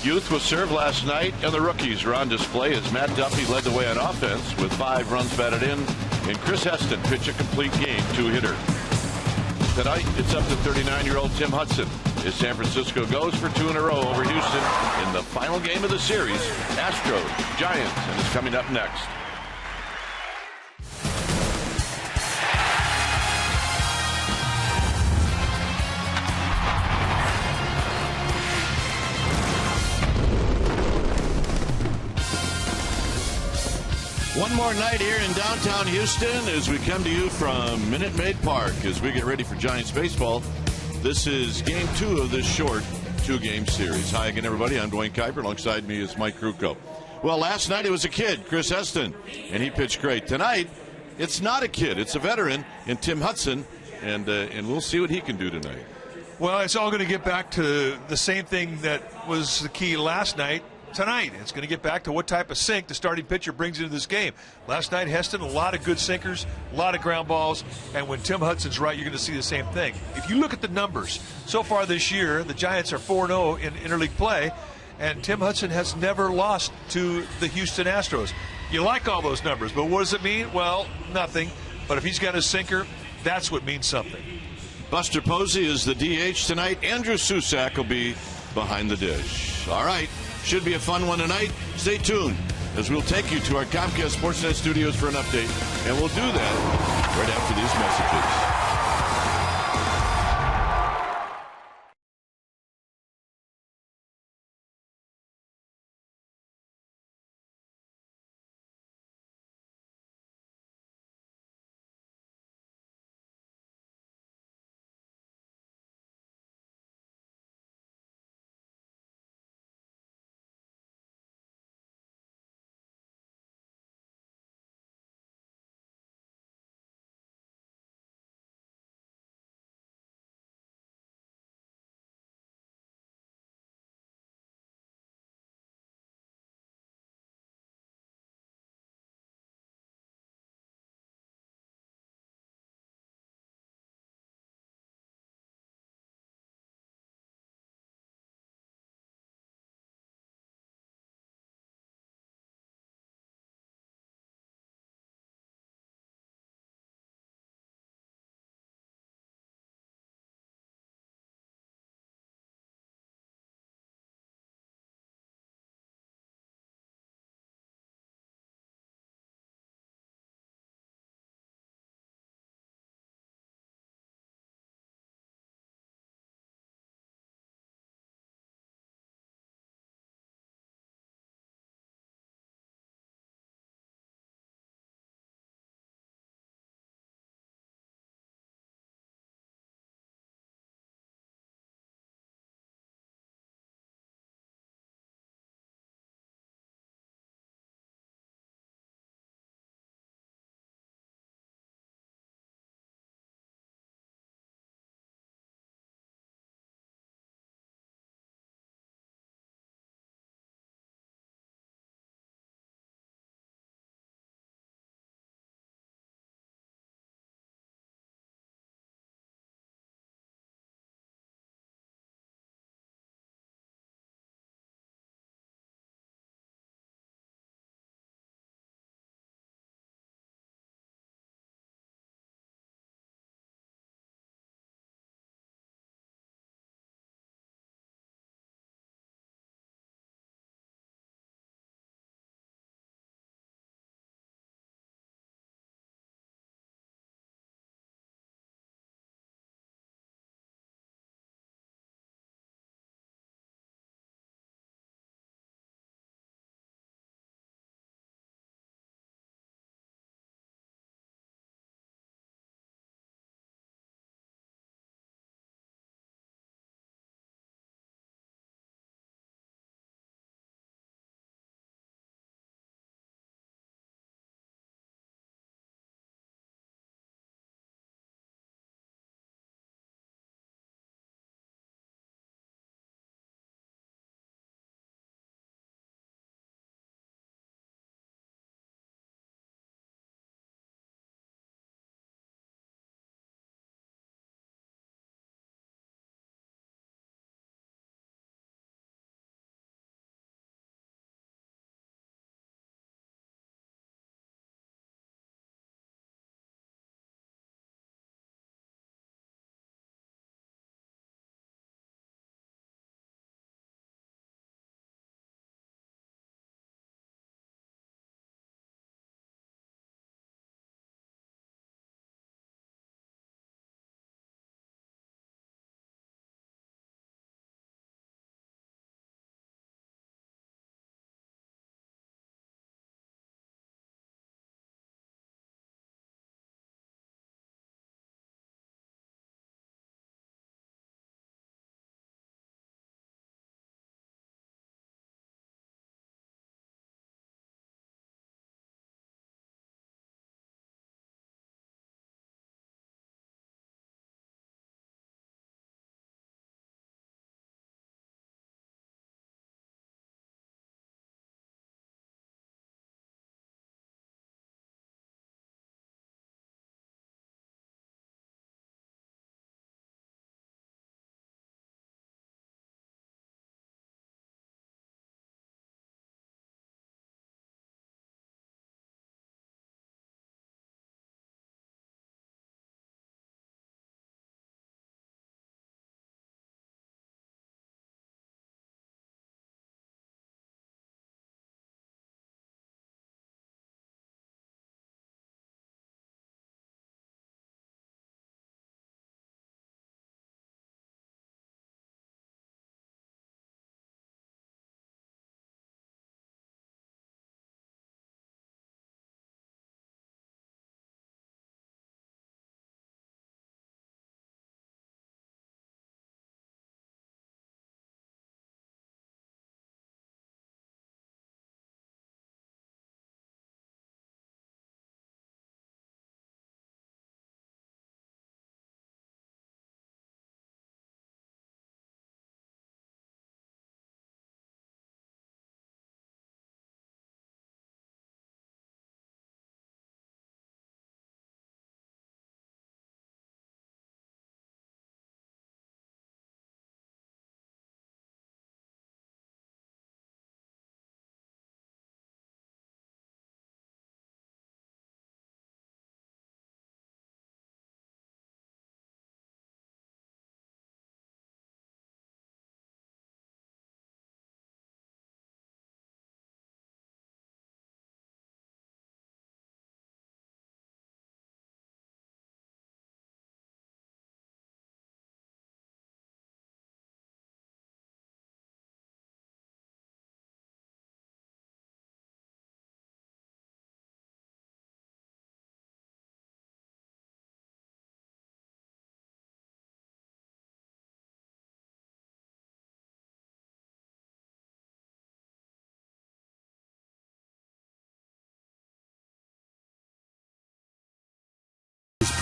Youth was served last night, and the rookies were on display as Matt Duffy led the way on offense with 5 runs batted in, and Chris Heston pitched a complete game 2-hitter. Tonight, it's up to 39-year-old Tim Hudson as San Francisco goes for 2 in a row over Houston in the final game of the series. Astros, Giants, and is coming up next. One more night here in downtown Houston as we come to you from Minute Maid Park as we get ready for Giants baseball. This is game 2 of this short 2-game series. Hi again, everybody. I'm Dwayne Kuiper. Alongside me is Mike Krukow. Well, last night it was a kid, Chris Heston, and he pitched great. Tonight, it's not a kid. It's a veteran in Tim Hudson, and we'll see what he can do tonight. Well, it's all going to get back to the same thing that was the key last night. Tonight, it's going to get back to what type of sink the starting pitcher brings into this game. Last night, Heston, a lot of good sinkers, a lot of ground balls, and when Tim Hudson's right, you're going to see the same thing. If you look at the numbers, so far this year, the Giants are 4-0 in interleague play, and Tim Hudson has never lost to the Houston Astros. You like all those numbers, but what does it mean? Well, nothing. But if he's got a sinker, that's what means something. Buster Posey is the DH tonight. Andrew Susac will be behind the dish. All right. Should be a fun one tonight. Stay tuned as we'll take you to our Comcast Sportsnet studios for an update, and we'll do that right after these messages.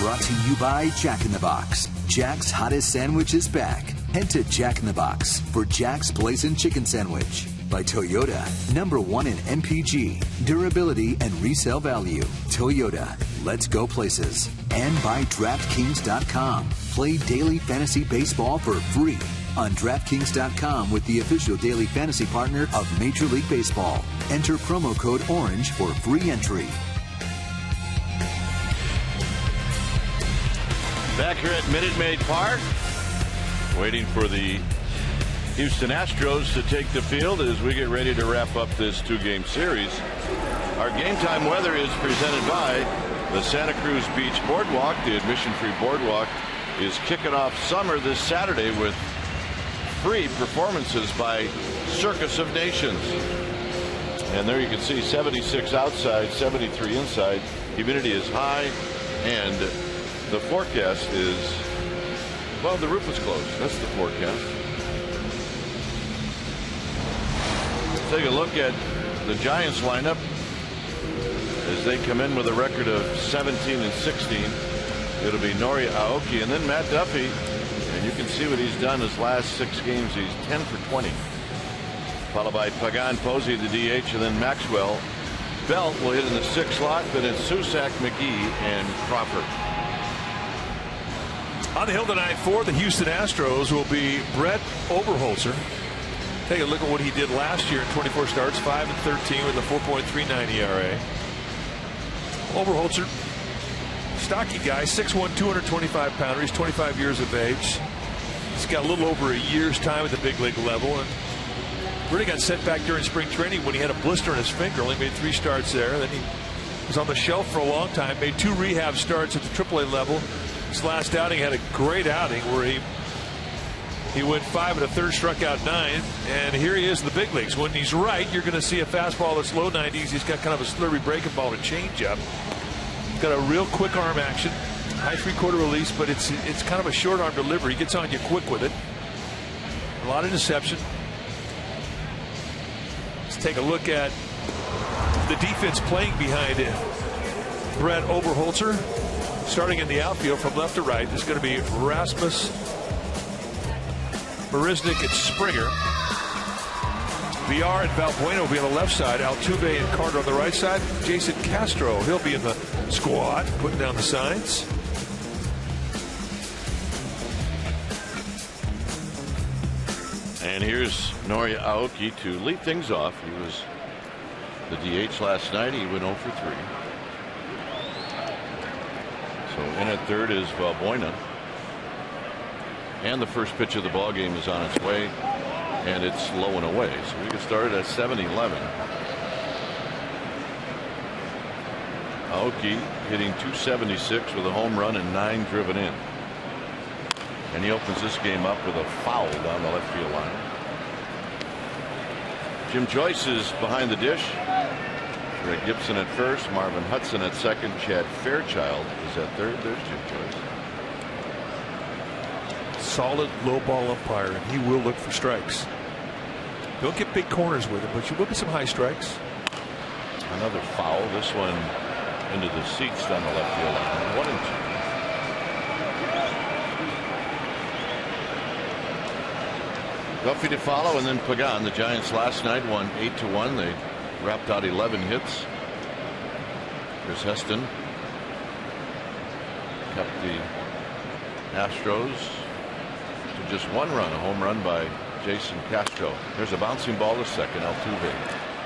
brought to you by Jack in the Box. Jack's hottest sandwich is back. Head to Jack in the Box for Jack's Blazing Chicken Sandwich. By Toyota, #1 in MPG, durability, and resale value. Toyota, let's go places. And by DraftKings.com. Play daily fantasy baseball for free on DraftKings.com with the official daily fantasy partner of Major League Baseball. Enter promo code ORANGE for free entry. Back here at Minute Maid Park, waiting for the Houston Astros to take the field as we get ready to wrap up this two-game series. Our game time weather is presented by the Santa Cruz Beach Boardwalk. The admission-free boardwalk is kicking off summer this Saturday with free performances by Circus of Nations. And there you can see 76 outside, 73 inside. Humidity is high, and the forecast is, well, the roof is closed. That's the forecast. Take a look at the Giants lineup as they come in with a record of 17-16. It'll be Nori Aoki and then Matt Duffy, and you can see what he's done his last 6 games. He's 10 for 20, followed by Pagan, Posey, the DH, and then Maxwell. Belt will hit in the 6th slot, then it's Susak, McGee, and Crawford. On the hill tonight for the Houston Astros will be Brett Oberholzer. Take a look at what he did last year in 24 starts, 5-13 with a 4.39 ERA. Oberholzer, stocky guy, 6'1", 225 pounder. He's 25 years of age. He's got a little over a year's time at the big league level, and really got set back during spring training when he had a blister in his finger. Only made 3 starts there. Then he was on the shelf for a long time. Made 2 rehab starts at the AAA level. His last outing had a great outing where he went 5 1/3, struck out 9, and here he is in the big leagues. When he's right, you're going to see a fastball that's low 90s. He's got kind of a slurry breaking ball and changeup. He's got a real quick arm action, high 3/4 release, but it's kind of a short arm delivery. He gets on you quick with it. A lot of deception. Let's take a look at the defense playing behind it. Brett Oberholzer, starting in the outfield from left to right, is going to be Rasmus, Marisnik, and Springer. VR and Valbuena will be on the left side. Altuve and Carter on the right side. Jason Castro, he'll be in the squad, putting down the signs. And here's Nori Aoki to lead things off. He was the DH last night. He went 0 for 3. So in at third is Valbuena. And the first pitch of the ball game is on its way, and it's low and away. So we get started at 7-11. Aoki hitting .276 with a home run and 9 driven in. And he opens this game up with a foul down the left field line. Jim Joyce is behind the dish. Greg Gibson at first, Marvin Hudson at second, Chad Fairchild is at third. There's Jim Joyce. Solid low ball umpire, and he will look for strikes. Don't get big corners with him, but you look at some high strikes. Another foul. This one into the seats down the left field line. 1-2. Duffy to follow, and then Pagan. The Giants last night won 8-1. They wrapped out 11 hits. Chris Heston kept the Astros to just 1 run, a home run by Jason Castro. There's a bouncing ball to second. Altuve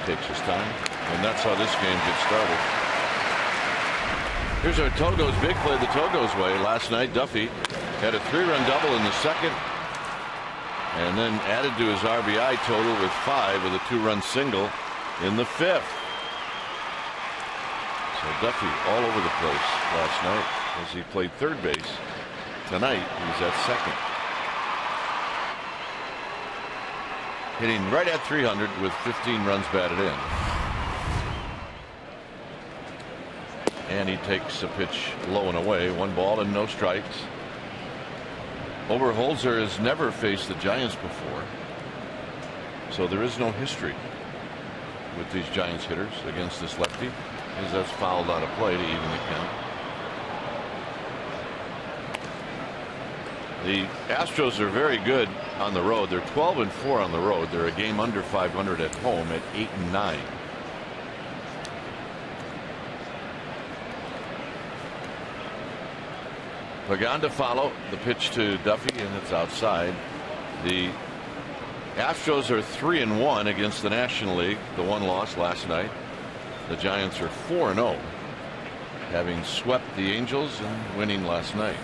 takes his time, and that's how this game gets started. Here's our Togo's big play the Togo's way. Last night Duffy had a 3-run double in the second, and then added to his RBI total with 5 with a 2-run single in the 5th. So Duffy all over the place last night as he played third base. Tonight he's at second. Hitting right at 300 with 15 runs batted in. And he takes a pitch low and away. 1 ball and no strikes. Oberholzer has never faced the Giants before, so there is no history with these Giants hitters against this lefty, as that's fouled out of play to even the count. The Astros are very good on the road. They're 12-4 on the road. They're a game under 500 at home at 8-9. Pagan to follow the pitch to Duffy, and it's outside. The Astros are 3-1 against the National League. The one loss last night. The Giants are 4-0, having swept the Angels and winning last night.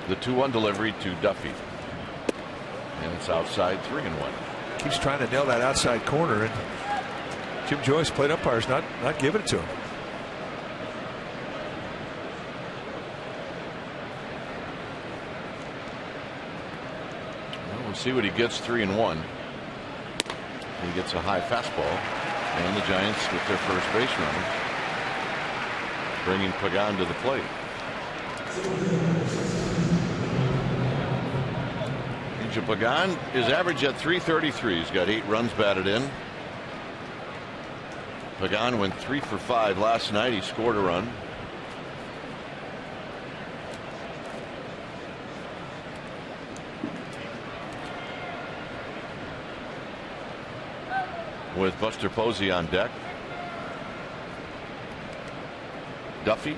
The 2-1 delivery to Duffy, and it's outside, 3-1. Keeps trying to nail that outside corner, and Jim Joyce, plate umpire's not giving it to him. Well, we'll see what he gets. 3-1. He gets a high fastball, and the Giants with their first base runner, bringing Pagan to the plate. Pagan is average at .333. He's got 8 runs batted in. Pagan went 3 for 5 last night. He scored a run. With Buster Posey on deck. Duffy,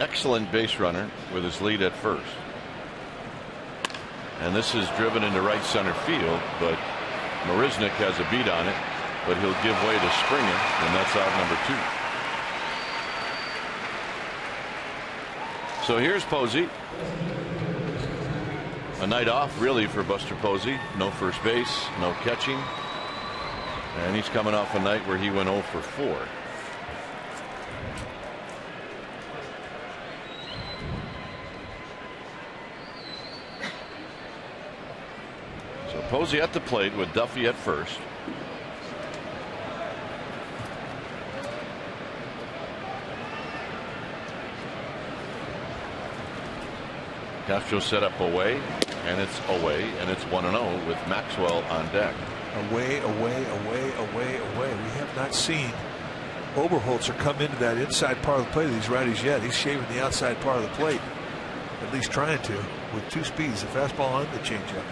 excellent base runner with his lead at first. And this is driven into right center field, but Marisnick has a beat on it, but he'll give way to Springer, and that's out number 2. So here's Posey. A night off really for Buster Posey. No first base, no catching, and he's coming off a night where he went 0 for 4. Posey at the plate with Duffy at first. Castro set up away, and it's away, and it's 1-0 with Maxwell on deck. Away. We have not seen Oberholzer come into that inside part of the plate of these righties yet. He's shaving the outside part of the plate, at least trying to, with 2 speeds, the fastball and the changeup.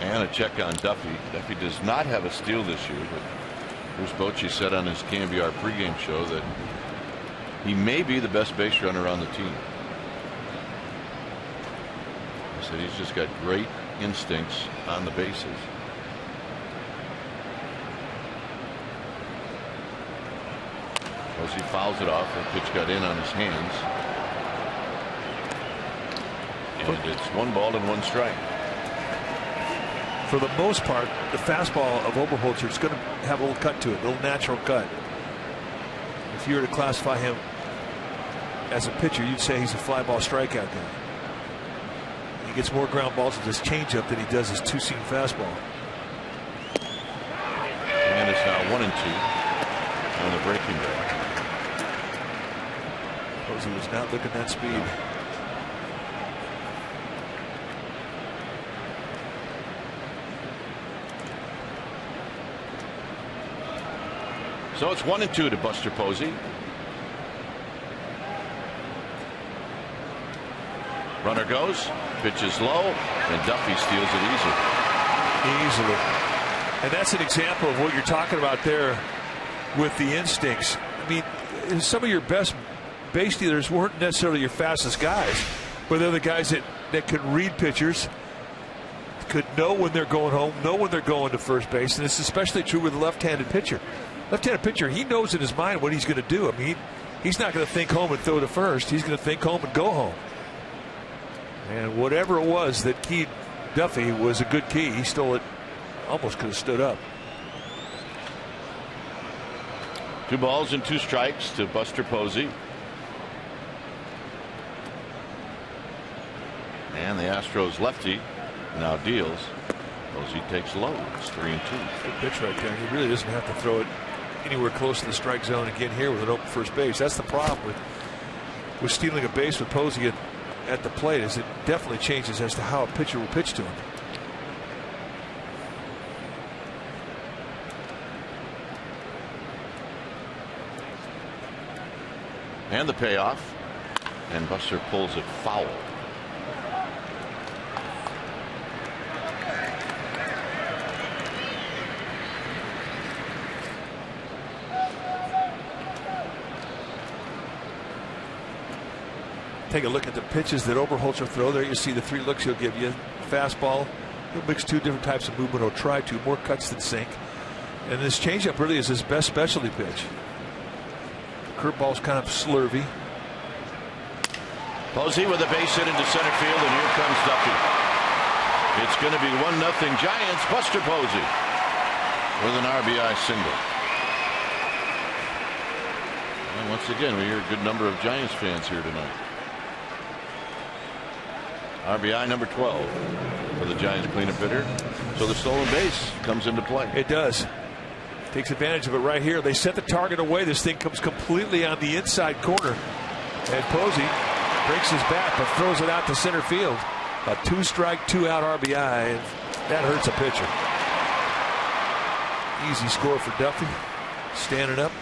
And a check on Duffy. Duffy does not have a steal this year, but Bruce Bochy said on his KNBR pregame show that he may be the best base runner on the team. He said he's just got great instincts on the bases. As he fouls it off, the pitch got in on his hands. And it's 1 ball and 1 strike. For the most part, the fastball of Oberholzer is going to have a little cut to it, a little natural cut. If you were to classify him as a pitcher, you'd say he's a fly ball strikeout guy. He gets more ground balls with his changeup than he does his 2-seam fastball. And it's now 1-2 on the breaking ball. Posey was not looking that speed. So it's 1-2 to Buster Posey. Runner goes, pitches low, and Duffy steals it easily. And that's an example of what you're talking about there with the instincts. I mean, some of your best base stealers weren't necessarily your fastest guys, but they're the guys that could read pitchers, could know when they're going home, know when they're going to first base, and it's especially true with a left-handed pitcher. Left-handed pitcher, he knows in his mind what he's going to do. I mean, he's not going to think home and throw to first. He's going to think home and go home. And whatever it was that keyed Duffy was a good key. He stole it, almost could have stood up. 2 balls and 2 strikes to Buster Posey. And the Astros lefty now deals. Posey takes low. It's 3-2. Good pitch right there. He really doesn't have to throw it anywhere close to the strike zone again here with an open first base. That's the problem with stealing a base with Posey at the plate, is it definitely changes as to how a pitcher will pitch to him. And the payoff. And Buster pulls it foul. Take a look at the pitches that Oberholzer throw. There you see the 3 looks he'll give you. Fastball. He'll mix 2 different types of movement, or try to. More cuts than sink. And this changeup really is his best specialty pitch. The curveball's kind of slurvy. Posey with a base hit into center field, and here comes Duffy. It's going to be 1-0 Giants. Buster Posey with an RBI single. And once again, we hear a good number of Giants fans here tonight. RBI number 12 for the Giants cleanup hitter. So the stolen base comes into play. It does. Takes advantage of it right here. They set the target away. This thing comes completely on the inside corner. And Posey breaks his bat but throws it out to center field. A 2-strike, 2-out RBI. And that hurts a pitcher. Easy score for Duffy. Standing up.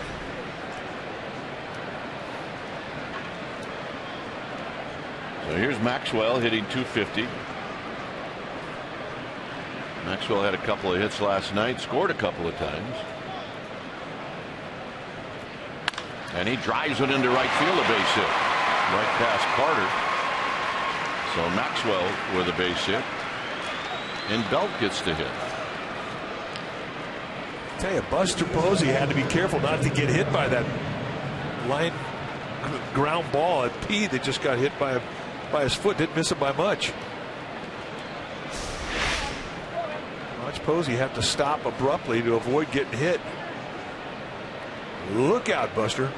So here's Maxwell hitting .250. Maxwell had a couple of hits last night, scored a couple of times. And he drives it into right field, a base hit. Right past Carter. So Maxwell with a base hit. And Belt gets the hit. I tell you, Buster Posey had to be careful not to get hit by that line ground ball at P that just got hit by his foot. Didn't miss it by much. Watch Posey have to stop abruptly to avoid getting hit. Look out, Buster.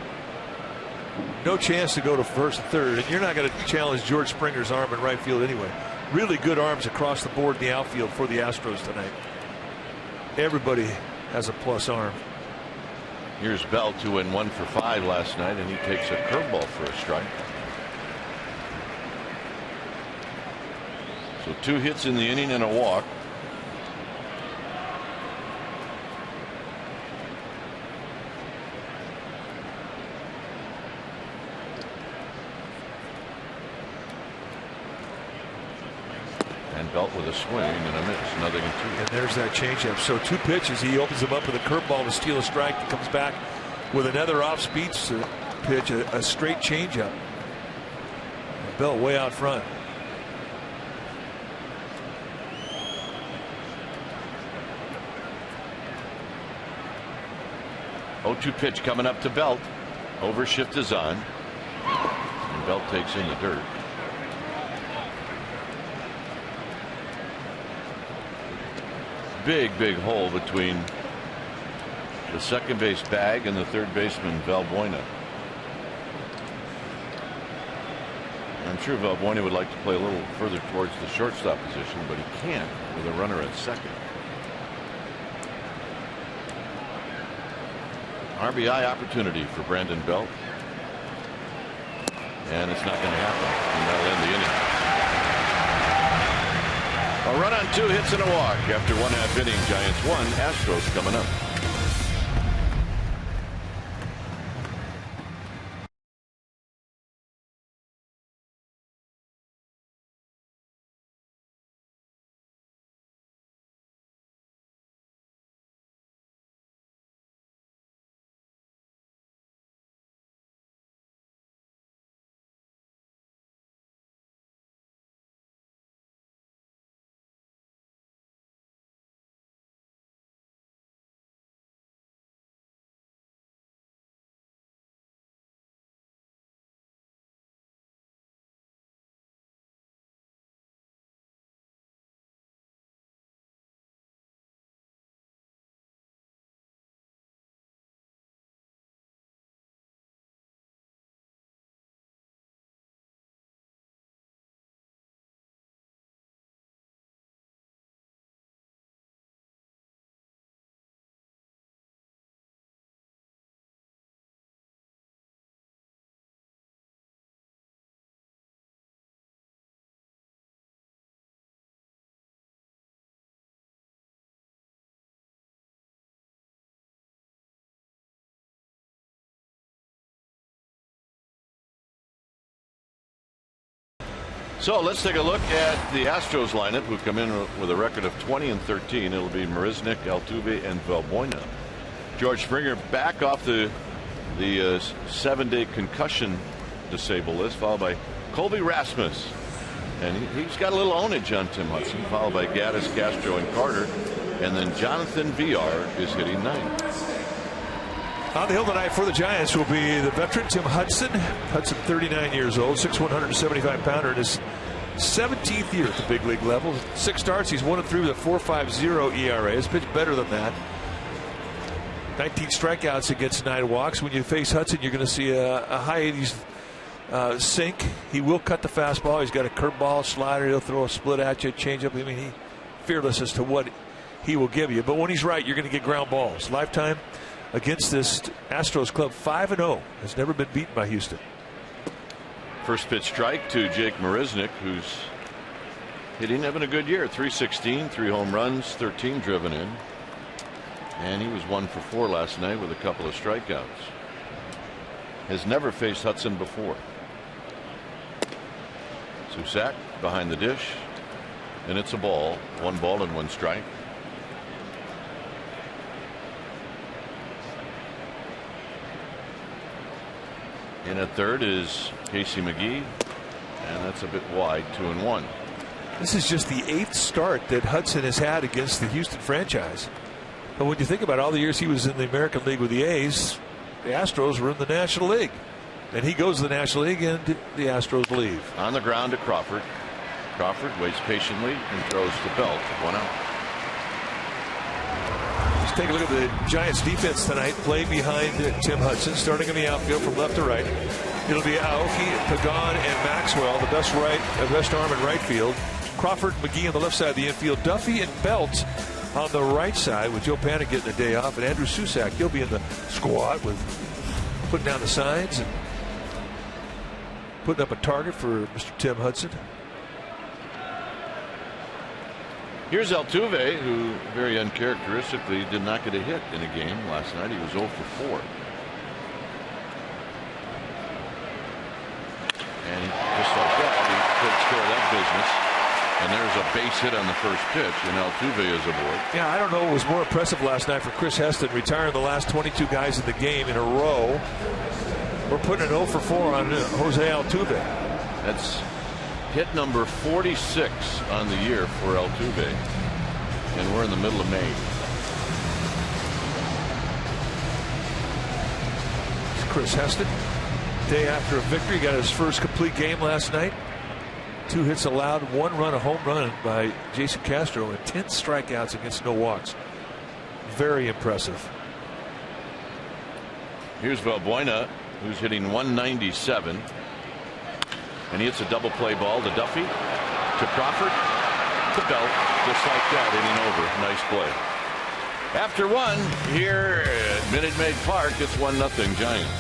No chance to go to first and third, and you're not going to challenge George Springer's arm in right field anyway. Really good arms across the board in the outfield for the Astros tonight. Everybody has a plus arm. Here's Belt, who went 1 for 5 last night, and he takes a curveball for a strike. So 2 hits in the inning and a walk. And Belt with a swing and a miss. 0-2. And there's that changeup. So 2 pitches. He opens them up with a curveball to steal a strike. He comes back with another off-speed pitch, a straight changeup. Belt way out front. Oh, 2 pitch coming up to Belt. Overshift is on. And Belt takes in the dirt. Big hole between the second base bag and the third baseman Valbuena. I'm sure Valbuena would like to play a little further towards the shortstop position, but he can't with a runner at second. RBI opportunity for Brandon Belt. And it's not going to happen. And that'll end the inning. A run on 2 hits and a walk after 1/2 inning. Giants 1, Astros coming up. So let's take a look at the Astros lineup, who come in with a record of 20-13. It'll be Marisnick, Altuve, and Valbuena. George Springer back off the 7-day concussion disabled list, followed by Colby Rasmus. And he's got a little ownage on Tim Hudson, followed by Gaddis, Castro, and Carter. And then Jonathan VR is hitting 9th. On the hill tonight for the Giants will be the veteran Tim Hudson. Hudson, 39 years old, 6'1", 175-pounder in his 17th year at the big league level. 6 starts, he's 1-3 with a 4.50 ERA. He's pitched better than that. 19 strikeouts against 9 walks. When you face Hudson, you're going to see a high 80s sink. He will cut the fastball. He's got a curveball, slider. He'll throw a split at you, changeup. I mean, he's fearless as to what he will give you. But when he's right, you're going to get ground balls. Lifetime against this Astros club, 5-0, has never been beaten by Houston. First pitch strike to Jake Marisnick, who's having a good year. 316, 3 home runs, 13 driven in. And he was 1 for 4 last night with a couple of strikeouts. Has never faced Hudson before. Susac behind the dish. And it's a ball. 1 ball and 1 strike. In at third is Casey McGee, and that's a bit wide, 2-1. This is just the 8th start that Hudson has had against the Houston franchise. But when you think about all the years he was in the American League with the A's, the Astros were in the National League. And he goes to the National League, and the Astros leave. On the ground to Crawford. Crawford waits patiently and throws to Belt. 1 out. Let's take a look at the Giants defense tonight. Play behind Tim Hudson, starting in the outfield from left to right. It'll be Aoki, Pagan, and Maxwell, the best arm in right field. Crawford, McGee on the left side of the infield. Duffy and Belt on the right side, with Joe Panic getting a day off, and Andrew Susac, he'll be in the squad with putting down the signs and putting up a target for Mr. Tim Hudson. Here's Altuve, who very uncharacteristically did not get a hit in a game last night. He was 0 for 4. And just like that, he takes care of that business. And there's a base hit on the first pitch, and Altuve is aboard. Yeah, I don't know what was more impressive last night for Chris Heston, retiring the last 22 guys in the game in a row. We're putting an 0 for 4 on Jose Altuve. That's hit number 46 on the year for Altuve, and we're in the middle of May. It's Chris Heston, day after a victory, got his first complete game last night. 2 hits allowed, 1 run, a home run by Jason Castro, and 10 strikeouts against no walks. Very impressive. Here's Valbuena, who's hitting 197. And he hits a double play ball to Duffy, to Crawford, to Belt, just like that, inning over. Nice play. After 1 here at Minute Maid Park, it's 1-0 Giants.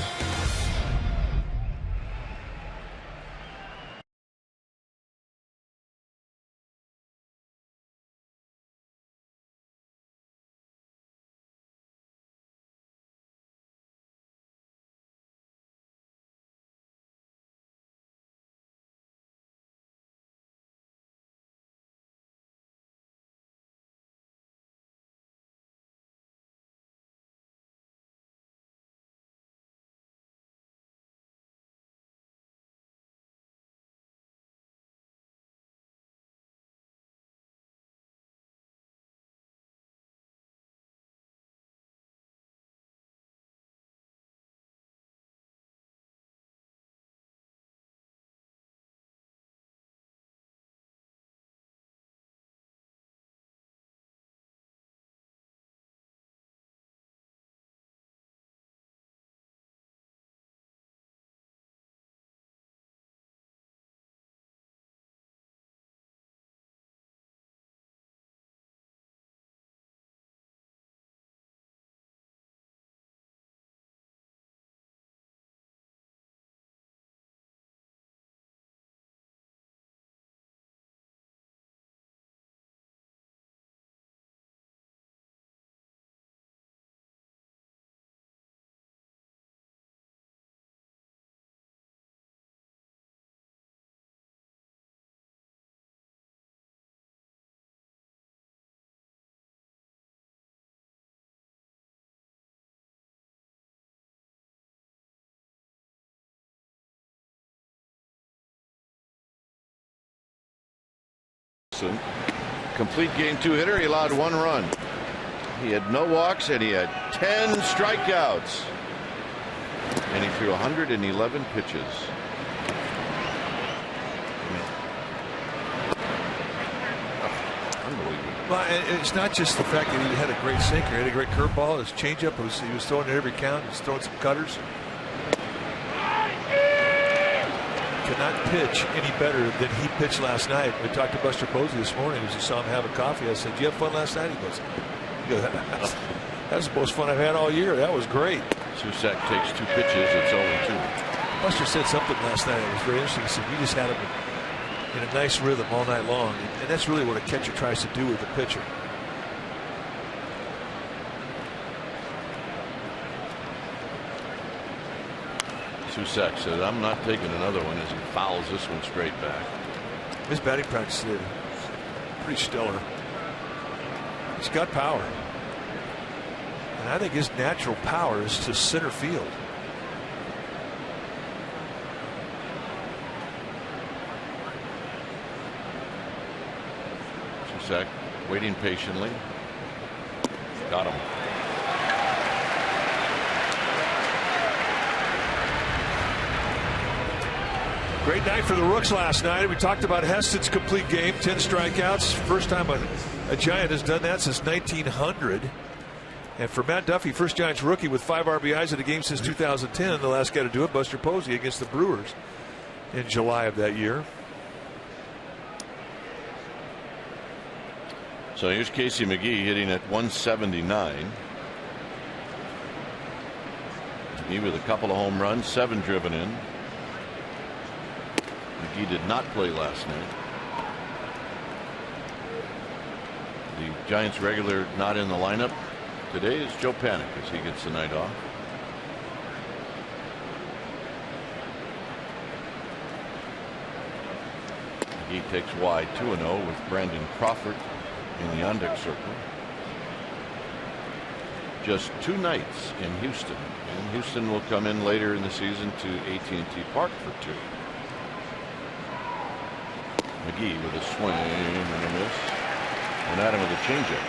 Wilson. Complete game 2 hitter. He allowed 1 run. He had no walks and he had 10 strikeouts. And he threw 111 pitches. Unbelievable. Well, it's not just the fact that he had a great sinker. He had a great curveball. His changeup, he was throwing at every count. He was throwing some cutters. Could not pitch any better than he pitched last night. We talked to Buster Posey this morning as he saw him having coffee. I said, "Did you have fun last night?" He goes, "That's the most fun I've had all year. That was great." Susac takes 2 pitches. It's 0-2. Buster said something last night that was very interesting. He said, "We just had him in a nice rhythm all night long." And that's really what a catcher tries to do with a pitcher. Susac said, "I'm not taking another one," as he fouls this one straight back. His batting practice today, pretty stellar. He's got power. And I think his natural power is to center field. Susac waiting patiently. Got him. Great night for the Rooks last night. We talked about Heston's complete game, 10 strikeouts. First time a Giant has done that since 1900. And for Matt Duffy, first Giants rookie with 5 RBIs in a game since 2010. The last guy to do it, Buster Posey, against the Brewers in July of that year. So here's Casey McGee hitting at 179. McGee with a couple of home runs, 7 driven in. McGee did not play last night. The Giants regular not in the lineup today is Joe Panik as he gets the night off. He takes wide 2-0 with Brandon Crawford in the on-deck circle. Just 2 nights in Houston, and Houston will come in later in the season to AT&T Park for 2. McGee with a swing and a miss, and Adam with a changeup.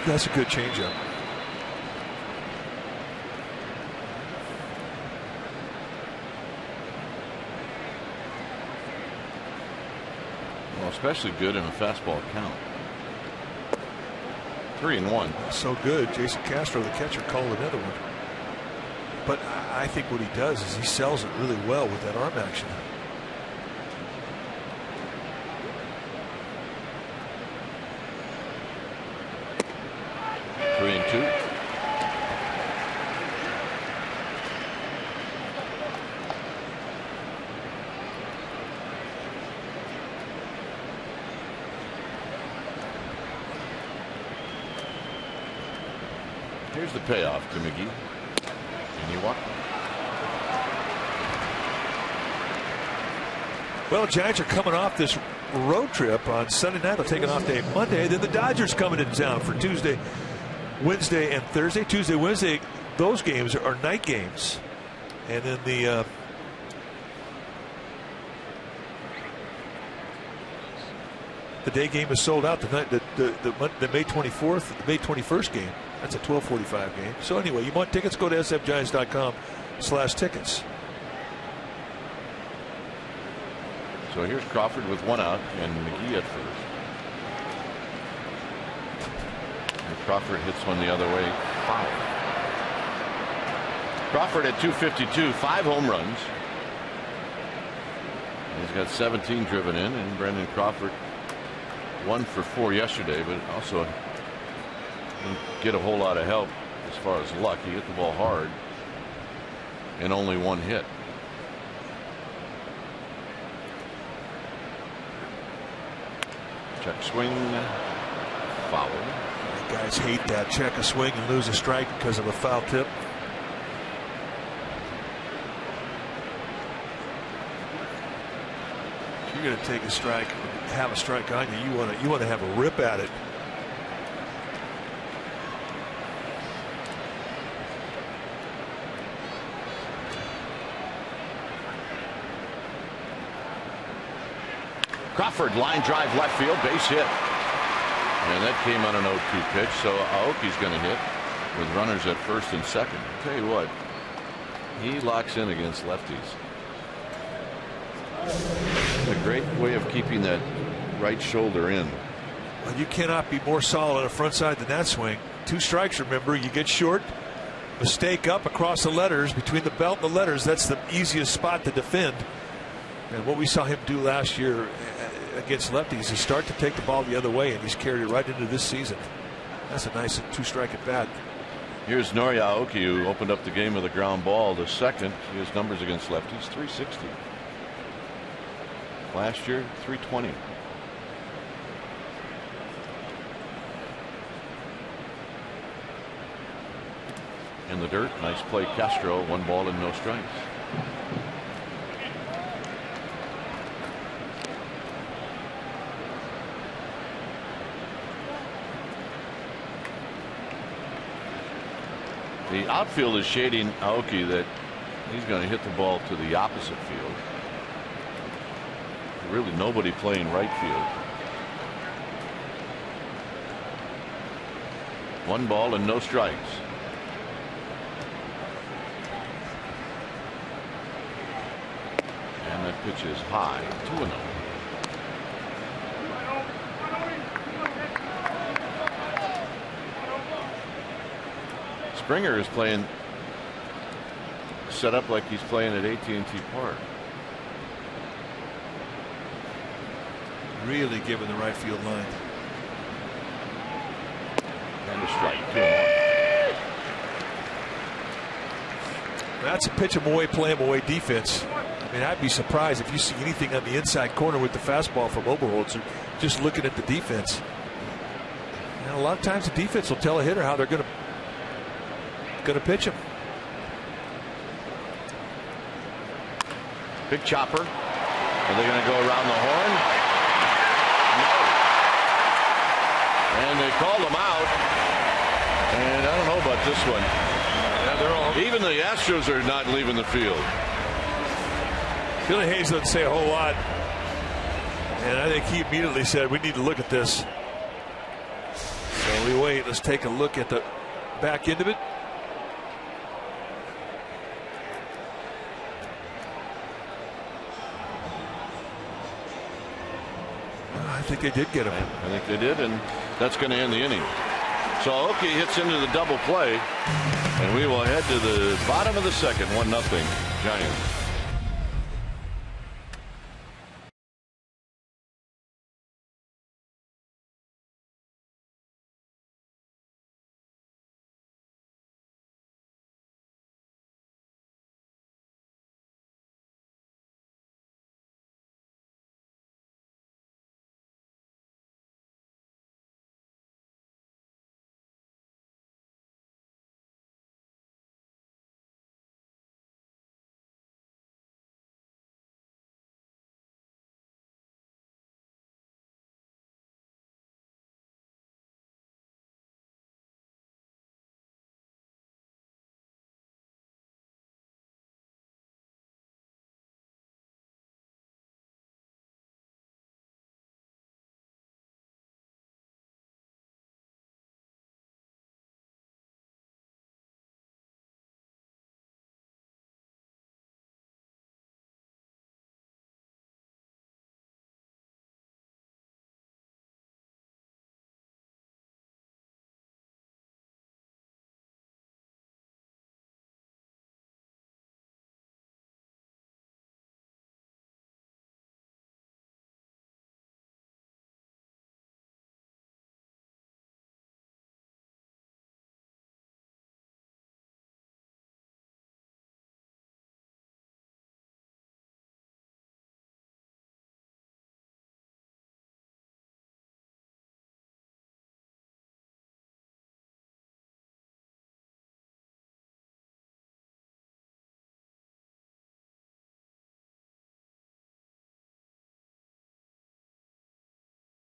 That's a good changeup. Well, especially good in a fastball count. 3-1. So good. Jason Castro, the catcher, called another one. But I think what he does is he sells it really well with that arm action. Three and 2. Here's the payoff to McGee. And you walk. Well, Giants are coming off this road trip on Sunday night. They'll take an off day Monday. Then the Dodgers coming into town for Tuesday, Wednesday, and Thursday. Tuesday, Wednesday, those games are night games. And then the day game is sold out. The May 24th, the May 21st game. That's a 12:45 game. So anyway, you want tickets? Go to sfgiants.com/tickets. So here's Crawford with 1 out and McGee at first. And Crawford hits one the other way, foul. Crawford at 252, 5 home runs. He's got 17 driven in, and Brandon Crawford 1 for 4 yesterday, but also didn't get a whole lot of help as far as luck. He hit the ball hard and only 1 hit. Check swing, foul. You guys hate that. Check a swing and lose a strike because of a foul tip. If you're going to take a strike, have a strike on you, you want to have a rip at it. Crawford, line drive left field, base hit. And that came on an 0-2 pitch, so Aoki's going to hit with runners at first and second. I'll tell you what, he locks in against lefties. A great way of keeping that right shoulder in. Well, you cannot be more solid on the front side than that swing. 2 strikes, remember. You get short, mistake up across the letters, between the belt and the letters. That's the easiest spot to defend. And what we saw him do last year against lefties is start to take the ball the other way, and he's carried it right into this season. That's a nice 2-strike at bat. Here's Nori Aoki, who opened up the game with a ground ball to second. His numbers against lefties, 360. Last year, 320. In the dirt, nice play, Castro. 1 ball and no strikes. The outfield is shading Aoki that he's going to hit the ball to the opposite field. Really nobody playing right field. 1 ball and no strikes. And that pitch is high, 2-0. Springer is playing set up like he's playing at AT&T Park. Really giving the right field line. And a strike. 2-1. That's a pitch 'em away, play 'em away defense. I mean, I'd be surprised if you see anything on the inside corner with the fastball from Oberholzer. Just looking at the defense. And a lot of times the defense will tell a hitter how they're going to pitch him. Big chopper. Are they going to go around the horn? No. And they called him out. And I don't know about this one. Yeah, even the Astros are not leaving the field. Billy Hayes doesn't say a whole lot. And I think he immediately said, we need to look at this. So we wait. Let's take a look at the back end of it. I think they did get him. I think they did, and that's going to end the inning. So Aoki hits into the double play, and we will head to the bottom of the second, 1-0 Giants.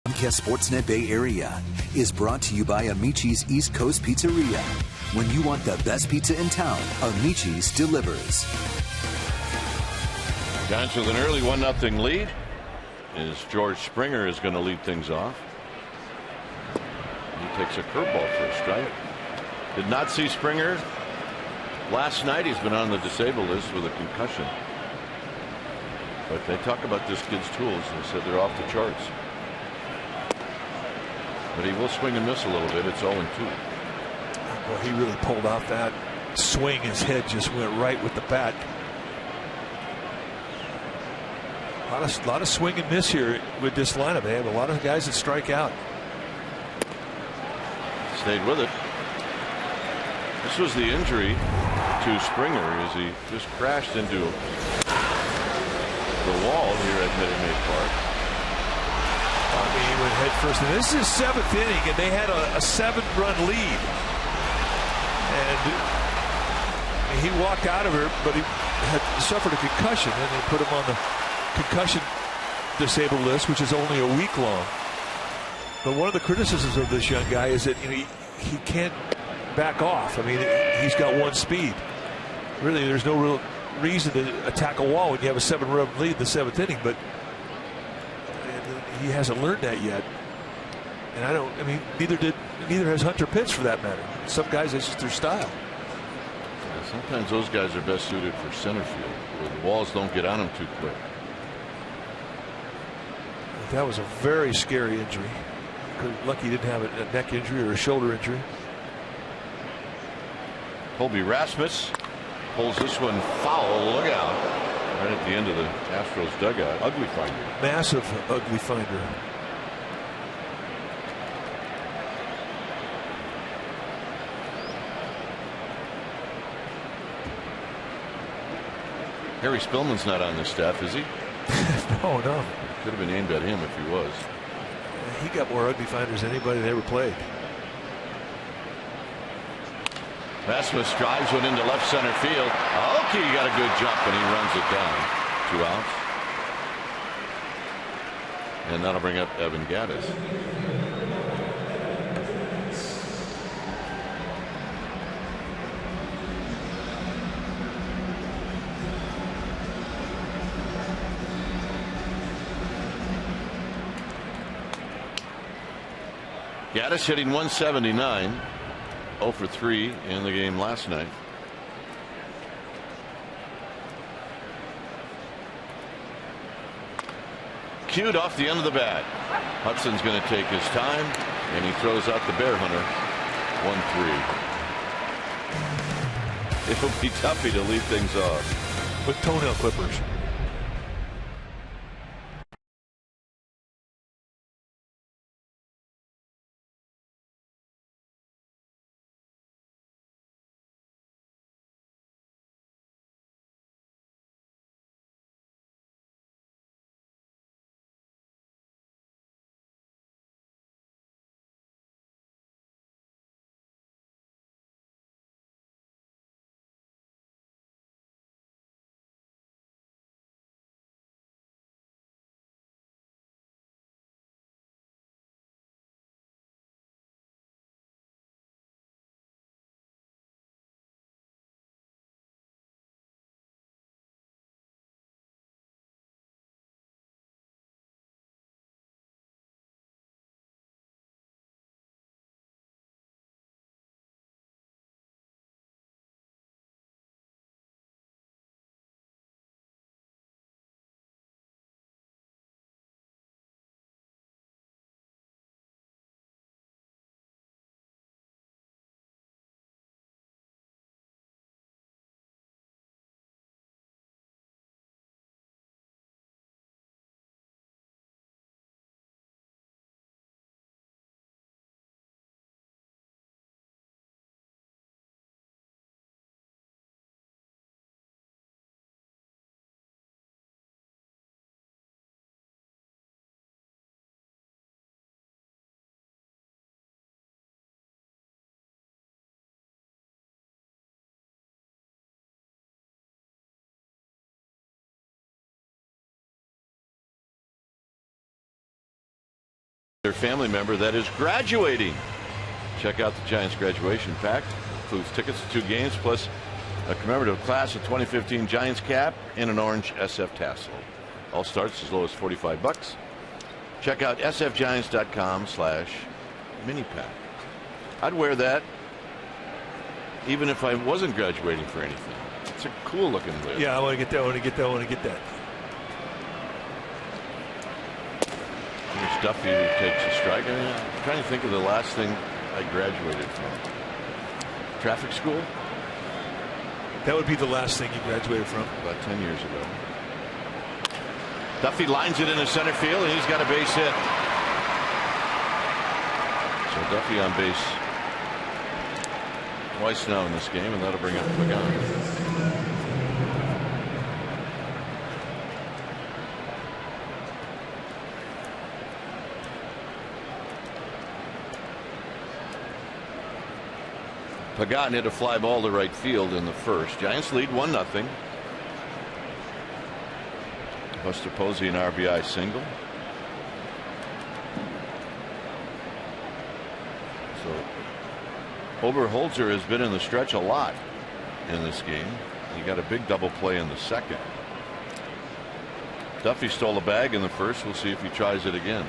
Comcast Sportsnet Bay Area is brought to you by Amici's East Coast Pizzeria. When you want the best pizza in town, Amici's delivers. Giants with an early 1-0 lead. is George Springer is going to lead things off. He takes a curveball for a strike. Did not see Springer last night. He's been on the disabled list with a concussion. But they talk about this kid's tools. They said they're off the charts. But he will swing and miss a little bit. It's 0-2. Well, he really pulled off that swing. His head just went right with the bat. A lot of swing and miss here with this lineup. They have a lot of guys that strike out. Stayed with it. This was the injury to Springer as he just crashed into the wall here at Minute Maid Park. I mean, he went head first. And this is his 7th inning, and they had a 7-run lead. And he walked out of her, but he had suffered a concussion, and they put him on the concussion disabled list, which is only a week long. But one of the criticisms of this young guy is that he can't back off. I mean, he's got one speed. Really, there's no real reason to attack a wall when you have a 7-run lead in the 7th inning, but he hasn't learned that yet. And I mean, neither has Hunter Pitts for that matter. Some guys, that's just their style. Yeah, sometimes those guys are best suited for center field, where the walls don't get on them too quick. That was a very scary injury. Lucky he didn't have a neck injury or a shoulder injury. Colby Rasmus pulls this one foul. Look out. Right at the end of the Astros dugout. Ugly finder. Massive ugly finder. Harry Spillman's not on this staff, is he? No. Could have been aimed at him if he was. He got more ugly finders than anybody that ever played. Rasmus drives one into left center field. Okay, got a good jump and he runs it down. 2 outs. And that'll bring up Evan Gattis. Gattis hitting 179. 0 for 3 in the game last night. Cued off the end of the bat. Hudson's going to take his time, and he throws out the Bear Hunter. 1-3. It'll be toughy to lead things off with toenail clippers. Their family member that is graduating. Check out the Giants graduation pack. Includes tickets to 2 games plus a commemorative class of 2015 Giants cap and an orange SF tassel. All starts as low as $45. Check out sfgiants.com/mini-pack. I'd wear that even if I wasn't graduating for anything. It's a cool looking lid. Yeah, I want to get that. I want to get that. I want to get that. Here's Duffy who takes a strike. I'm trying to think of the last thing I graduated from. Traffic school? That would be the last thing you graduated from. About 10 years ago. Duffy lines it into center field, and he's got a base hit. So Duffy on base twice now in this game, and that'll bring up Pagan. Pagan hit a fly ball to right field in the first. Giants lead 1-0. Buster Posey an RBI single. So Oberholzer has been in the stretch a lot in this game. He got a big double play in the second. Duffy stole a bag in the first. We'll see if he tries it again.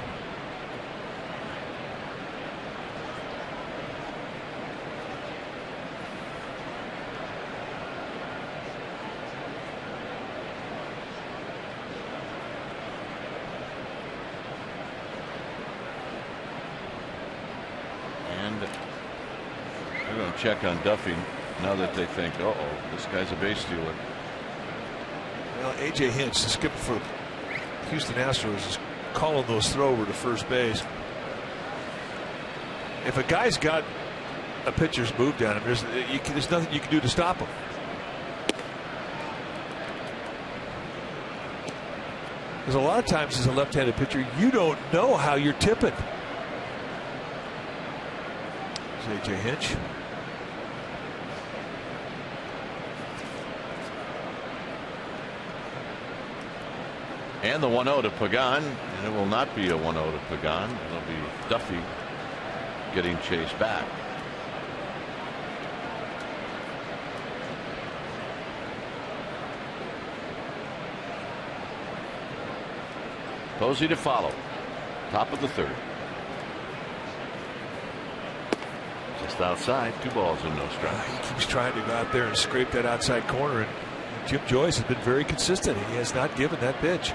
Check on Duffy now that they think, this guy's a base stealer. Well, A.J. Hinch, the skipper for Houston Astros, is calling those throw over to first base. If a guy's got a pitcher's move down him, there's nothing you can do to stop him. Because a lot of times as a left-handed pitcher, you don't know how you're tipping. There's A.J. Hinch. And the 1-0 to Pagan, and it will not be a 1-0 to Pagan. It'll be Duffy getting chased back. Posey to follow. Top of the third. Just outside, 2 balls and no strikes. He keeps trying to go out there and scrape that outside corner, and Jim Joyce has been very consistent. He has not given that pitch.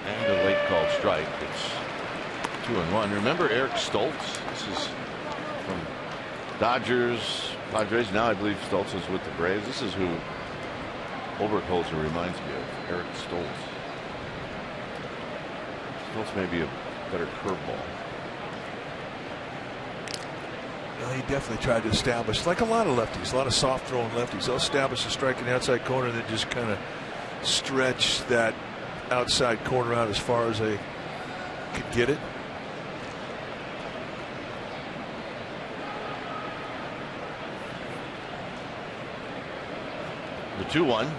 And a late called strike. It's 2-1. Remember Eric Stoltz? This is from Dodgers, Padres. Now I believe Stoltz is with the Braves. This is who Oberholzer reminds me of, Eric Stoltz. Stoltz may be a better curveball. Well, he definitely tried to establish, like a lot of lefties, a lot of soft throwing lefties. They'll establish a strike in the outside corner and then just kind of stretch that outside corner out as far as they could get it. The 2-1.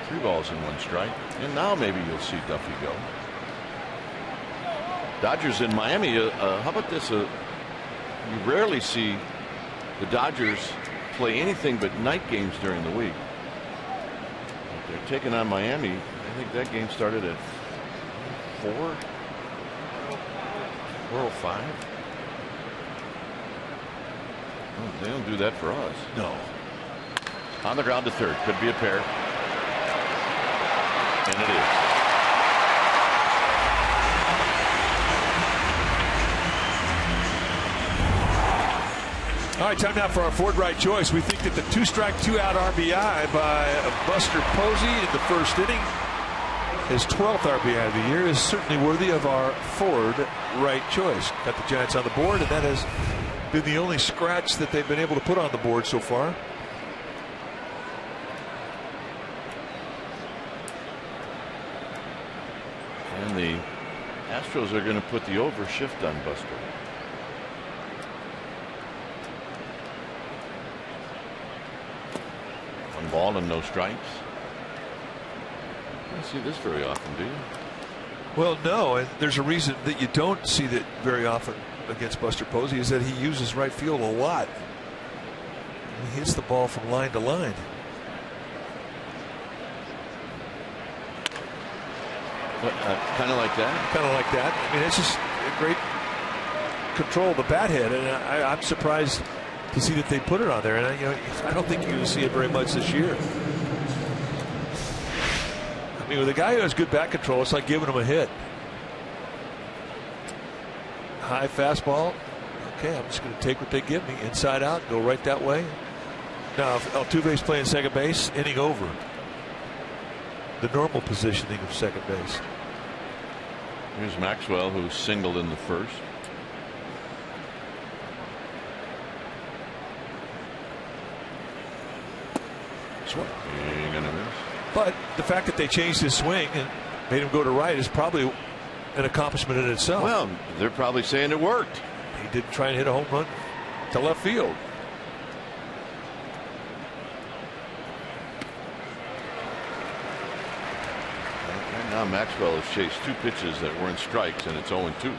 3 balls and 1 strike. And now maybe you'll see Duffy go. Dodgers in Miami. How about this? You rarely see the Dodgers play anything but night games during the week. But they're taking on Miami. I think that game started at 4:05. Oh, they don't do that for us. No. On the ground to third. Could be a pair. And it is. All right, time now for our Ford right choice. We think that the 2-strike, 2-out RBI by Buster Posey in the first inning, his 12th RBI of the year, is certainly worthy of our Ford right choice. Got the Giants on the board, and that has been the only scratch that they've been able to put on the board so far. And the Astros are going to put the over shift on Buster. One ball and no strikes. You don't see this very often, do you? Well, no, and there's a reason that you don't see that very often against Buster Posey, is that he uses right field a lot. He hits the ball from line to line. Kind of like that. Kind of like that. I mean, it's just a great control of the bat head, and I'm surprised to see that they put it on there. And I don't think you're going to see it very much this year. I mean, with a guy who has good bat control, it's like giving him a hit. High fastball. Okay, I'm just going to take what they give me. Inside out, go right that way. Now, if Altuve's playing second base, inning over. The normal positioning of second base. Here's Maxwell, who singled in the first. Swing. You're gonna miss. But the fact that they changed his swing and made him go to right is probably an accomplishment in itself. Well, they're probably saying it worked. He did try and hit a home run to left field. Right now, Maxwell has chased 2 pitches that weren't strikes, and it's 0-2.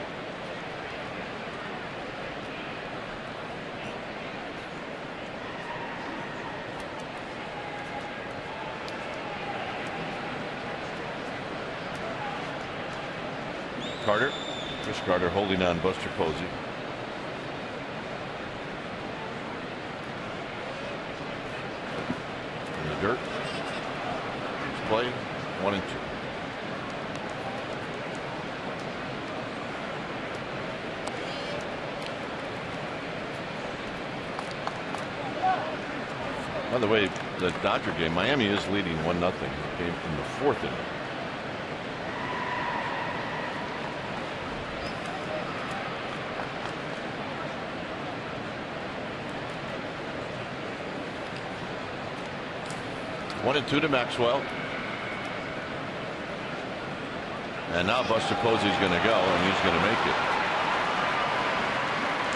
Carter. Chris Carter holding on Buster Posey. In the dirt. It's played 1-2. By the way, the Dodger game, Miami is leading 1-0. Game from the 4th inning. One and 2 to Maxwell. And now Buster Posey's going to go, and he's going to make it.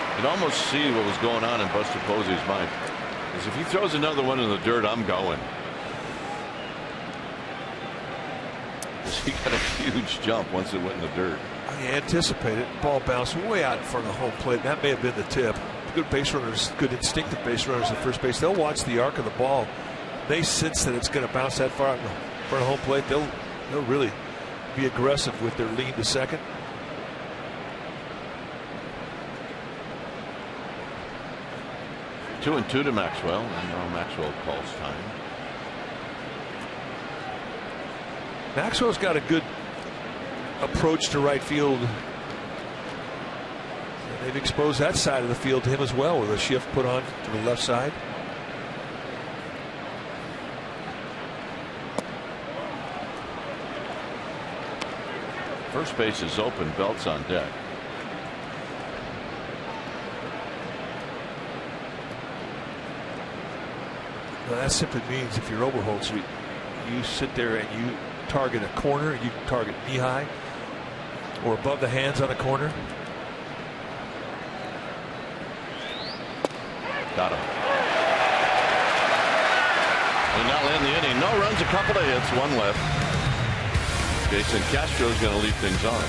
You can almost see what was going on in Buster Posey's mind. Because if he throws another one in the dirt, I'm going. He got a huge jump once it went in the dirt. He anticipated. Ball bounced way out in front of the home plate. That may have been the tip. Good base runners, good instinctive base runners at first base. They'll watch the arc of the ball. They sense that it's going to bounce that far out in front of home plate. They'll really be aggressive with their lean to second. Two and 2 to Maxwell, and now Maxwell calls time. Maxwell's got a good approach to right field. They've exposed that side of the field to him as well, with a shift put on to the left side. First base is open. Belt's on deck. Well, that simply means if you're Oberholtz, you sit there and you target a corner. You target knee high or above the hands on a corner. Got him. And not land the inning. No runs, a couple of hits, 1 left. Jason Castro's going to lead things on.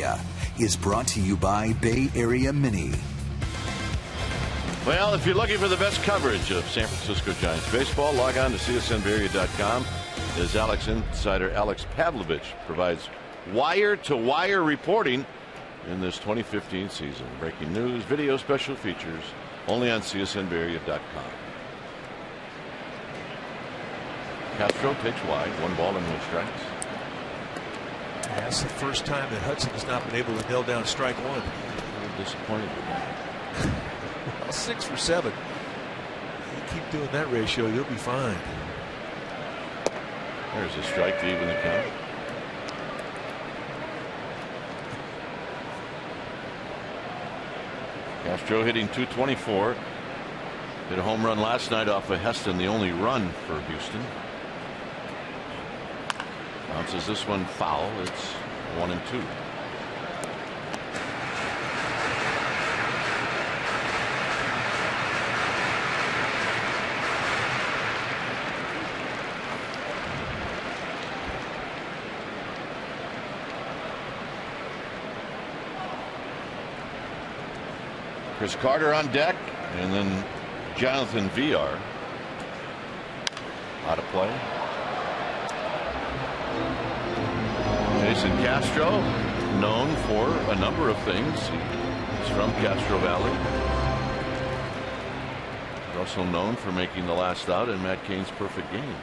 Area is brought to you by Bay Area Mini. Well, if you're looking for the best coverage of San Francisco Giants baseball, log on to csnbarea.com. As Alex insider Alex Pavlovich provides wire-to-wire reporting in this 2015 season. Breaking news, video, special features, only on csnbarea.com. Castro takes wide, 1 ball and 1 strikes. That's the first time that Hudson has not been able to nail down strike 1. A little disappointed with that. Well, 6 for 7. You keep doing that ratio, you'll be fine. There's a strike to even the count. Castro hitting .224. Hit a home run last night off of Heston, the only run for Houston. Bounces this one foul. It's 1-2. Chris Carter on deck, and then Jonathan VR out of play. Jason Castro, known for a number of things. He's from Castro Valley. He's also known for making the last out in Matt Cain's perfect game.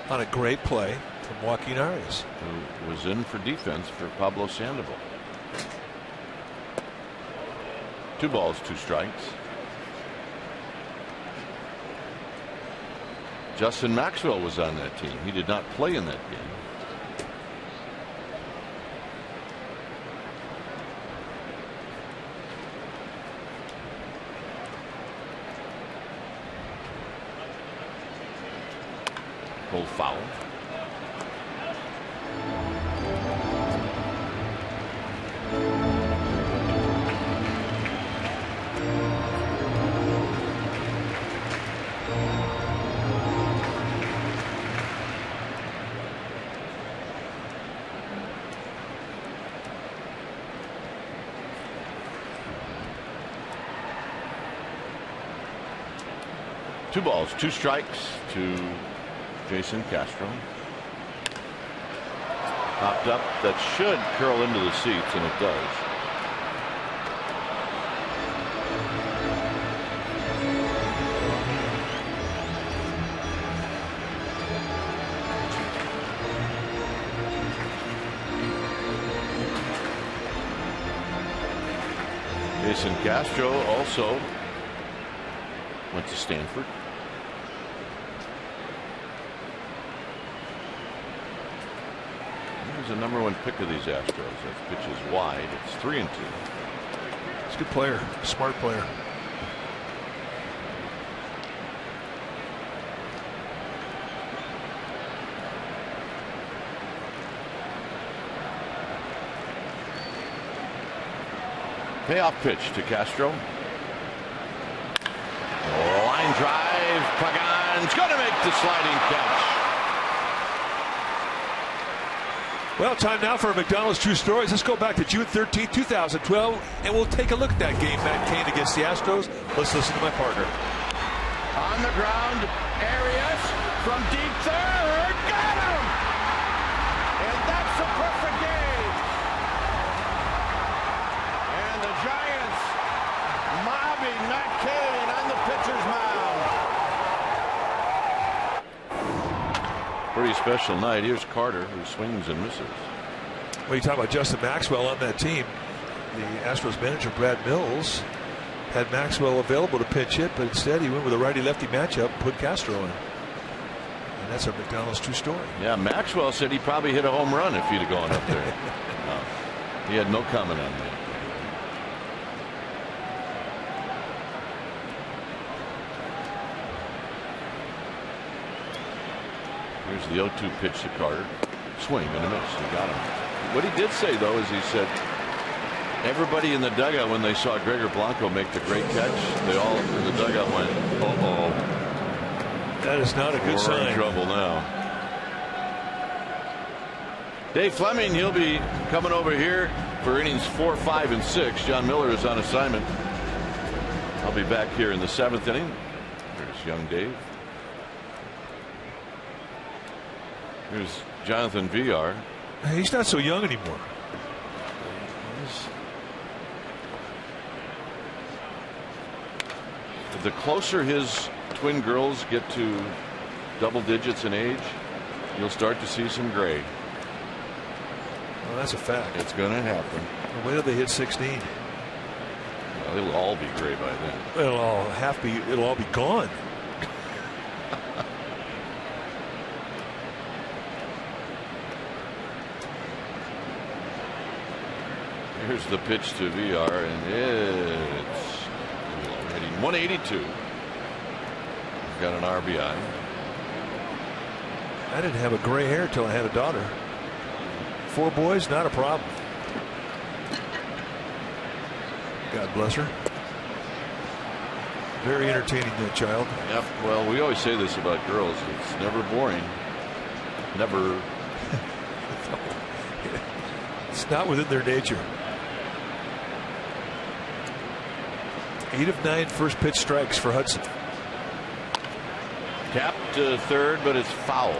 On a great play from Joaquin Arias, who was in for defense for Pablo Sandoval. 2 balls, 2 strikes. Justin Maxwell was on that team. He did not play in that game. Pulled foul. Two balls, 2 strikes to Jason Castro. Popped up, that should curl into the seats, and it does. Jason Castro also went to Stanford. He was the #1 pick of these Astros. That pitch is wide. It's 3-2. He's a good player, smart player. Payoff pitch to Castro. Line drive. Pagan's going to make the sliding catch. Well, time now for McDonald's True Stories. Let's go back to June 13, 2012, and we'll take a look at that game. Matt Cain against the Astros. Let's listen to my partner. On the ground, Arias from deep third. Got him! And that's a perfect game. And the Giants mobbing Matt Cain on the pitcher's mound. Pretty special night. Here's Carter, who swings and misses. Well, you talk about Justin Maxwell on that team. The Astros manager, Brad Mills, had Maxwell available to pinch hit, but instead he went with a righty-lefty matchup and put Castro in. And that's our McDonald's True Story. Yeah, Maxwell said he probably hit a home run if he'd have gone up there. No, he had no comment on that. Here's the 0-2 pitch to Carter. Swing and a miss. He got him. What he did say, though, is he said everybody in the dugout, when they saw Gregor Blanco make the great catch, they all in the dugout went, uh-oh. That is not a good sign. We're in trouble now. Dave Fleming, he'll be coming over here for innings 4, 5, and 6. John Miller is on assignment. I'll be back here in the 7th inning. Here's young Dave. Here's Jonathan Villar. He's not so young anymore. The closer his twin girls get to double digits in age, you'll start to see some gray. Well, that's a fact. It's going to happen. Well, wait till they hit 16. Well, it'll all be gray by then. It'll all be gone. Here's the pitch to VR, and it's hitting 182. He's got an RBI. I didn't have a gray hair till I had a daughter. 4 boys, not a problem. God bless her. Very entertaining, that child. Yep. Well, we always say this about girls. It's never boring. Never. It's not within their nature. 8 of 9 first pitch strikes for Hudson. Tapped to third, but it's foul.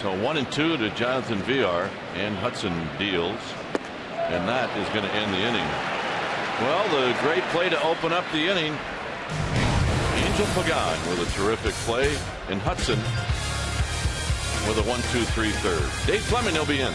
So 1-2 to Jonathan Villar, and Hudson deals, and that is going to end the inning. Well, the great play to open up the inning. Angel Pagan with a terrific play, and Hudson with a 1-2-3 third. Dave Fleming, he'll be in.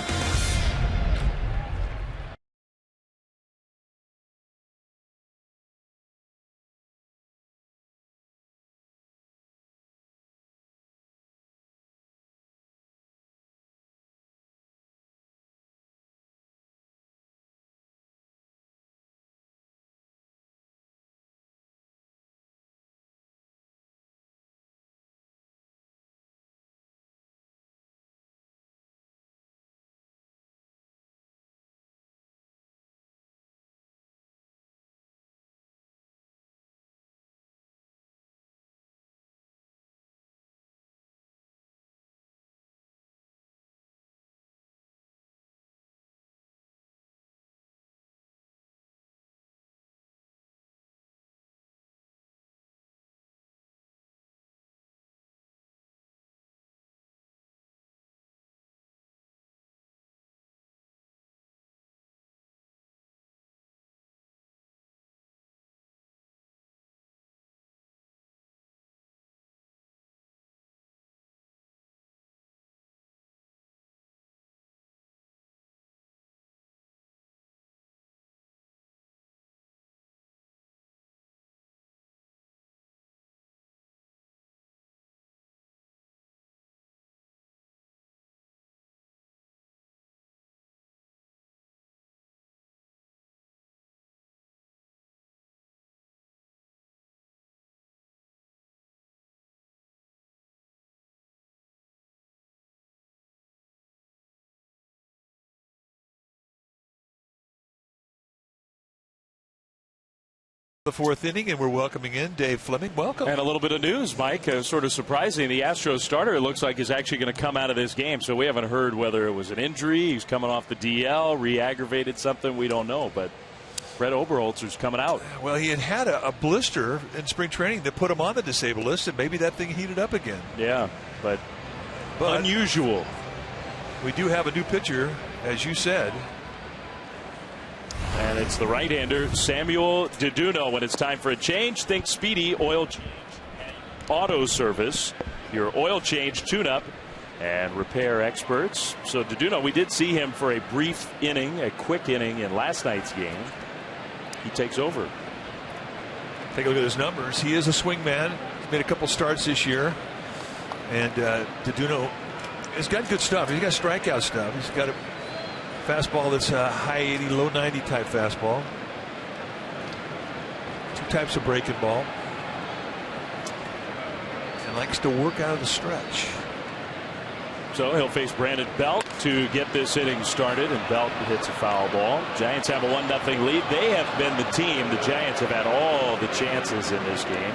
The 4th inning, and we're welcoming in Dave Fleming. Welcome. And a little bit of news, Mike, sort of surprising. The Astros starter, it looks like, is actually going to come out of this game. So we haven't heard whether it was an injury, he's coming off the DL, re-aggravated something, we don't know. But Brett Oberholzer's coming out. Well, he had a blister in spring training that put him on the disabled list, and maybe that thing heated up again. Yeah, but unusual. We do have a new pitcher, as you said. And it's the right-hander, Samuel Deduno. When it's time for a change, think Speedy Oil Auto Service, your oil change, tune-up, and repair experts. So Deduno, we did see him for a brief inning, a quick inning in last night's game. He takes over. Take a look at his numbers. He is a swing man. He's made a couple starts this year. And Deduno has got good stuff. He's got strikeout stuff. He's got a fastball that's a high 80, low 90 type fastball. 2 types of breaking ball. likes to work out of the stretch. So he'll face Brandon Belt to get this inning started, and Belt hits a foul ball. Giants have a 1-0 lead. They have been the team. The Giants have had all the chances in this game.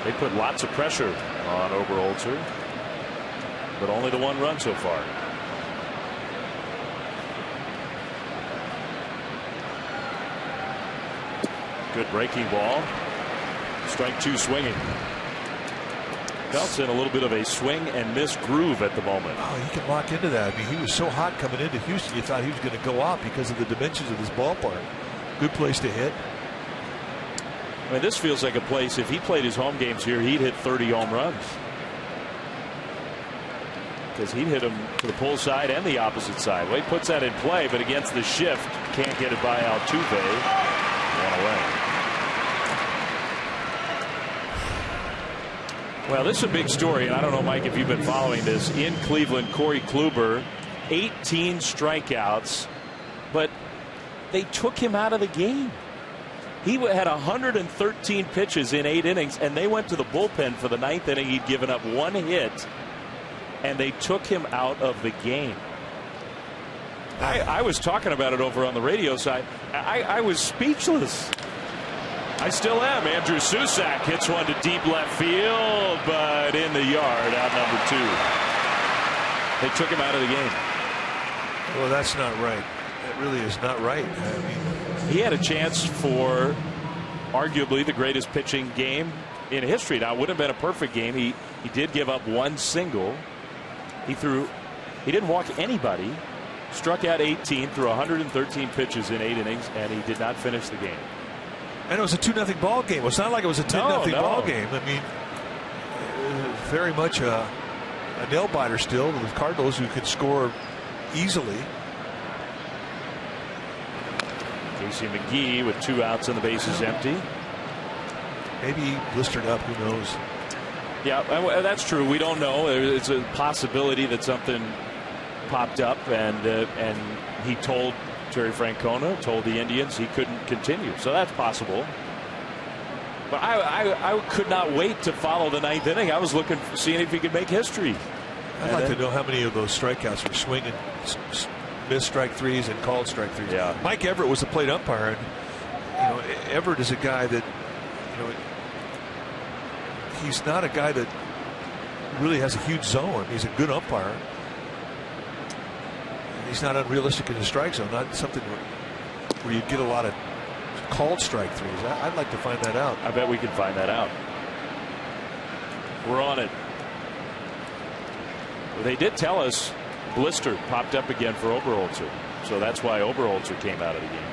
They put lots of pressure on Oberholzer, but only the 1 run so far. Good breaking ball. Strike 2 swinging. Belt's in a little bit of a swing and miss groove at the moment. Oh, he can lock into that. I mean, he was so hot coming into Houston, you thought he was going to go out because of the dimensions of this ballpark. Good place to hit. I mean, this feels like a place, if he played his home games here, he'd hit 30 home runs. Because he'd hit them to the pull side and the opposite side. Well, he puts that in play, but against the shift, can't get it by Altuve. 1 away. Well, this is a big story, and I don't know, Mike, if you've been following this. In Cleveland, Corey Kluber, 18 strikeouts, but they took him out of the game. He had 113 pitches in 8 innings, and they went to the bullpen for the 9th inning. He'd given up 1 hit, and they took him out of the game. I was talking about it over on the radio side. I was speechless. I still am. Andrew Susac hits one to deep left field, but in the yard, out number 2. They took him out of the game. Well, that's not right. That really is not right. I mean, he had a chance for arguably the greatest pitching game in history. Now, it wouldn't have been a perfect game. He did give up 1 single. He didn't walk anybody. Struck out 18 through 113 pitches in 8 innings, and he did not finish the game. And it was a 2-0 ball game. It's not like it was a 10-0 ball game. I mean, very much a nail biter still with the Cardinals, who could score easily. Casey McGee with 2 outs and the bases empty. Maybe he blistered up. Who knows? Yeah, that's true. We don't know. It's a possibility that something popped up, and he told Terry Francona, told the Indians he couldn't continue. So that's possible. But I could not wait to follow the 9th inning. I was seeing if he could make history. I'd like to know how many of those strikeouts were swinging, missed strike 3s and called strike 3s. Yeah. Mike Everett was the plate umpire, and Everett is a guy that, he's not a guy that really has a huge zone. He's a good umpire. He's not unrealistic in the strike zone. Not something where you get a lot of called strike 3s. I'd like to find that out. I bet we can find that out. We're on it. Well, they did tell us blister popped up again for Oberholzer, so that's why Oberholzer came out of the game.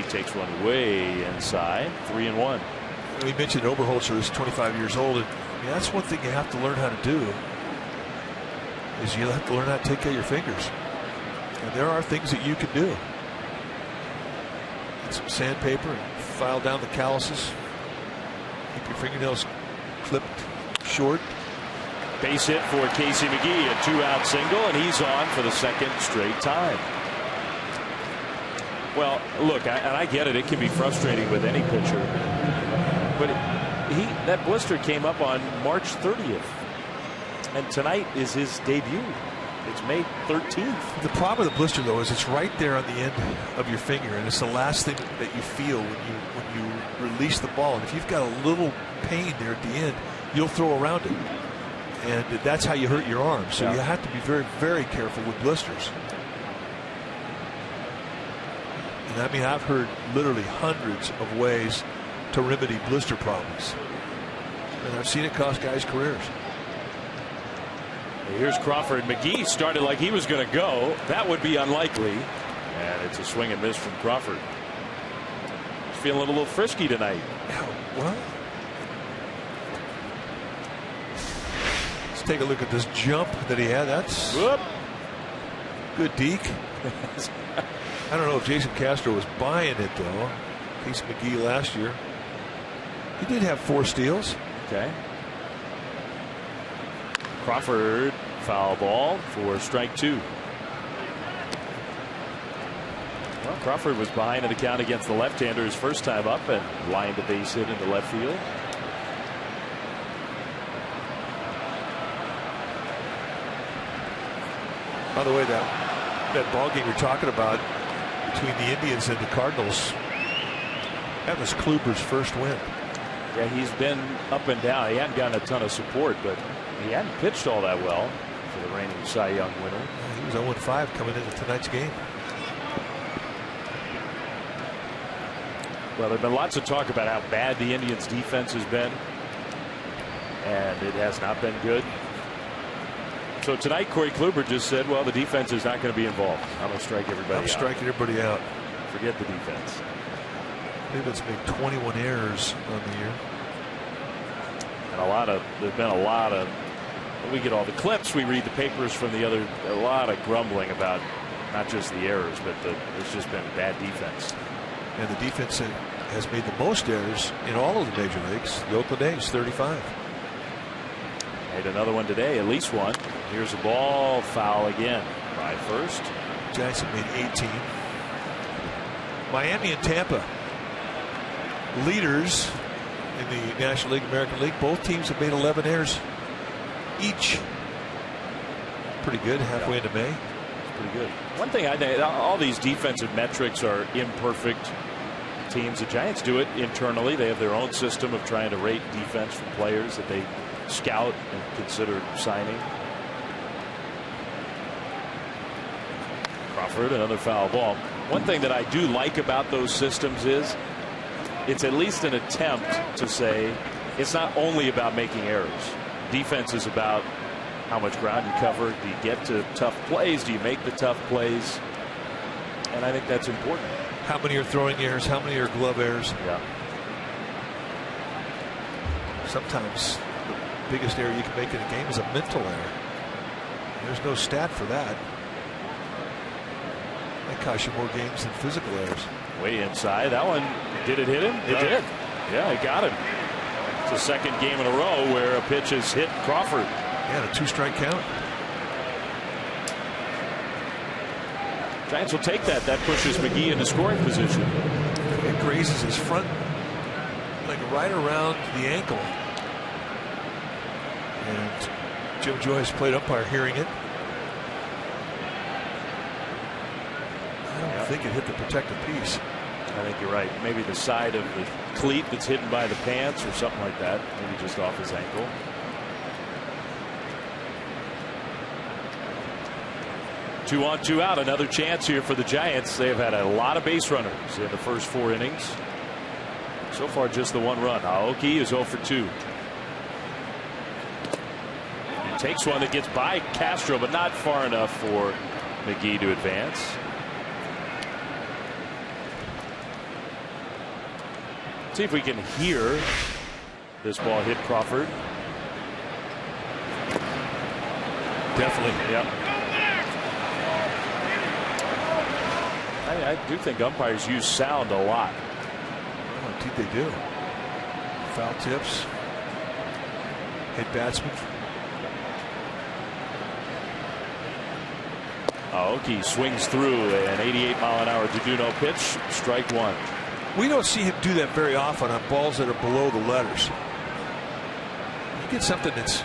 McGee takes one way inside. 3-1. We mentioned Oberholzer is 25 years old, and that's one thing you have to learn how to do. Is you have to learn how to take care of your fingers. And there are things that you can do. Get some sandpaper and file down the calluses. Keep your fingernails clipped short. Base hit for Casey McGee, a 2-out single, and he's on for the 2nd straight time. Well, look, I get it. It can be frustrating with any pitcher. But that blister came up on March 30th. And tonight is his debut. It's May 13th. The problem with the blister, though, is it's right there on the end of your finger, and it's the last thing that you feel when you release the ball. And if you've got a little pain there at the end, you'll throw around it, and that's how you hurt your arm. So you have to be very, very careful with blisters. And I mean, I've heard literally hundreds of ways to remedy blister problems, and I've seen it cost guys careers. Here's Crawford. McGee started like he was going to go. That would be unlikely. And it's a swing and miss from Crawford. He's feeling a little frisky tonight. Well, let's take a look at this jump that he had. That's good deke. I don't know if Jason Castro was buying it, though. Casey McGee last year. He did have 4 steals. Okay. Crawford, foul ball for strike 2. Well, Well, Crawford was behind in the count against the left-hander his first time up and lined a base hit into left field. By the way, that ball game you're talking about between the Indians and the Cardinals, that was Kluber's first win. Yeah, he's been up and down. He hadn't gotten a ton of support, but he hadn't pitched all that well for the reigning Cy Young winner. He was 0-5 coming into tonight's game. Well, there's been lots of talk about how bad the Indians' defense has been, and it has not been good. So tonight, Corey Kluber just said, well, the defense is not going to be involved. I'm going to strike everybody out. I'm striking everybody out. Forget the defense. David's made 21 errors on the year. And there's been a lot of, we get all the clips, we read the papers from the other, a lot of grumbling about not just the errors, but it's just been bad defense. And the defense has made the most errors in all of the major leagues. The Oakland A's, 35. Made another one today, at least one. Here's a ball, foul again by first. Giants have made 18. Miami and Tampa, leaders in the National League, American League. Both teams have made 11 errors each. Pretty good, halfway into May. It's pretty good. One thing I think, all these defensive metrics are imperfect teams. The Giants do it internally. They have their own system of trying to rate defense from players that they scout and consider signing. Crawford, another foul ball. One thing that I do like about those systems is it's at least an attempt to say it's not only about making errors. Defense is about how much ground you cover. Do you get to tough plays? Do you make the tough plays? And I think that's important. How many are throwing errors? How many are glove errors? Yeah. Sometimes the biggest error you can make in a game is a mental error. There's no stat for that. That costs you more games than physical errors. Way inside. That one, did it hit him? It did. Yeah, it got him. It's the second game in a row where a pitch has hit Crawford. Yeah, a 2-strike count. Giants will take that. That pushes McGee into scoring position. It grazes his front leg right around the ankle. And Jim Joyce, plate umpire, hearing it. I don't think it hit the protective piece. I think you're right. Maybe the side of the cleat that's hidden by the pants or something like that. Maybe just off his ankle. Two on, two out. Another chance here for the Giants. They have had a lot of base runners in the first 4 innings. So far, just the 1 run. Aoki is 0 for 2. He takes one that gets by Castro, but not far enough for McGee to advance. See if we can hear this ball hit Crawford. Definitely. Yep. I do think umpires use sound a lot. Oh, indeed they do. Foul tips. Hit batsman. Aoki swings through an 88-mile-an-hour Duduno pitch. Strike 1. We don't see him do that very often on balls that are below the letters. You get something that's,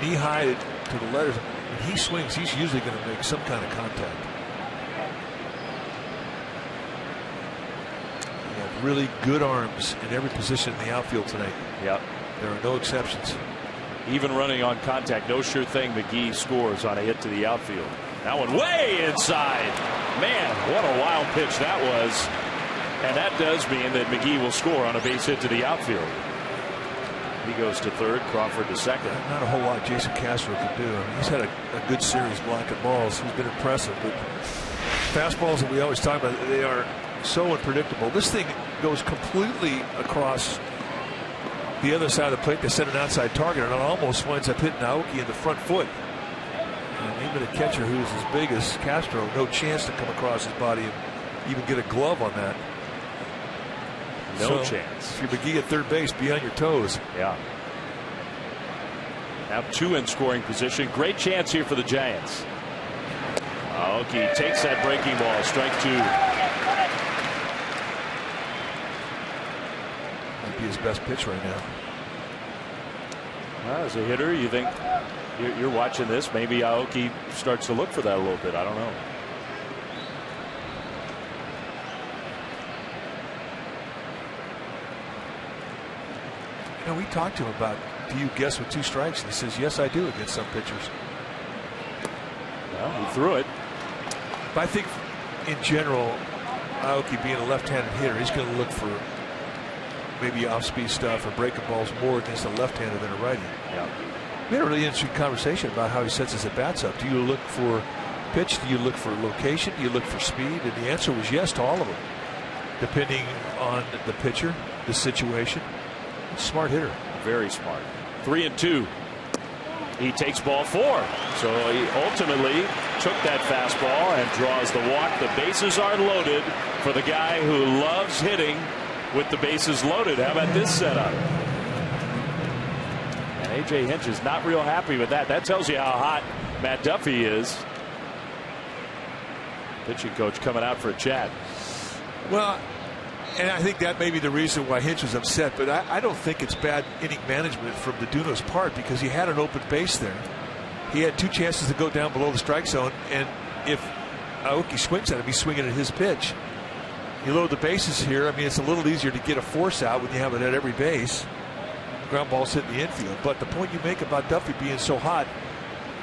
knee high to the letters. When he swings, he's usually going to make some kind of contact. He had really good arms in every position in the outfield tonight. Yep. There are no exceptions. Even running on contact, no sure thing McGee scores on a hit to the outfield. That one way inside. Man, what a wild pitch that was. And that does mean that McGee will score on a base hit to the outfield. He goes to third, Crawford to second. Not a whole lot Jason Castro can do. He's had a good series blocking balls. He's been impressive. But fastballs that we always talk about, they are so unpredictable. This thing goes completely across the other side of the plate. They set an outside target, and it almost winds up hitting Aoki in the front foot. And even a catcher who's as big as Castro, no chance to come across his body and even get a glove on that. No chance. If you're McGee at third base, be on your toes. Yeah. Now 2 in scoring position. Great chance here for the Giants. Aoki takes that breaking ball. Strike 2. be his best pitch right now. Well, as a hitter, you think you're watching this, maybe Aoki starts to look for that a little bit. I don't know. You know, we talked to him about, do you guess with 2 strikes? And he says, yes, I do against some pitchers. Well, he threw it. But I think in general, Aoki being a left-handed hitter, he's going to look for maybe off-speed stuff or breaking balls more against a left-hander than a righty. Yeah. We had a really interesting conversation about how he sets his at-bats up. Do you look for pitch? Do you look for location? Do you look for speed? And the answer was yes to all of them, depending on the pitcher, the situation. Smart hitter. Very smart. 3-2. He takes ball 4. So he ultimately took that fastball and draws the walk. The bases are loaded for the guy who loves hitting with the bases loaded. How about this setup? And A.J. Hinch is not real happy with that. That tells you how hot Matt Duffy is. Pitching coach coming out for a chat. Well, and I think that may be the reason why Hinch was upset, but I don't think it's bad inning management from Duduno's part, because he had an open base there. He had 2 chances to go down below the strike zone, and if Aoki swings at him, he's swinging at his pitch. You load the bases here. I mean, it's a little easier to get a force out when you have it at every base. Ground balls hit the infield. But the point you make about Duffy being so hot,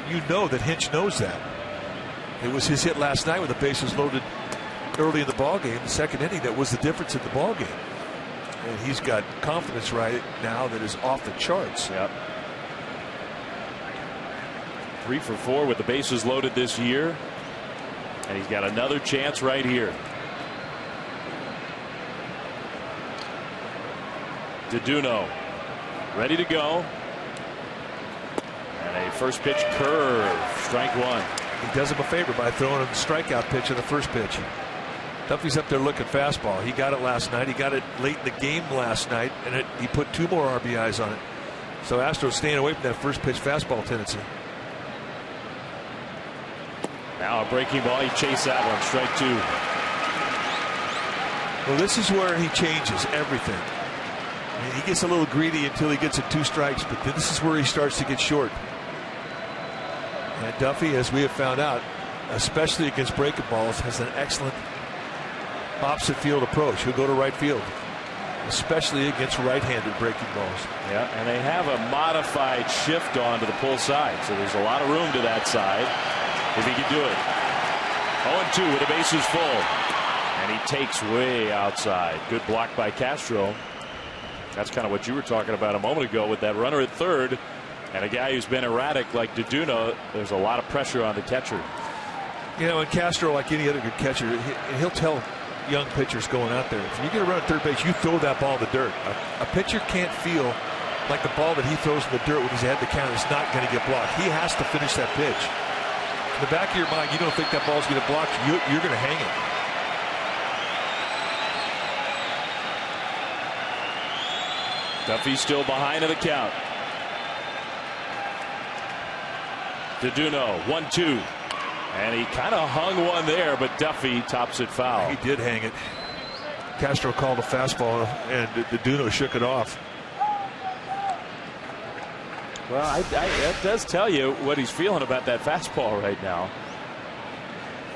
you know that Hinch knows that. It was his hit last night with the bases loaded early in the ball game, the second inning, that was the difference in the ball game. And he's got confidence right now that is off the charts. Yep. 3 for 4 with the bases loaded this year, and he's got another chance right here. Duduno ready to go, and a first pitch curve, strike 1. He does him a favor by throwing him the strikeout pitch in the first pitch. Duffy's up there looking fastball. He got it last night. He got it late in the game last night, and he put 2 more RBIs on it. So Astros staying away from that first pitch fastball tendency. Now a breaking ball. He chased that one. Strike 2. Well, this is where he changes everything. I mean, he gets a little greedy until he gets it 2 strikes, but then this is where he starts to get short. And Duffy, as we have found out, especially against breaking balls, has an excellent opposite field approach. He'll go to right field, especially against right-handed breaking balls. Yeah, and they have a modified shift on to the pull side, so there's a lot of room to that side if he can do it. 0-2 with the bases full, and he takes way outside. Good block by Castro. That's kind of what you were talking about a moment ago with that runner at third, and a guy who's been erratic like Duduno. There's a lot of pressure on the catcher. You know, and Castro, like any other good catcher, he'll tell young pitchers going out there, if you get a run at third base, you throw that ball in the dirt. A pitcher can't feel like the ball that he throws in the dirt when he's ahead of the count is not going to get blocked. He has to finish that pitch. In the back of your mind, you don't think that ball's going to block you. You're going to hang it. Duffy still behind in the count. Duduno 1-2. And he kind of hung one there, but Duffy tops it foul. He did hang it. Castro called a fastball, and Duduno shook it off. Well, that does tell you what he's feeling about that fastball right now.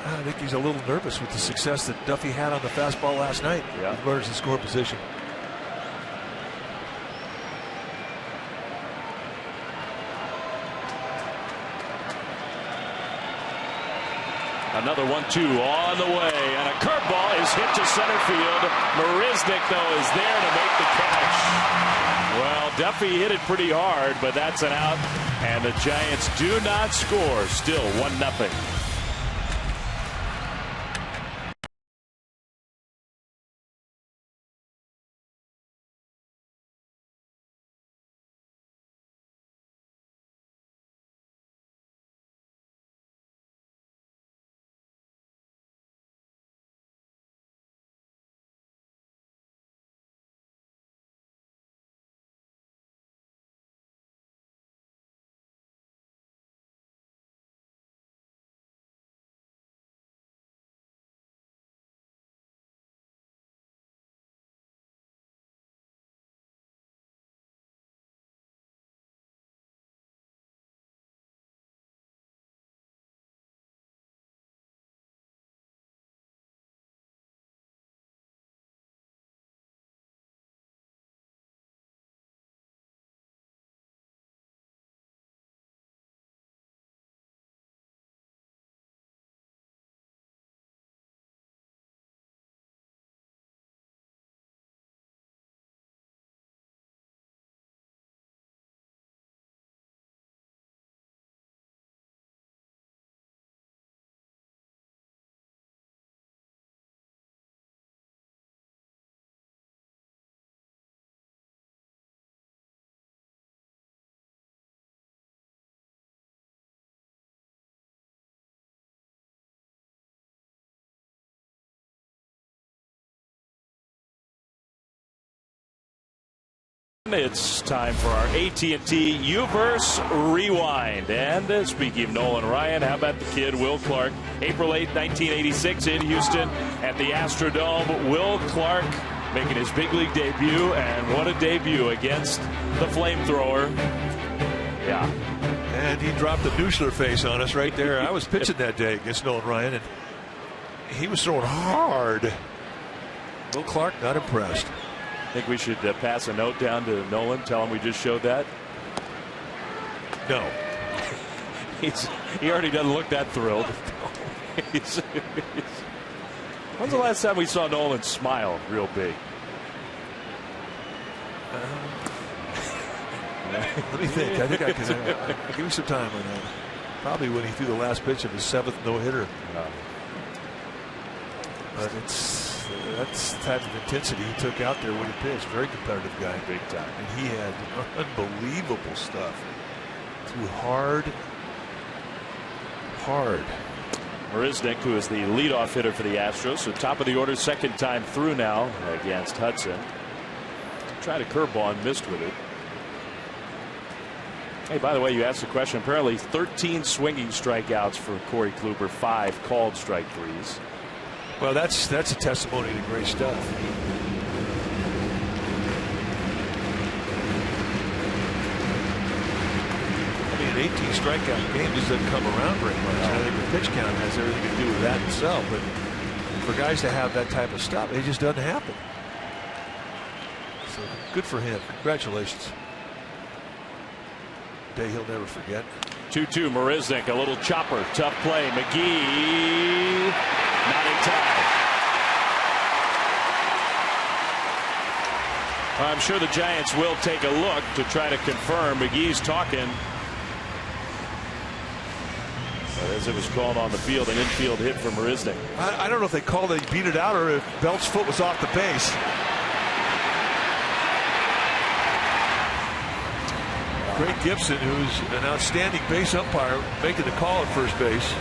I think he's a little nervous with the success that Duffy had on the fastball last night. Yeah. Runners in score position. Another 1-2 on the way, and a curveball is hit to center field. Marisnik, though, is there to make the catch. Well, Duffy hit it pretty hard, but that's an out, and the Giants do not score. Still 1-0. It's time for our AT&T U-verse Rewind. And speaking of Nolan Ryan, how about the kid Will Clark? April 8, 1986 in Houston at the Astrodome. Will Clark making his big league debut, and what a debut against the flamethrower. Yeah. And he dropped the Nuschler face on us right there. I was pitching that day against Nolan Ryan, and he was throwing hard. Will Clark not impressed. I think we should pass a note down to Nolan, tell him we just showed that. No. He already doesn't look that thrilled. When's the last time we saw Nolan smile real big? Let me think. I think I can give me some time on that. Probably when he threw the last pitch of his 7th no-hitter. But that's the type of intensity he took out there when he pitched. Very competitive guy. Big time. And he had unbelievable stuff. Threw hard. Marisnick, who is the leadoff hitter for the Astros, so top of the order, second time through now against Hudson. Tried a curveball and missed with it. Hey, by the way, you asked the question. Apparently 13 swinging strikeouts for Corey Kluber, 5 called strike threes. Well, that's a testimony to great stuff. I mean, an 18 strikeout game just doesn't come around very much. I think the pitch count has everything to do with that itself. But for guys to have that type of stuff, it just doesn't happen. So good for him. Congratulations. Day he'll never forget. 2-2 Marisnick, a little chopper, tough play. McGee not in time. I'm sure the Giants will take a look to try to confirm. McGee's talking. But as it was called on the field, an infield hit for Marisnick. I don't know if they called it, he beat it out, or if Belt's foot was off the base. Greg Gibson, who's an outstanding base umpire, making the call at first base.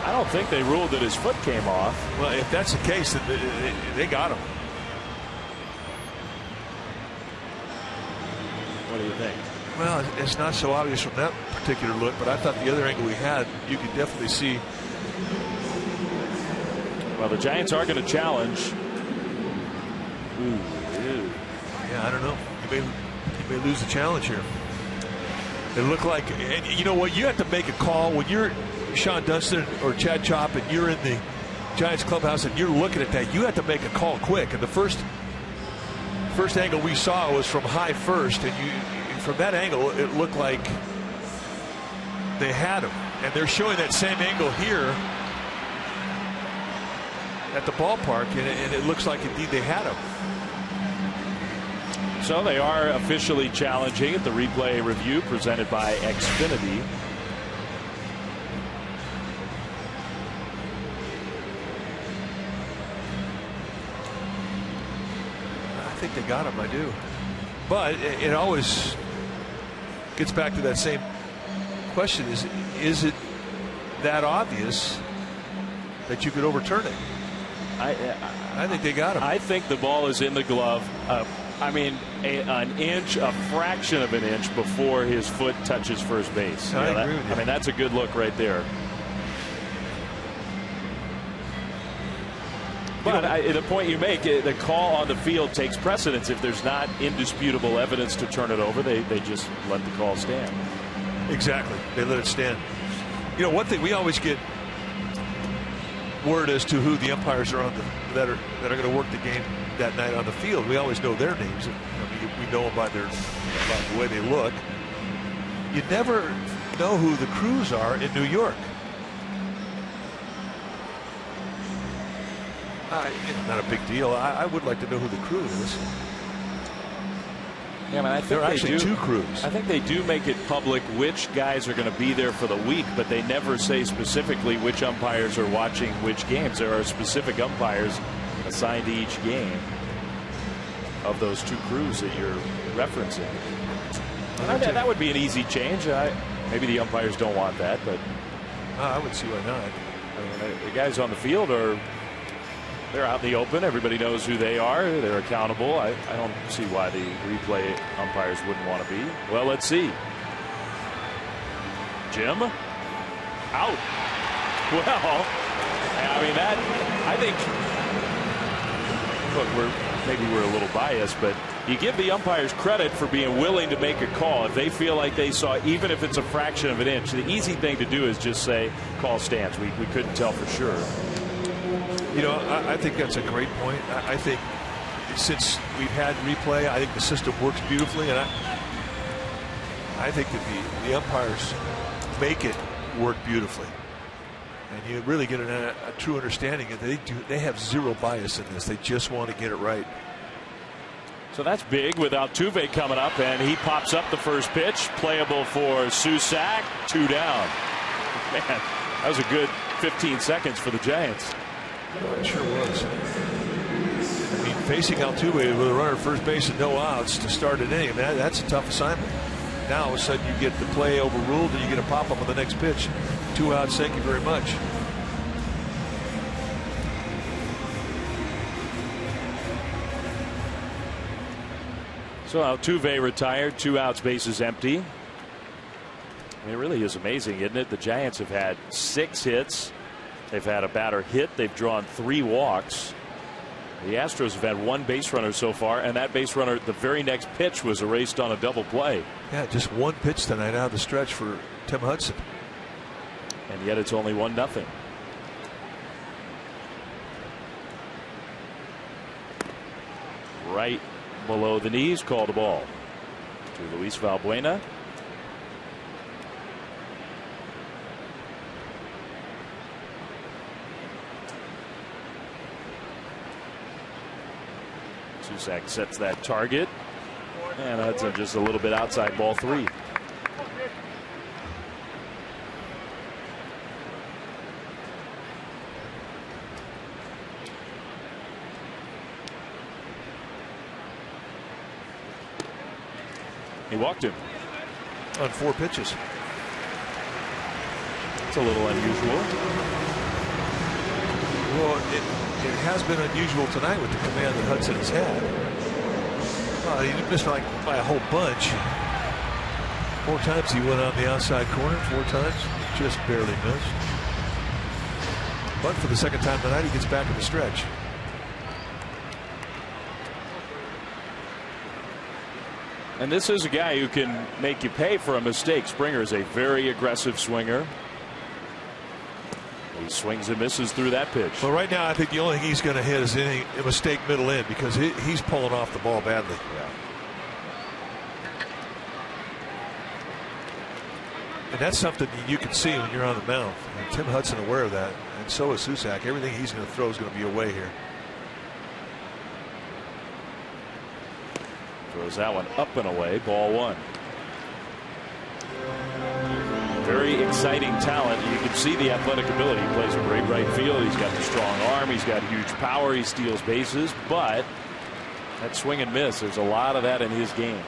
I don't think they ruled that his foot came off. Well, if that's the case, then they got him. What do you think? Well, it's not so obvious from that particular look, but I thought the other angle we had, you could definitely see. Well, the Giants are going to challenge. Ooh. Yeah, I don't know. You may lose the challenge here. It looked like, and you know what, you have to make a call when you're Sean Dunston or Chad Chopp and you're in the Giants clubhouse and you're looking at that. You have to make a call quick. And the first angle we saw was from high first, and from that angle it looked like they had him, and they're showing that same angle here at the ballpark, and it looks like indeed they had him. So they are officially challenging at the replay review presented by Xfinity. I think they got him, I do. But it always gets back to that same question: is it that obvious that you could overturn it? I think they got him. I think the ball is in the glove. I mean, an inch, a fraction of an inch before his foot touches first base. I agree with you. I mean, that's a good look right there. But the point you make, the call on the field takes precedence. If there's not indisputable evidence to turn it over, they just let the call stand. Exactly. They let it stand. You know, one thing, we always get word as to who the umpires are that are going to work the game that night on the field. We always know their names. I mean, we know them by the way they look. You never know who the crews are in New York. Not a big deal. I would like to know who the crew is. Yeah, I mean, I think there are actually two crews. I think they do make it public which guys are going to be there for the week, but they never say specifically which umpires are watching which games. There are specific umpires assigned to each game of those two crews that you're referencing. That would be an easy change. Maybe the umpires don't want that, but I would see why not. I mean, the guys on the field are They're out in the open. Everybody knows who they are. They're accountable. I don't see why the replay umpires wouldn't want to be. Well, let's see. Jim out. Well, I mean, that, I think, look, maybe we're a little biased, but you give the umpires credit for being willing to make a call. If they feel like they saw, even if it's a fraction of an inch, the easy thing to do is just say, call stands. We couldn't tell for sure. You know, I think that's a great point. I think since we've had replay, I think the system works beautifully, and I think that the umpires make it work beautifully. And you really get a true understanding that they have zero bias in this. They just want to get it right. So that's big with Altuve coming up, and he pops up the first pitch. Playable for Susac. 2 down. Man, that was a good 15 seconds for the Giants. It sure was. I mean, facing Altuve with a runner at first base and no outs to start an inning, that's a tough assignment. Now all of a sudden you get the play overruled and you get a pop up on the next pitch. 2 outs, thank you very much. So Altuve retired, 2 outs, bases empty. I mean, it really is amazing, isn't it? The Giants have had 6 hits. They've had a batter hit. They've drawn 3 walks. The Astros have had 1 base runner so far, and that base runner, the very next pitch, was erased on a double play. Yeah, just 1 pitch tonight out of the stretch for Tim Hudson. And yet it's only 1-0. Right below the knees, call the ball to Luis Valbuena. Susac sets that target, and Hudson just a little bit outside, ball 3. He walked him on 4 pitches. It's a little unusual. Well, it has been unusual tonight with the command that Hudson has had. He missed by a whole bunch. 4 times he went on the outside corner. 4 times just barely missed. But for the second time tonight, he gets back in the stretch. And this is a guy who can make you pay for a mistake. Springer is a very aggressive swinger. He swings and misses through that pitch. Well, right now, I think the only thing he's going to hit is a mistake middle in, because he's pulling off the ball badly. Yeah. And that's something you can see when you're on the mound. And Tim Hudson aware of that, and so is Susac. Everything he's going to throw is going to be away here. Throws that one up and away, ball 1. Very exciting talent. You can see the athletic ability. He plays a great right field. He's got the strong arm. He's got huge power. He steals bases. But that swing and miss, there's a lot of that in his game.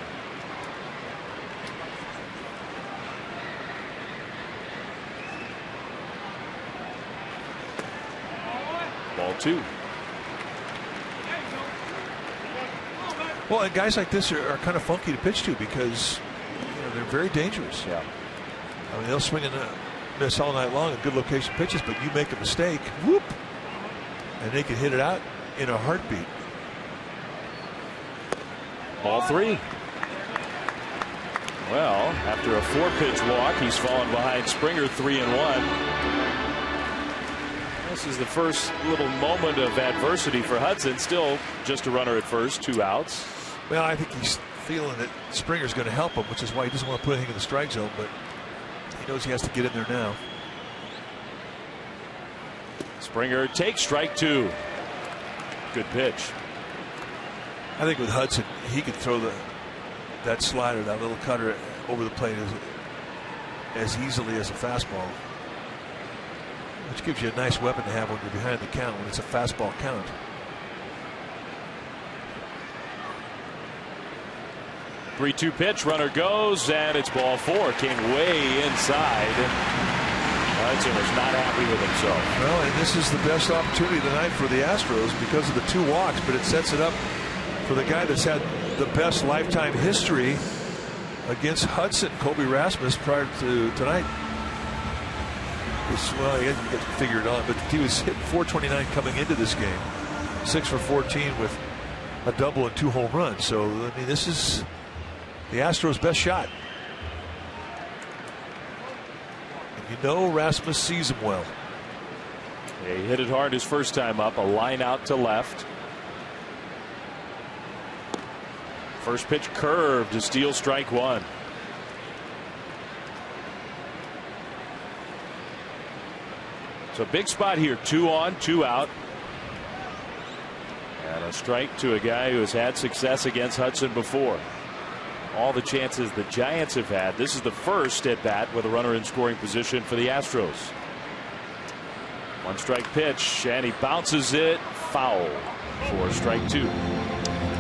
Ball 2. Well, and guys like this are kind of funky to pitch to, because they're very dangerous. Yeah. I mean, they'll swing and miss all night long at good location pitches, but you make a mistake, whoop, and they can hit it out in a heartbeat. Ball 3. Well, after a 4-pitch walk, he's fallen behind Springer 3-1. This is the first little moment of adversity for Hudson. Still just a runner at first, 2 outs. Well, I think he's feeling that Springer's going to help him, which is why he doesn't want to put anything in the strike zone, but he knows he has to get in there now. Springer takes strike 2. Good pitch. I think with Hudson, he can throw that slider, that little cutter over the plate as easily as a fastball, which gives you a nice weapon to have when you're behind the count, when it's a fastball count. Three-two pitch, runner goes, and it's ball 4. Came way inside. Hudson was not happy with himself. Well, and this is the best opportunity of the night for the Astros because of the 2 walks, but it sets it up for the guy that's had the best lifetime history against Hudson, Kobe Rasmus, prior to tonight. Well, you get to figure it out, but he was hitting .429 coming into this game, 6 for 14 with a double and 2 home runs. So I mean, this is the Astros' best shot. And you know Rasmus sees him well. Yeah, he hit it hard his first time up, a line out to left. First pitch curved to steal strike 1. So big spot here, 2 on, 2 out. And a strike to a guy who has had success against Hudson before. All the chances the Giants have had. This is the first at bat with a runner in scoring position for the Astros. 1 strike pitch, and he bounces it foul for strike 2.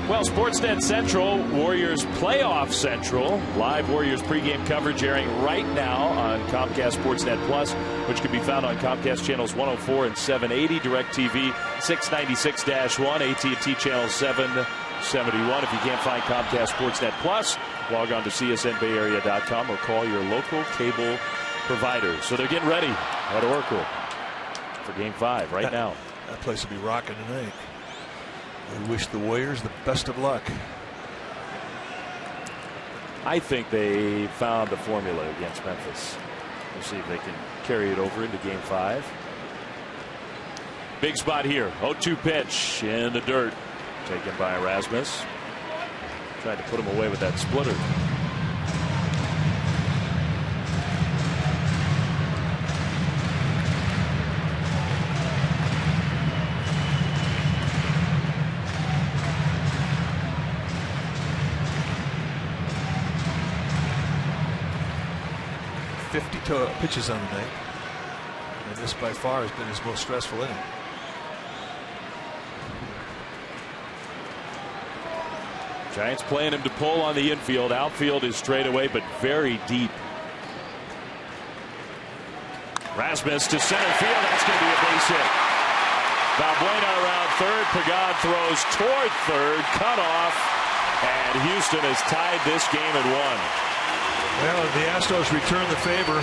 Well, Sportsnet Central, Warriors Playoff Central. Live Warriors pregame coverage airing right now on Comcast Sportsnet Plus, which can be found on Comcast channels 104 and 780, DirecTV 696-1, AT&T channel 771. If you can't find Comcast Sportsnet Plus, log on to csnbayarea.com or call your local cable provider. So they're getting ready at Oracle for Game 5 right now. That place will be rocking tonight. We wish the Warriors the best of luck. I think they found the formula against Memphis. We'll see if they can carry it over into Game 5. Big spot here. 0-2 pitch in the dirt. Taken by Rasmus. Tried to put him away with that splitter. Pitches on the night, and this by far has been his most stressful inning. Giants playing him to pull on the infield. Outfield is straight away, but very deep. Rasmus to center field. That's going to be a base hit. Valbuena around third. Pagan throws toward third. Cut off, and Houston has tied this game at 1. Well, the Astros return the favor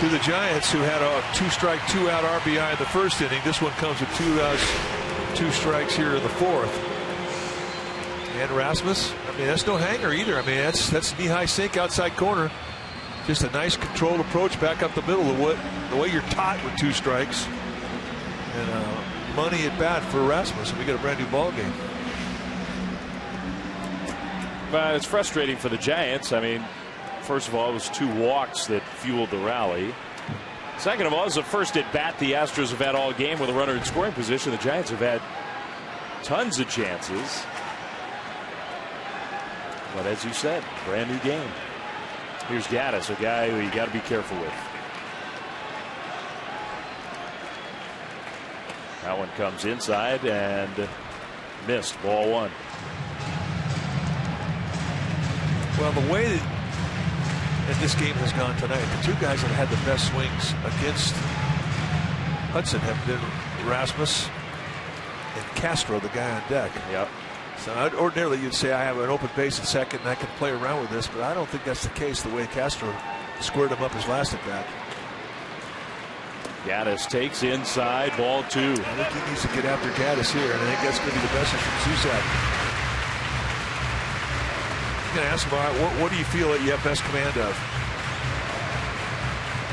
to the Giants, who had a 2-strike, 2-out RBI in the first inning. This one comes with 2 strikes here in the 4th. And Rasmus, I mean, that's no hanger either. I mean, that's knee-high sink outside corner. Just a nice controlled approach back up the middle of the way you're taught with 2 strikes. And money at bat for Rasmus, and we got a brand new ball game. But it's frustrating for the Giants. I mean, first of all, it was 2 walks that fueled the rally. Second of all, it's the first at bat the Astros have had all game with a runner in scoring position. The Giants have had tons of chances. But as you said, brand new game. Here's Gaddis, a guy who you got to be careful with. That one comes inside and missed. Ball 1. Well, the way that this game has gone tonight, the 2 guys that have had the best swings against Hudson have been Rasmus and Castro, the guy on deck. Yep. So ordinarily you'd say I have an open base at second and I can play around with this, but I don't think that's the case the way Castro squared him up his last at bat. Gaddis takes inside, ball 2. I think he needs to get after Gaddis here, and I think that's going to be the message from Cusack. I'm going to ask him, all right, what do you feel that you have best command of?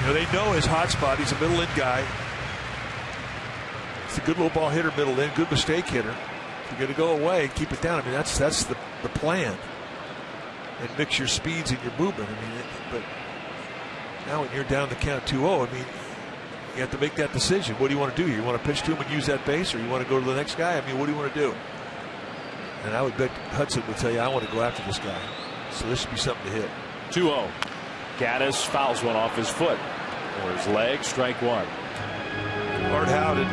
You know, they know his hot spot. He's a middle in guy. He's a good little ball hitter, middle in, good mistake hitter. If you're going to go away, keep it down. I mean, that's the plan. And mix your speeds and your movement. I mean, but now when you're down the count 2-0, I mean, you have to make that decision. What do you want to do? You want to pitch to him and use that base, or you want to go to the next guy? I mean, what do you want to do? And I would bet Hudson would tell you, I want to go after this guy. So this should be something to hit. 2-0. Gaddis fouls one off his foot or his leg. Strike 1. Art Howden,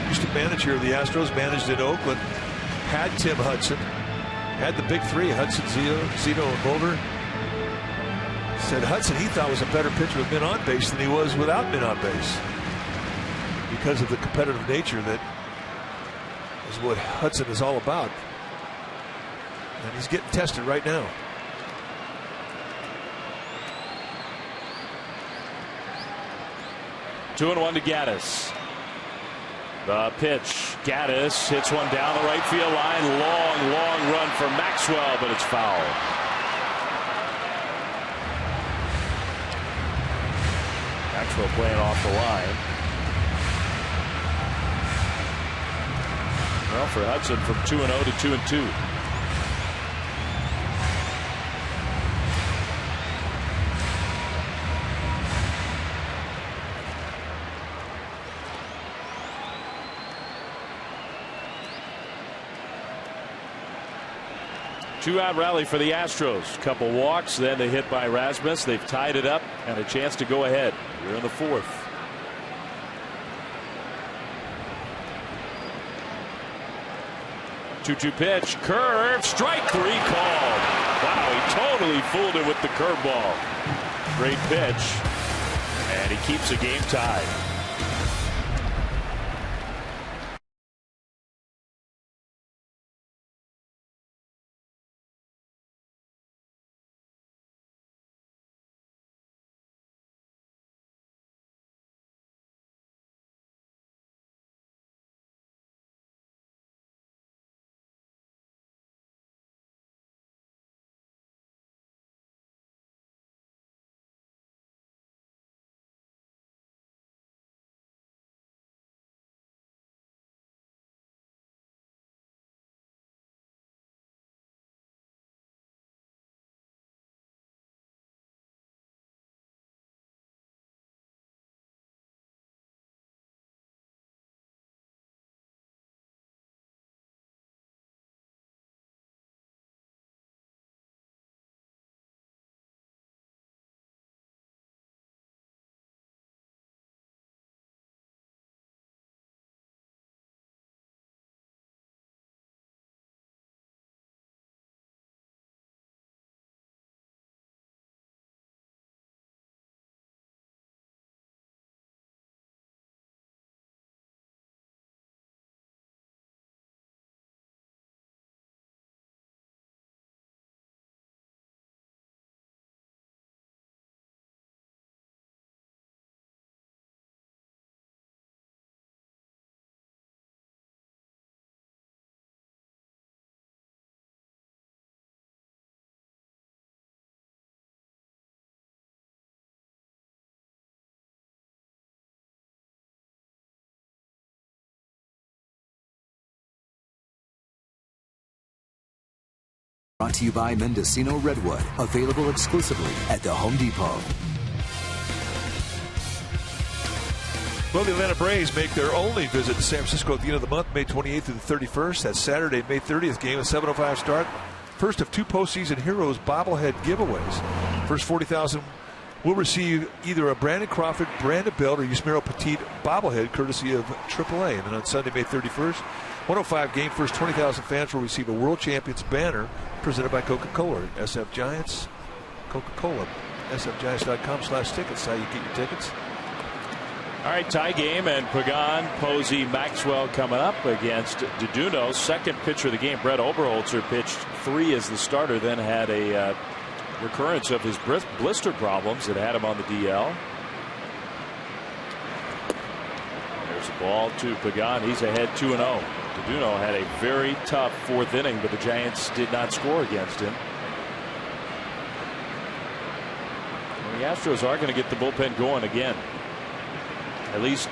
used to manage here of the Astros, managed in Oakland, had Tim Hudson, had the big 3, Hudson, Zito, and Mulder. Said Hudson he thought was a better pitcher with men on base than he was without men on base, because of the competitive nature that is what Hudson is all about. And he's getting tested right now. Two and one to Gaddis. The pitch. Gaddis hits one down the right field line. Long run for Maxwell, but it's foul. Maxwell playing off the line. Well, for Hudson, from 2-0 to 2-2. Two-out rally for the Astros. Couple walks, then the hit by Rasmus. They've tied it up and a chance to go ahead. We're in the fourth. 2-2 pitch. Curve. Strike three called. Wow, he totally fooled it with the curveball. Great pitch. And he keeps the game tied. Brought to you by Mendocino Redwood. Available exclusively at the Home Depot. Well, the Atlanta Braves make their only visit to San Francisco at the end of the month, May 28th through the 31st. That's Saturday, May 30th game, a 7:05 start. First of two postseason heroes bobblehead giveaways. First 40,000 will receive either a Brandon Crawford, Brandon Belt, or Yusmeiro Petit bobblehead, courtesy of AAA. And then on Sunday, May 31st, 105 game, first 20,000 fans will receive a World Champions banner presented by Coca-Cola. SF Giants, Coca-Cola. sfgiants.com/tickets. How you get your tickets. All right, tie game, and Pagan, Posey, Maxwell coming up against Diduno. Second pitcher of the game, Brett Oberholzer, pitched 3 as the starter, then had a recurrence of his blister problems that had him on the DL. There's a ball to Pagan. He's ahead 2-0. Diduno had a very tough 4th inning, but the Giants did not score against him. And the Astros are going to get the bullpen going again. At least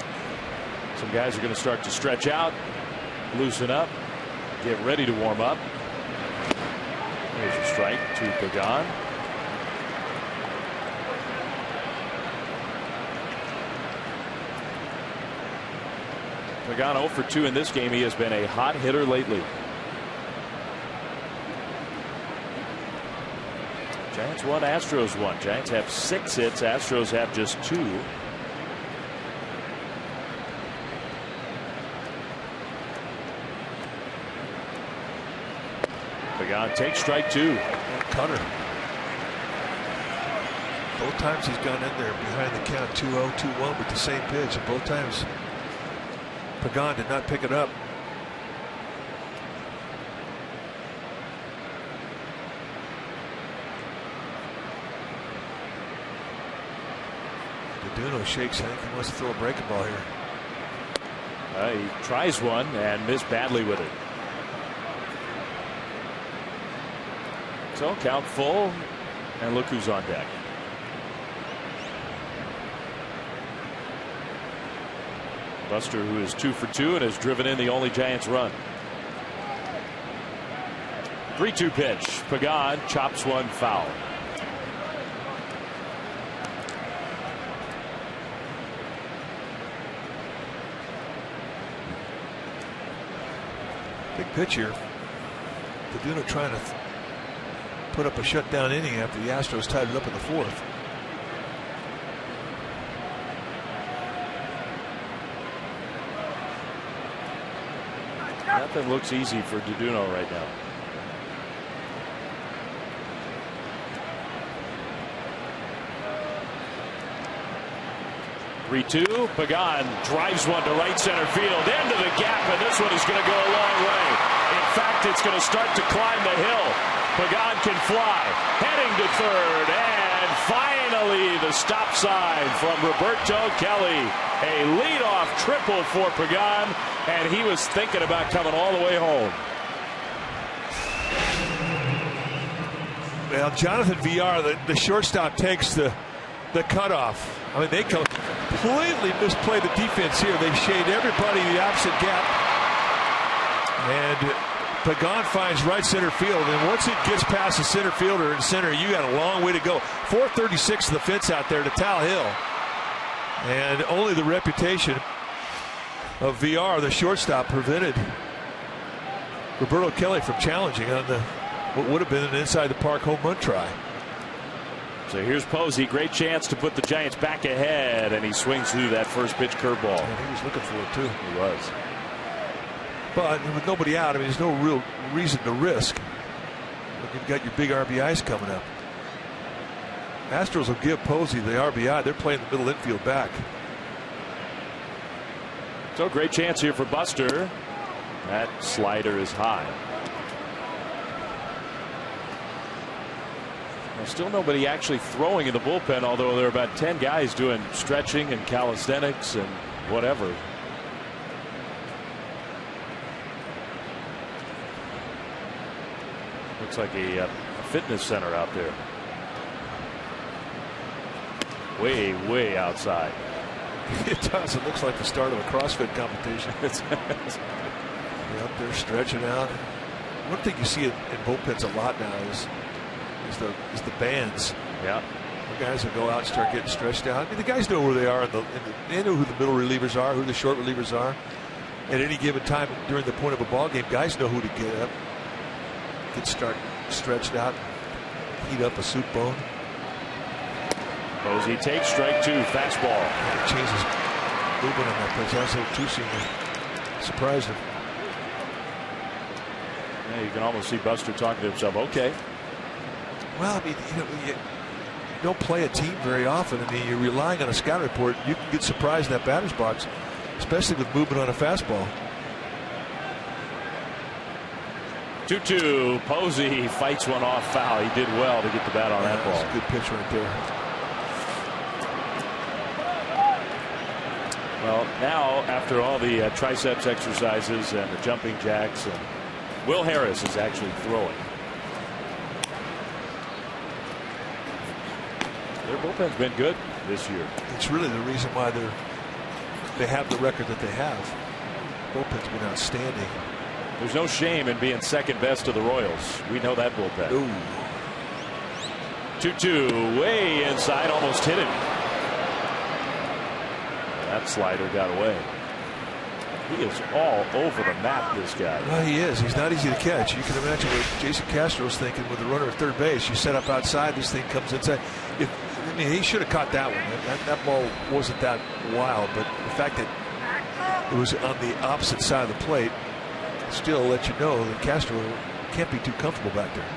some guys are going to start to stretch out, loosen up, get ready to warm up. There's a strike to Pagan. Pagan 0 for 2 in this game. He has been a hot hitter lately. Giants 1, Astros 1. Giants have 6 hits. Astros have just 2. Pagan takes strike 2. Cutter. Both times he's gone in there behind the count 2-0, 2-1 with the same pitch, and both times Pagan did not pick it up. Duno shakes. I think he wants to throw a breaking ball here. He tries one and missed badly with it. So count full, and look who's on deck. Buster, who is 2 for 2 and has driven in the only Giants run. 3-2 pitch. Pagan chops one foul. Big pitch here. Duno trying to put up a shutdown inning after the Astros tied it up in the 4th. Nothing looks easy for Duno right now. (3-2). Pagan drives one to right center field into the gap, and this one is going to go a long way. In fact, it's going to start to climb the hill. Pagan can fly, heading to third, and finally the stop sign from Roberto Kelly. A leadoff triple for Pagan, and he was thinking about coming all the way home. Well, Jonathan Villar, the shortstop, takes the cutoff. I mean, they completely misplay the defense here. They shade everybody the opposite gap. And Pagan finds right center field. And once it gets past the center fielder in center, you got a long way to go. 436 of the fence out there to Tal Hill. And only the reputation of Villar, the shortstop, prevented Roberto Kelly from challenging on what would have been an inside the park home run try. So here's Posey, great chance to put the Giants back ahead, and he swings through that first pitch curveball. And he was looking for it too. He was. But with nobody out, I mean, there's no real reason to risk. You've got your big RBIs coming up. Astros will give Posey the RBI. They're playing the middle infield back. So great chance here for Buster. That slider is high. Still nobody actually throwing in the bullpen, although there are about 10 guys doing stretching and calisthenics and whatever. Looks like a fitness center out there. Way outside. It does. It looks like the start of a CrossFit competition. They're up there stretching out. One thing you see in bullpens a lot now is the bands. Yeah. The guys will go out and start getting stretched out. I mean, the guys know where they are. They know who the middle relievers are, who the short relievers are. At any given time during the point of a ball game, guys know who to get up, start stretched out, heat up a soup bone. Posey takes strike 2, fastball. It changes movement on that pitch. That's a two-seamer. Surprised him. Yeah, you can almost see Buster talking to himself. Okay. Well, I mean, you don't play a team very often. I mean, you're relying on a scout report. You can get surprised in that batter's box, especially with movement on a fastball. 2-2. Posey fights one off foul. He did well to get the bat on that ball. That's a good pitch right there. Well, now after all the triceps exercises and the jumping jacks, and Will Harris is actually throwing. Their bullpen's been good this year. It's really the reason why they have the record that they have. Bullpen's been outstanding. There's no shame in being second best to the Royals. We know that bullpen. Ooh. 2-2, way inside, almost hit him. That slider got away. He is all over the map, this guy. Well, he is. He's not easy to catch. You can imagine what Jason Castro's thinking with the runner at third base. You set up outside, this thing comes inside. I mean, he should have caught that one. That ball wasn't that wild, but the fact that it was on the opposite side of the plate still let you know that Castro can't be too comfortable back there.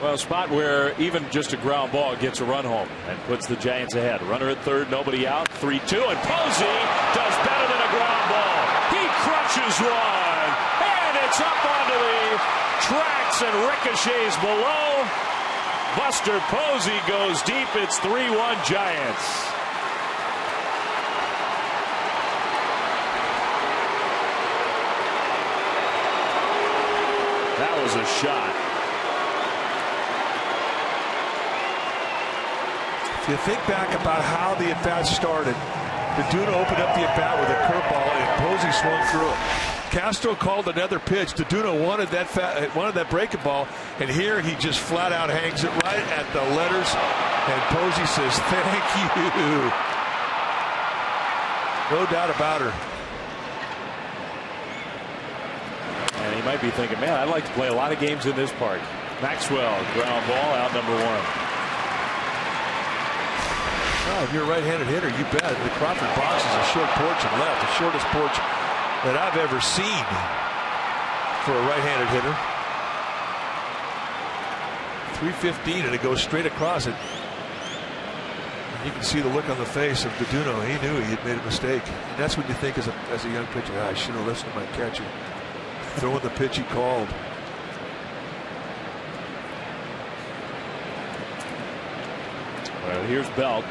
Well, a spot where even just a ground ball gets a run home and puts the Giants ahead. Runner at third, nobody out, 3-2, and Posey does better than a ground ball. He crunches one, and it's up onto the tracks and ricochets below. Buster Posey goes deep. It's 3-1 Giants. That was a shot. If you think back about how the at-bat started, Deduno opened up the at-bat with a curveball, and Posey swung through it. Castro called another pitch. Deduno wanted that breaking ball, and here he just flat out hangs it right at the letters, and Posey says, "Thank you." No doubt about her. And he might be thinking, man, I'd like to play a lot of games in this park. Maxwell, ground ball, out number 1. Well, if you're a right-handed hitter, you bet. The Crawford box is a short porch and left, the shortest porch that I've ever seen for a right-handed hitter. 315, and it goes straight across it. And you can see the look on the face of Deduno. He knew he had made a mistake. And that's what you think as a young pitcher. I should have listened to my catcher. Throwing the pitch he called. Well, here's Belt.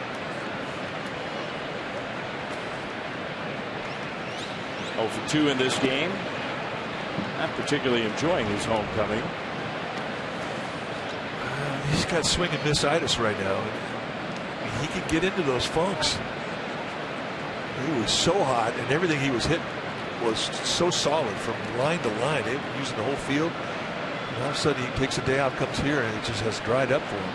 Oh for 2 in this game. Not particularly enjoying his homecoming. He's got swing and miss-itis right now. He can get into those funks. He was so hot, and everything he was hitting was so solid from line to line. They were using the whole field. And all of a sudden he takes a day out, comes here, and it just has dried up for him.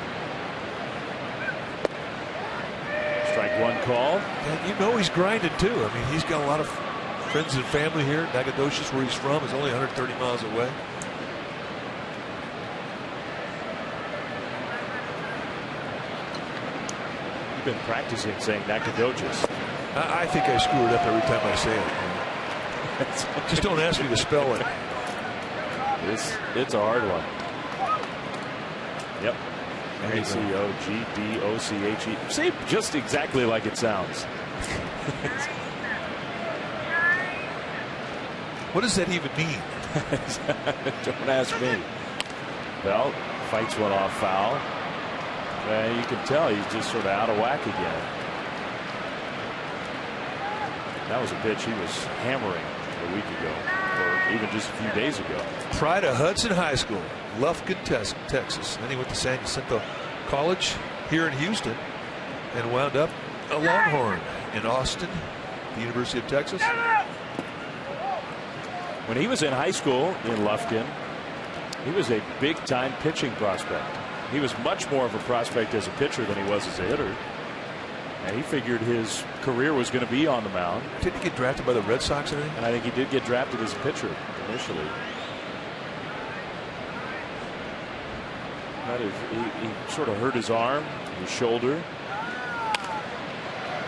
Strike 1 call. And you know he's grinding too. I mean, he's got a lot of friends and family here. Nacogdoches, where he's from, is only 130 miles away. You've been practicing saying Nacogdoches. I think I screw it up every time I say it. Just don't ask me to spell it. It's a hard one. Yep. Nacogdoche. See, just exactly like it sounds. What does that even mean? Don't ask me. Bell fights one off foul. You can tell he's just sort of out of whack again. That was a pitch he was hammering a week ago, or even just a few days ago. Pride of Hudson High School, Lufkin, Texas. Then he went to San Jacinto College here in Houston and wound up a Longhorn in Austin, the University of Texas. When he was in high school in Lufkin, he was a big-time pitching prospect. He was much more of a prospect as a pitcher than he was as a hitter. And he figured his career was going to be on the mound. Did he get drafted by the Red Sox or anything? And I think he did get drafted as a pitcher initially. But he sort of hurt his arm, his shoulder.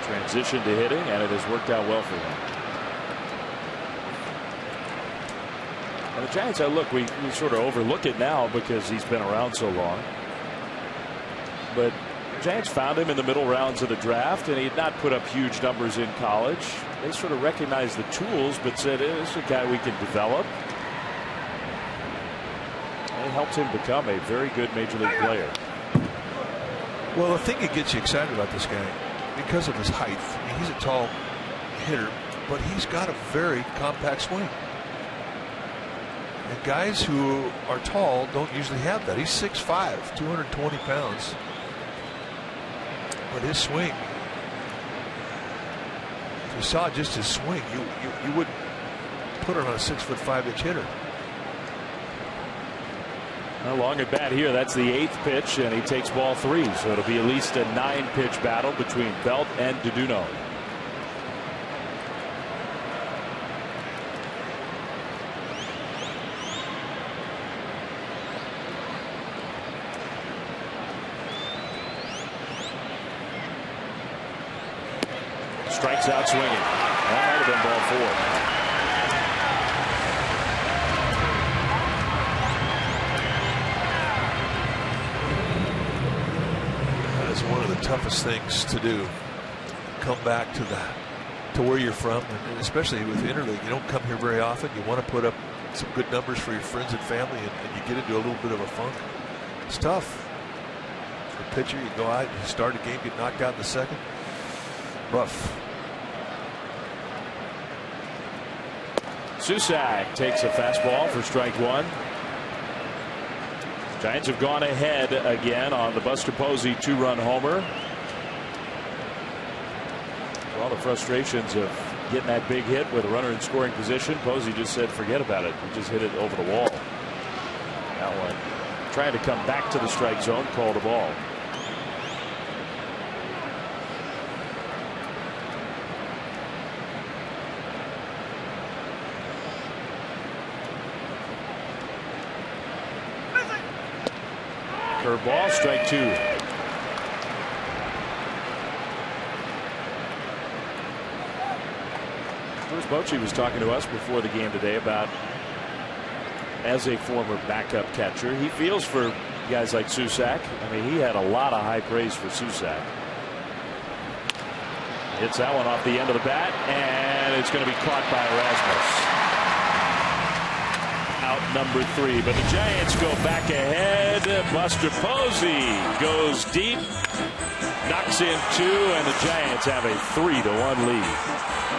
Transitioned to hitting, and it has worked out well for him. And the Giants, look, we sort of overlook it now because he's been around so long. But the Giants found him in the middle rounds of the draft, and he had not put up huge numbers in college. They sort of recognized the tools, but said, this is a guy we can develop. And it helped him become a very good major league player. Well, the thing that gets you excited about this guy, because of his height, I mean, he's a tall hitter, but he's got a very compact swing. And guys who are tall don't usually have that. He's 6'5", 220 pounds. But his swing, if you saw just his swing, you wouldn't put it on a 6'5" hitter. A long at bat here. That's the 8th pitch, and he takes ball 3. So it'll be at least a 9-pitch battle between Belt and Deduno. Strikes out swinging. That might have been ball 4. toughest things to do. Come back to where you're from, and especially with interleague, you don't come here very often. You want to put up some good numbers for your friends and family, and you get into a little bit of a funk. It's tough. The pitcher, you go out, you start a game, get knocked out in the second. Rough. Susak takes a fastball for strike one. Giants have gone ahead again on the Buster Posey 2-run homer. For all the frustrations of getting that big hit with a runner in scoring position, Posey just said forget about it. He just hit it over the wall. That one trying to come back to the strike zone, called a ball. Curveball, strike two. Bruce Bochy was talking to us before the game today about, as a former backup catcher, he feels for guys like Susak. I mean, he had a lot of high praise for Susak. Hits that one off the end of the bat, and it's going to be caught by Rasmus. Out number 3, but the Giants go back ahead. Buster Posey goes deep, knocks in 2, and the Giants have a 3-1 lead.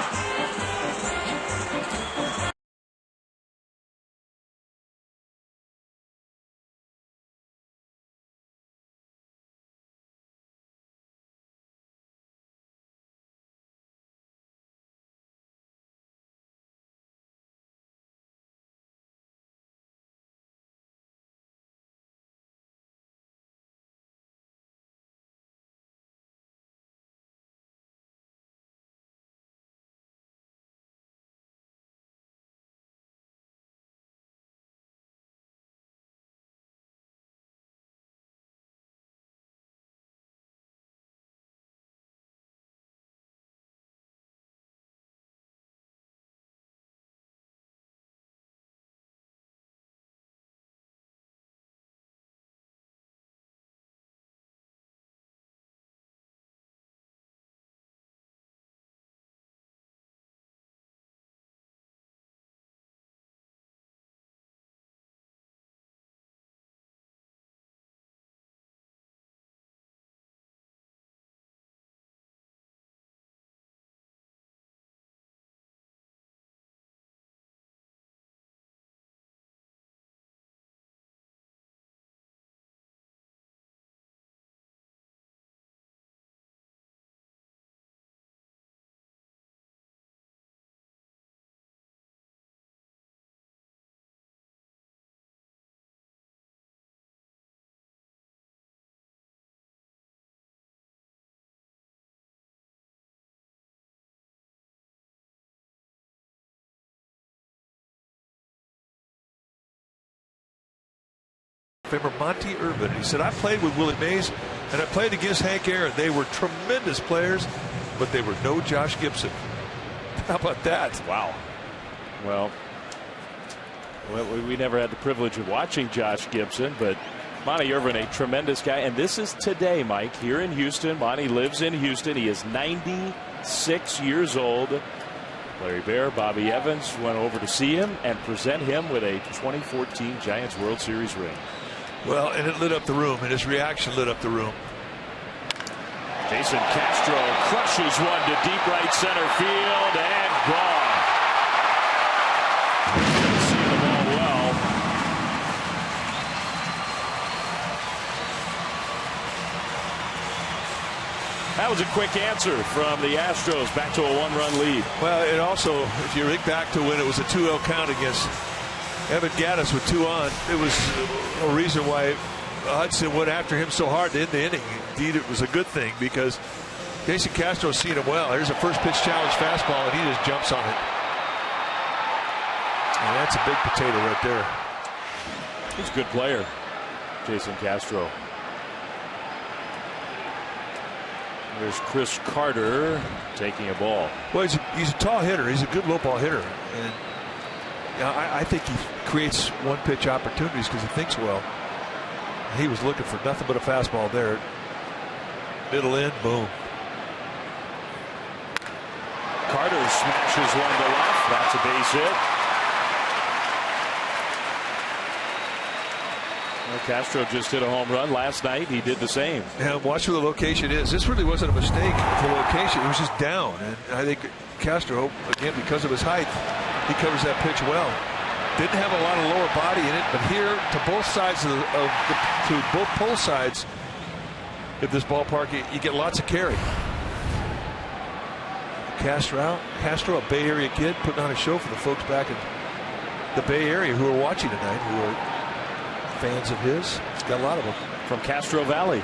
Remember Monty Urban. He said, I played with Willie Mays and I played against Hank Aaron. They were tremendous players, but they were no Josh Gibson. How about that? Wow. Well, we never had the privilege of watching Josh Gibson, but Monty Irvin, a tremendous guy. And this is today, Mike, here in Houston. Monty lives in Houston. He is 96 years old. Larry Baer, Bobby Evans went over to see him and present him with a 2014 Giants World Series ring. Well, and it lit up the room, and his reaction lit up the room. Jason Castro crushes one to deep right center field and gone. See the ball well. That was a quick answer from the Astros, back to a 1-run lead. Well, and also, if you think back to when it was a 2-0 count against Evan Gattis with 2 on, it was a reason why Hudson went after him so hard to end the inning. Indeed, it was a good thing because Jason Castro's seen him well. Here's a first pitch challenge fastball, and he just jumps on it. And that's a big potato right there. He's a good player, Jason Castro. There's Chris Carter taking a ball. Well, he's a tall hitter. He's a good low ball hitter. And I think he creates one-pitch opportunities because he thinks well. He was looking for nothing but a fastball there. Middle in, boom. Carter smashes one to left. That's a base hit. Well, Castro just hit a home run last night. He did the same. Yeah, watch where the location is. This really wasn't a mistake. The location, it was just down. And I think Castro, again, because of his height, he covers that pitch well. Didn't have a lot of lower body in it, but here to both sides to both pole sides of this ballpark, you get lots of carry. Castro, a Bay Area kid, putting on a show for the folks back in the Bay Area who are watching tonight, who are fans of his. He's got a lot of them. From Castro Valley.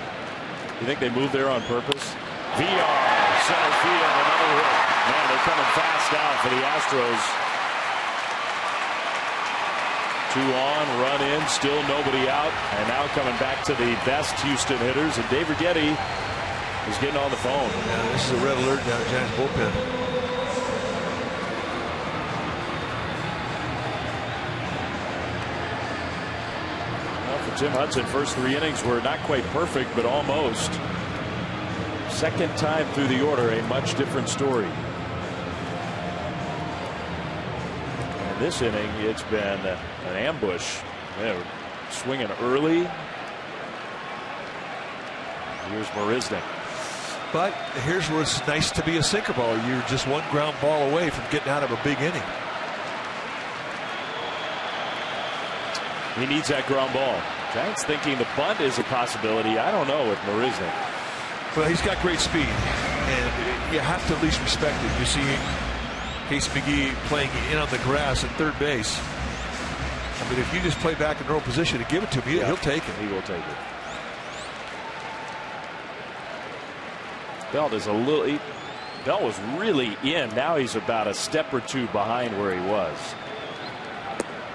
You think they moved there on purpose? VR, center field, another hit. Man, they're coming fast now for the Astros. 2 on, run in, still nobody out. And now coming back to the best Houston hitters. And Dave Righetti is getting on the phone. Yeah, this is a red alert down at Giants bullpen. Well, for Tim Hudson, first 3 innings were not quite perfect, but almost. Second time through the order, a much different story. And this inning, it's been an ambush. They're swinging early. Here's Marisnik. But here's where it's nice to be a sinker ball. You're just one ground ball away from getting out of a big inning. He needs that ground ball. Giants thinking the bunt is a possibility. I don't know with Marisnik. Well, he's got great speed, and you have to at least respect it. You see Case McGee playing in on the grass at third base. I mean, if you just play back in normal position and give it to him, he'll take it. He will take it. Belt is a little. Belt was really in. Now he's about a step or 2 behind where he was.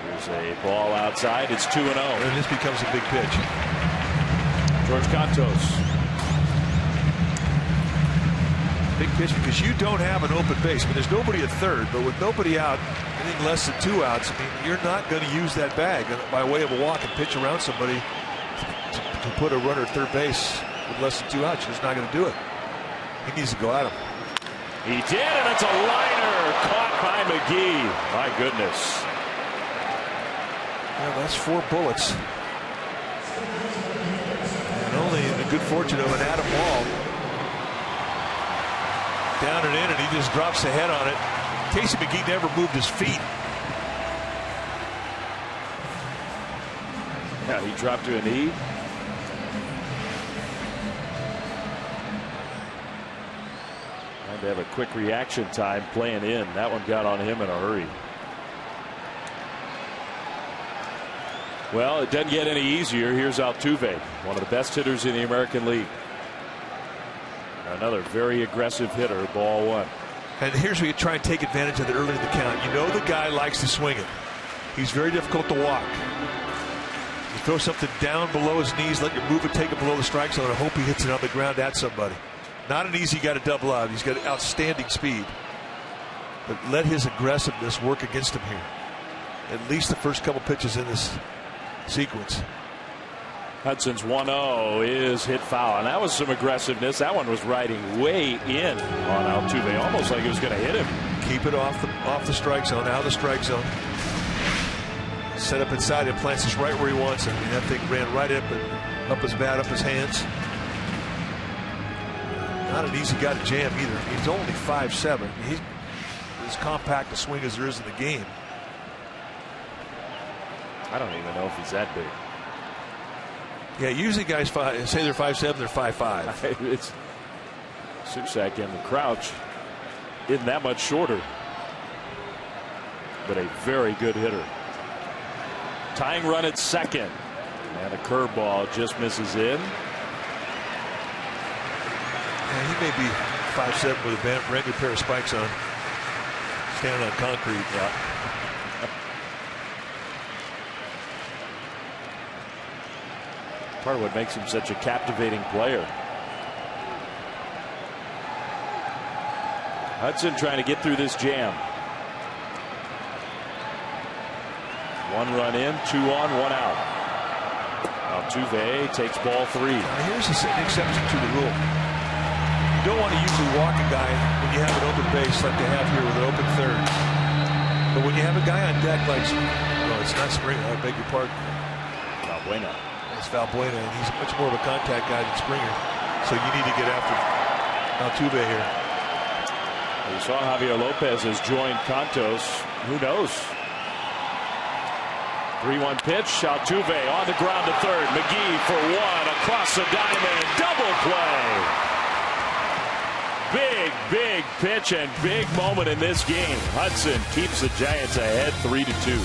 Here's a ball outside. It's 2-0. And this becomes a big pitch. George Cantos. Big pitch because you don't have an open base. I mean, there's nobody at third, but with nobody out, anything less than 2 outs, I mean, you're not going to use that bag by way of a walk and pitch around somebody to put a runner at third base with less than 2 outs. You're just not going to do it. He needs to go at him. He did, and it's a liner caught by McGee. My goodness. Well, that's 4 bullets. And only the good fortune of an Adam Wall. Down and in, and he just drops the head on it. Casey McGee never moved his feet. Yeah, he dropped to a knee. Trying to have a quick reaction time playing in. That one got on him in a hurry. Well, it doesn't get any easier. Here's Altuve, one of the best hitters in the American League. Another very aggressive hitter, ball 1. And here's where you try and take advantage of it early in the count. You know the guy likes to swing it. He's very difficult to walk. You throw something down below his knees, let you move it, take it below the strike zone, and hope he hits it on the ground at somebody. Not an easy guy to double out. He's got outstanding speed. But let his aggressiveness work against him here. At least the first couple pitches in this sequence. Hudson's 1-0 is hit foul, and that was some aggressiveness. That one was riding way in on Altuve, almost like it was going to hit him. Keep it off the strike zone, out of the strike zone. Set up inside it, plants this right where he wants it. I mean, that thing ran right up his bat, up his hands. Not an easy guy to jam either. He's only 5'7". He's as compact a swing as there is in the game. I don't even know if he's that big. Yeah, usually guys say they're 5'7", they're 5'5". It's Susak and the Crouch isn't that much shorter, but a very good hitter. Tying run at second, and a curveball just misses in. Yeah, he may be 5'7" with a brand new pair of spikes on, standing on concrete. Yeah. Part of what makes him such a captivating player. Hudson trying to get through this jam. 1 run in, 2 on, 1 out. Altuve takes ball 3. Now here's an exception to the rule. don't want to usually walk a guy when you have an open base like they have here with an open third. But when you have a guy on deck like, no, it's not Springer, I beg your pardon. Valbuena. It's Valbuena, and he's much more of a contact guy than Springer. So you need to get after Altuve here. We saw Javier Lopez has joined Cantos. Who knows? 3-1 pitch. Altuve on the ground to third. McGee for one across the diamond. Double play. Big pitch and big moment in this game. Hudson keeps the Giants ahead 3-2.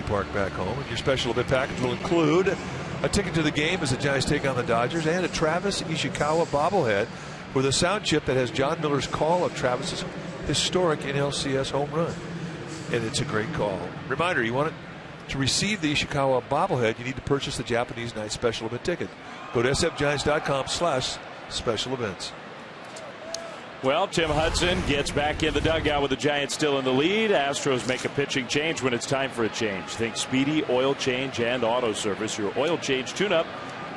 Park back home, and your special event package will include a ticket to the game as the Giants take on the Dodgers and a Travis Ishikawa bobblehead with a sound chip that has John Miller's call of Travis's historic NLCS home run. And it's a great call. Reminder, you want to receive the Ishikawa bobblehead, you need to purchase the Japanese Night special event ticket. Go to sfgiants.com/special events. Well, Tim Hudson gets back in the dugout with the Giants still in the lead. Astros make a pitching change when it's time for a change. Think Speedy, oil change, and auto service. Your oil change tune-up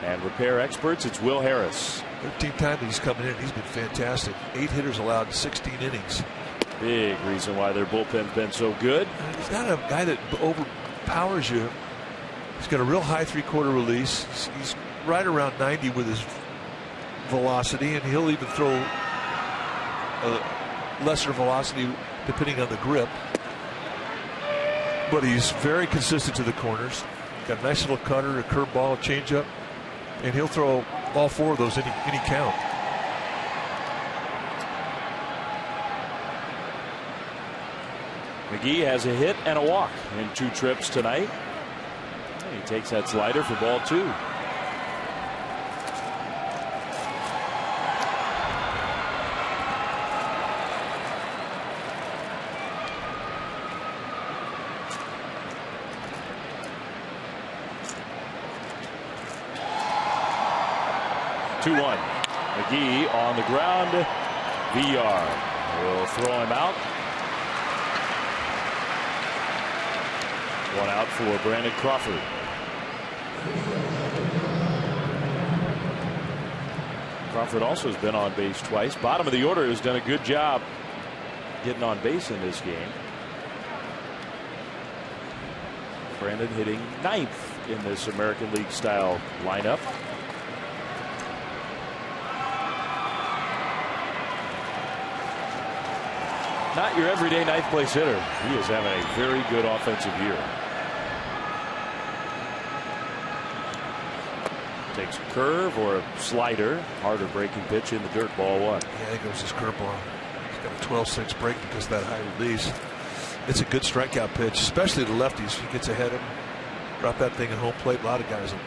and repair experts. It's Will Harris. 13th time that he's coming in. He's been fantastic. 8 hitters allowed in 16 innings. Big reason why their bullpen's been so good. He's not a guy that overpowers you. He's got a real high three-quarter release. He's right around 90 with his velocity, and he'll even throw lesser velocity depending on the grip, but he's very consistent to the corners. Got a nice little cutter, a curveball, a changeup, and he'll throw all 4 of those any count. McGee has a hit and a walk in 2 trips tonight. He takes that slider for ball 2. McGee on the ground. VR will throw him out. 1 out for Brandon Crawford. Crawford also has been on base twice. Bottom of the order has done a good job getting on base in this game. Brandon hitting 9th in this American League style lineup. Not your everyday 9th place hitter. He is having a very good offensive year. Takes a curve or a slider. Harder breaking pitch in the dirt, ball 1. Yeah, there goes his curveball. He's got a 12-6 break because of that high release. It's a good strikeout pitch, especially the lefties. He gets ahead of him, drop that thing at home plate. A lot of guys will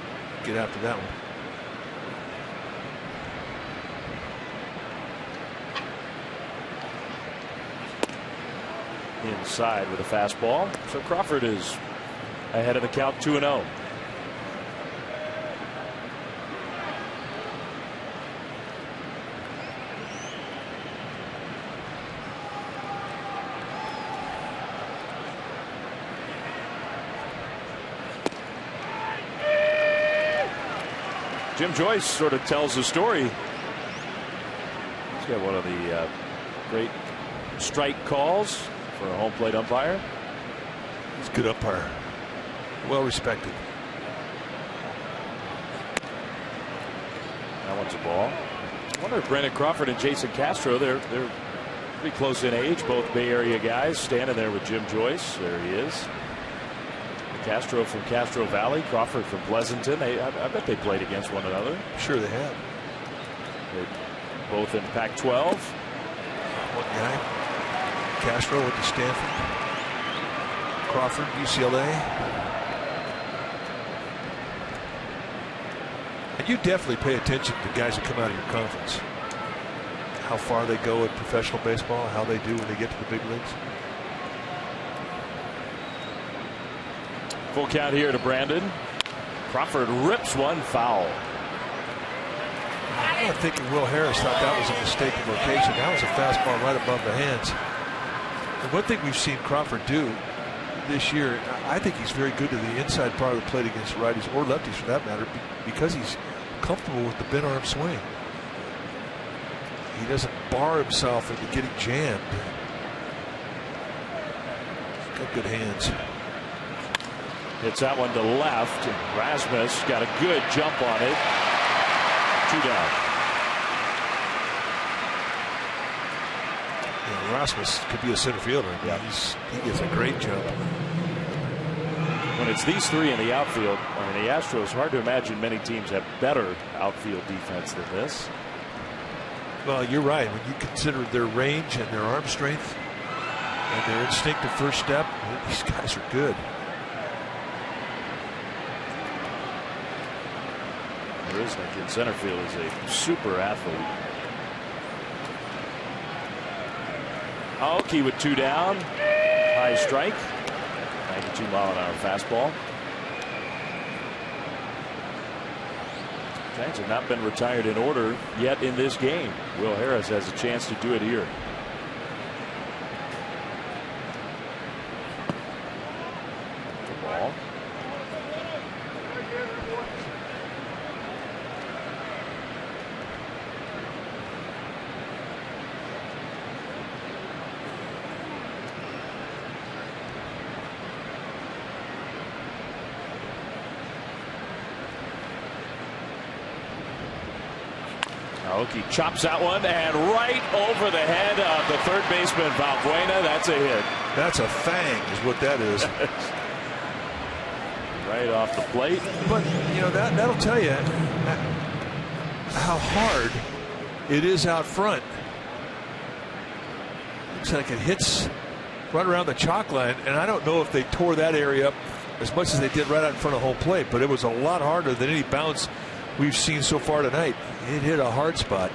get after that one. Inside with a fastball. So Crawford is ahead of the count 2-0. Jim Joyce sort of tells the story. He's got one of the great strike calls for a home plate umpire. He's a good umpire. Well respected. That one's a ball. I wonder if Brandon Crawford and Jason Castro, they're pretty close in age, both Bay Area guys, standing there with Jim Joyce. There he is. Castro from Castro Valley, Crawford from Pleasanton. I bet they played against one another. Sure they have. They're both in Pac-12. One guy. Castro went to Stanford. Crawford, UCLA. And you definitely pay attention to guys that come out of your conference. How far they go in professional baseball, how they do when they get to the big leagues. Full count here to Brandon. Crawford rips one foul. I'm thinking Will Harris thought that was a mistaken location. That was a fastball right above the hands. And one thing we've seen Crawford do this year, I think he's very good to the inside part of the plate against righties or lefties for that matter, because he's comfortable with the bent arm swing. He doesn't bar himself into getting jammed. He's got good hands. Hits that one to left. Rasmus got a good jump on it. 2 down. Yeah, Rasmus could be a center fielder. Yeah. He gets a great jump. When it's these three in the outfield, I mean, the Astros, hard to imagine many teams have better outfield defense than this. Well, you're right. When you consider their range and their arm strength and their instinctive first step, these guys are good. Risnick in center field is a super athlete. Aoki with 2 down. High strike. 92-mile-an-hour fastball. Giants have not been retired in order yet in this game. Will Harris has a chance to do it here. The ball. Aoki chops that one and right over the head of the third baseman Valbuena. That's a hit. That's a fang is what that is. Right off the plate. But you know that'll tell you how hard it is out front. Looks like it hits right around the chalk line, and I don't know if they tore that area up as much as they did right out in front of home plate, but it was a lot harder than any bounce we've seen so far tonight. It hit a hard spot.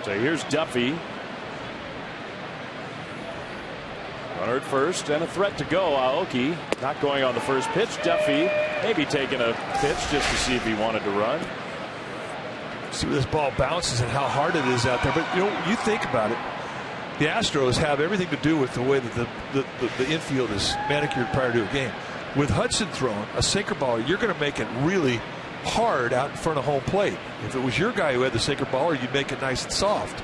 So here's Duffy. Runner at first and a threat to go. Aoki not going on the first pitch. Duffy maybe taking a pitch just to see if he wanted to run. See where this ball bounces and how hard it is out there. But you know, you think about it. The Astros have everything to do with the way that the infield is manicured prior to a game. With Hudson thrown a sinker ball, you're going to make it really hard out in front of home plate. If it was your guy who had the sinker baller, you'd make it nice and soft.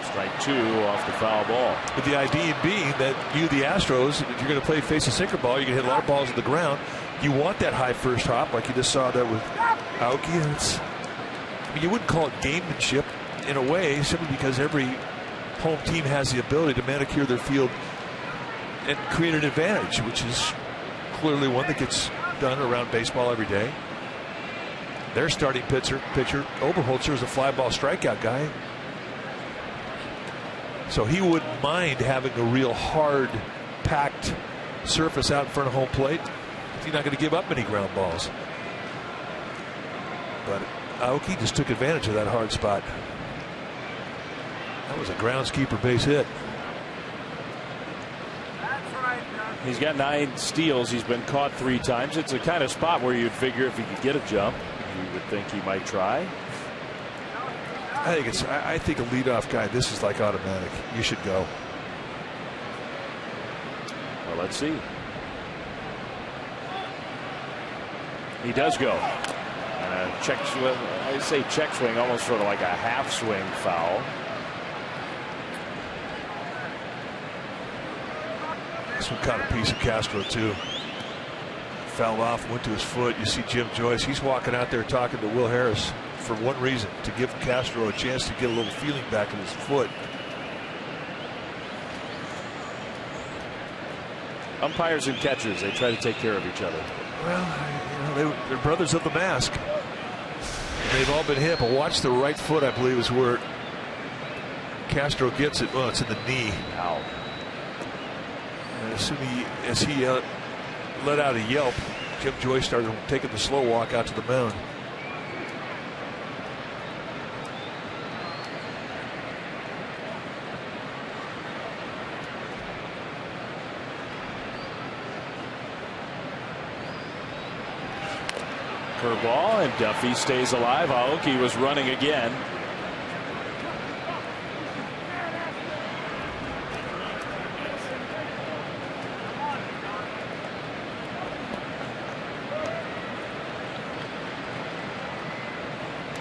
Strike 2 off the foul ball. But the idea being that you, the Astros, if you're going to face a sinker ball, you're going to hit a lot of balls on the ground. You want that high first hop, like you just saw that with Aoki. I mean, you wouldn't call it gamemanship in a way, simply because every home team has the ability to manicure their field and create an advantage, which is clearly one that gets done around baseball every day. Their starting pitcher Oberholzer, is a fly ball strikeout guy. So he wouldn't mind having a real hard, packed surface out in front of home plate. He's not going to give up many ground balls. But Aoki just took advantage of that hard spot. That was a groundskeeper base hit. He's got 9 steals. He's been caught 3 times. It's the kind of spot where you'd figure if he could get a jump, you would think he might try. I think a leadoff guy, this is like automatic. You should go. Well, let's see. He does go. Check swing. I say check swing, almost sort of like a half swing foul. This one caught a piece of Castro too. Fouled off, went to his foot. You see Jim Joyce. He's walking out there talking to Will Harris for one reason: to give Castro a chance to get a little feeling back in his foot. Umpires and catchers, they try to take care of each other. Well, they're brothers of the mask. They've all been hit, but watch the right foot, I believe, is where Castro gets it. Well, it's in the knee. Ow. And as he let out a yelp, Jim Joyce started taking the slow walk out to the mound. Curveball, and Duffy stays alive. Aoki was running again.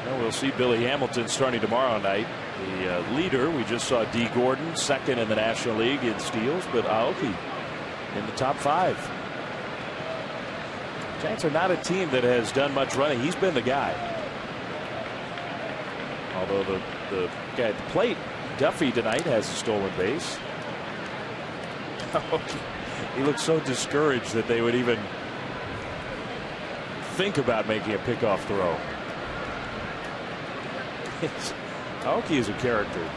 Well, we'll see Billy Hamilton starting tomorrow night. The leader, we just saw D. Gordon, second in the National League in steals, but Aoki in the top 5. Giants are not a team that has done much running. He's been the guy. Although the guy at the plate, Duffy, tonight has a stolen base. He looks so discouraged that they would even think about making a pickoff throw. Aoki is a character.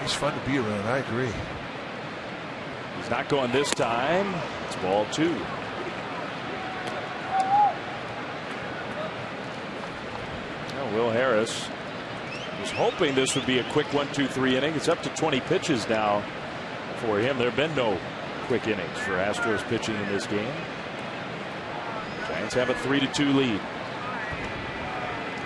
He's fun to be around. I agree. He's not going this time. It's ball 2. Well, Will Harris was hoping this would be a quick 1-2-3 inning. It's up to 20 pitches now for him. There have been no quick innings for Astros pitching in this game. Giants have a 3-2 lead.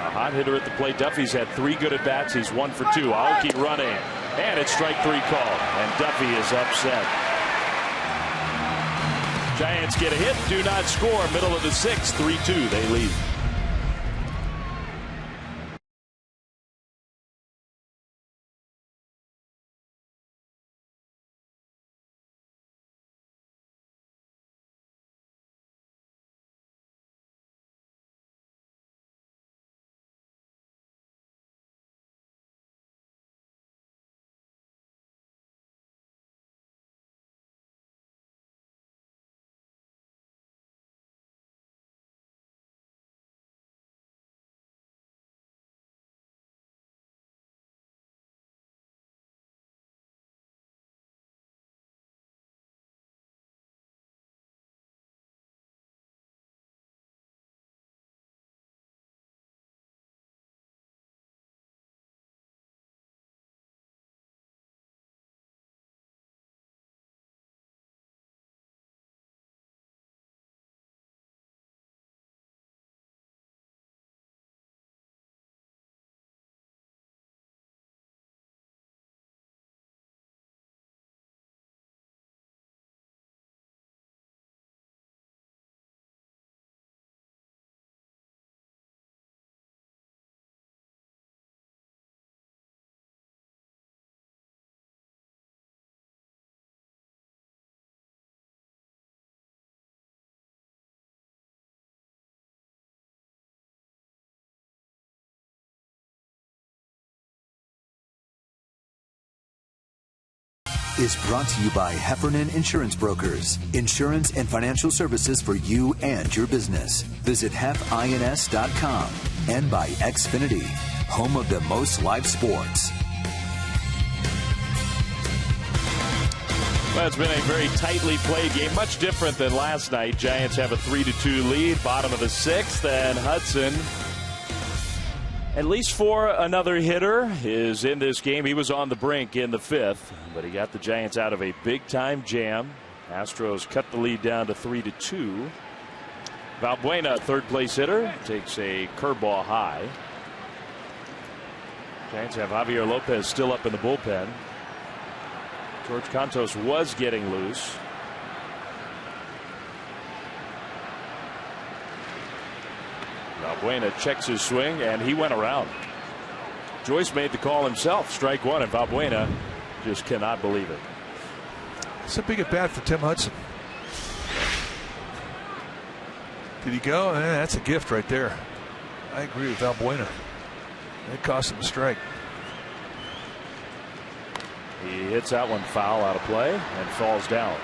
A hot hitter at the plate. Duffy's had 3 good at bats. He's 1 for 2. Aoki running, and it's strike 3 called, and Duffy is upset. Giants get a hit, do not score. Middle of the 6th, 3-2. They lead. is brought to you by Heffernan Insurance Brokers. Insurance and financial services for you and your business. Visit hefins.com and by Xfinity, home of the most live sports. Well, it's been a very tightly played game, much different than last night. Giants have a 3-2 lead, bottom of the sixth, and Hudson, at least for another hitter, is in this game. He was on the brink in the fifth, but he got the Giants out of a big-time jam. Astros cut the lead down to 3-2. Valbuena, third-place hitter, takes a curveball high. Giants have Javier Lopez still up in the bullpen. George Cantos was getting loose. Valbuena checks his swing, and he went around. Joyce made the call himself. Strike one, and Valbuena just cannot believe it. It's a big at bat for Tim Hudson. Did he go? That's a gift right there. I agree with Valbuena. It cost him a strike. He hits that one foul out of play and falls down.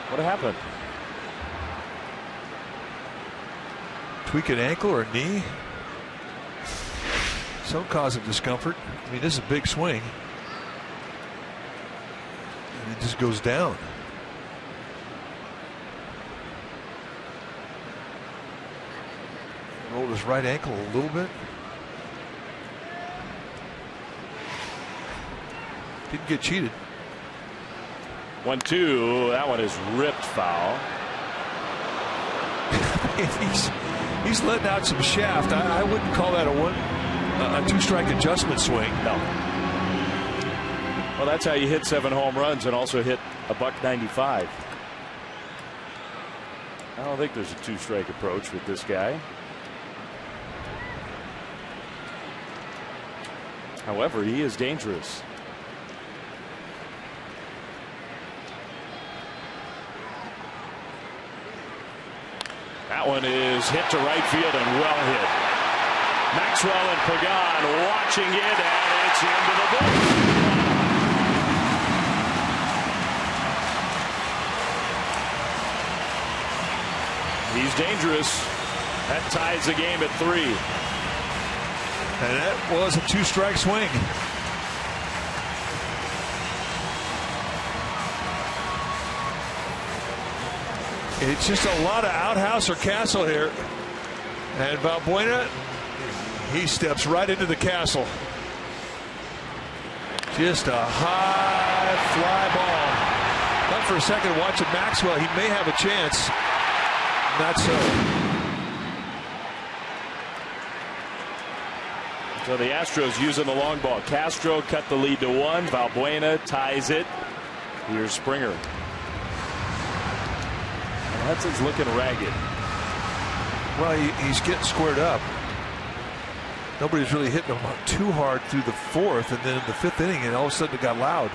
What happened? Tweak an ankle or a knee. Some cause of discomfort. I mean, this is a big swing. And it just goes down. Rolled his right ankle a little bit. Didn't get cheated. 1-2. That one is ripped foul. He's letting out some shaft. I wouldn't call that a two-strike adjustment swing. No. Well, that's how you hit 7 home runs and also hit $195. I don't think there's a two-strike approach with this guy. However, he is dangerous. That one is hit to right field and well hit. Maxwell and Pagan watching it, and it's into the book. He's dangerous. That ties the game at 3. And that was a two-strike swing. It's just a lot of outhouse or castle here. And Valbuena, he steps right into the castle. Just a high fly ball. Thought for a second watching Maxwell, he may have a chance. Not so. So the Astros using the long ball. Castro cut the lead to 1. Valbuena ties it. Here's Springer. Hudson's looking ragged. Well, he's getting squared up. Nobody's really hitting him too hard through the 4th, and then in the 5th inning, and all of a sudden it got loud.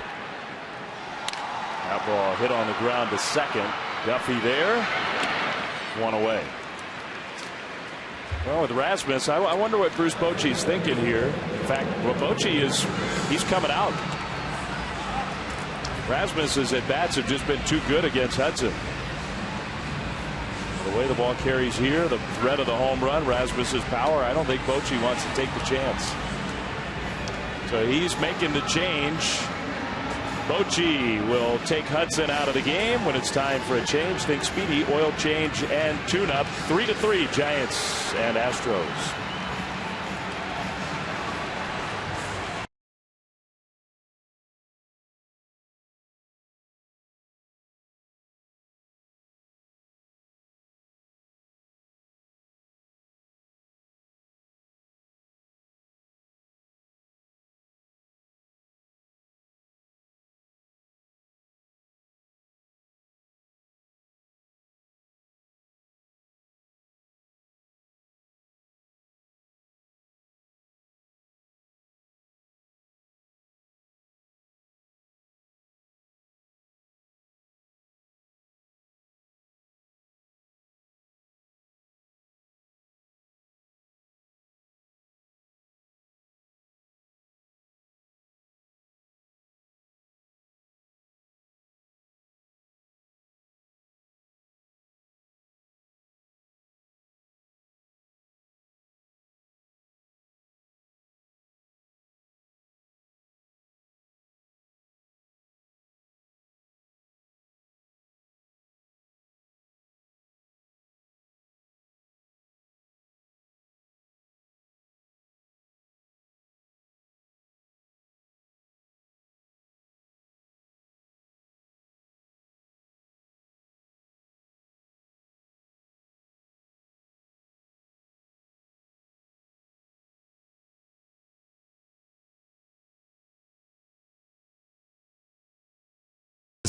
That ball hit on the ground to second. Duffy there. 1 away. Well, with Rasmus, I wonder what Bruce Bochy's thinking here. In fact, what Bochy is, he's coming out. Rasmus's at-bats have just been too good against Hudson. The way the ball carries here, the threat of the home run, Rasmus's power, I don't think Bochy wants to take the chance. So he's making the change. Bochy will take Hudson out of the game when it's time for a change. Think speedy, oil change, and tune-up. 3-3, Giants and Astros.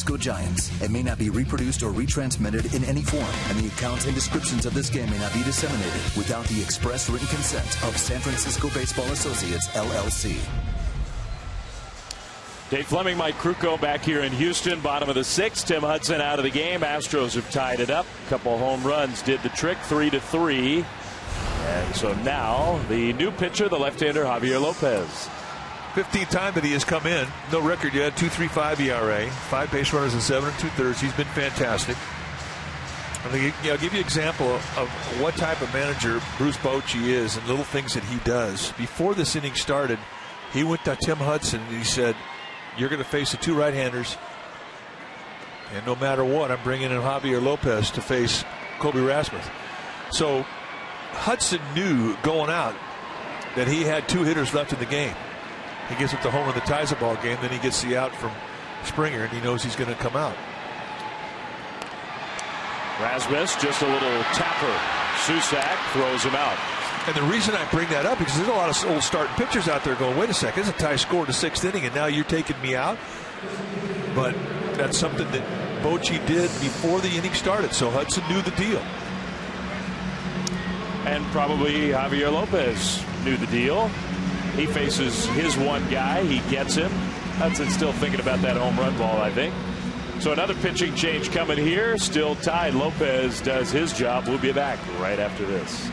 Francisco Giants and may not be reproduced or retransmitted in any form, and the accounts and descriptions of this game may not be disseminated without the express written consent of San Francisco Baseball Associates, LLC. Dave Fleming, Mike Krukow back here in Houston, bottom of the 6th. Tim Hudson out of the game. Astros have tied it up. A couple home runs did the trick, 3-3. And so now the new pitcher, the left-hander Javier Lopez. 15th time that he has come in. No record yet. 2.35 ERA. 5 base runners in 7 2/3. He's been fantastic. I'll give you an example of what type of manager Bruce Bochy is and little things that he does. Before this inning started, he went to Tim Hudson and he said, "You're going to face the 2 right-handers, and no matter what, I'm bringing in Javier Lopez to face Kobe Rasmussen." So Hudson knew going out that he had 2 hitters left in the game. He gets up the home run that ties the ball game, then he gets the out from Springer, and he knows he's going to come out. Rasmus, just a little tapper. Susac throws him out. And the reason I bring that up because there's a lot of old starting pitchers out there going, wait a second, it's a tie score to 6th inning, and now you're taking me out. But that's something that Bochy did before the inning started, so Hudson knew the deal. And probably Javier Lopez knew the deal. He faces his one guy. He gets him. Hudson's still thinking about that home run ball, I think. So another pitching change coming here. Still tied. Lopez does his job. We'll be back right after this.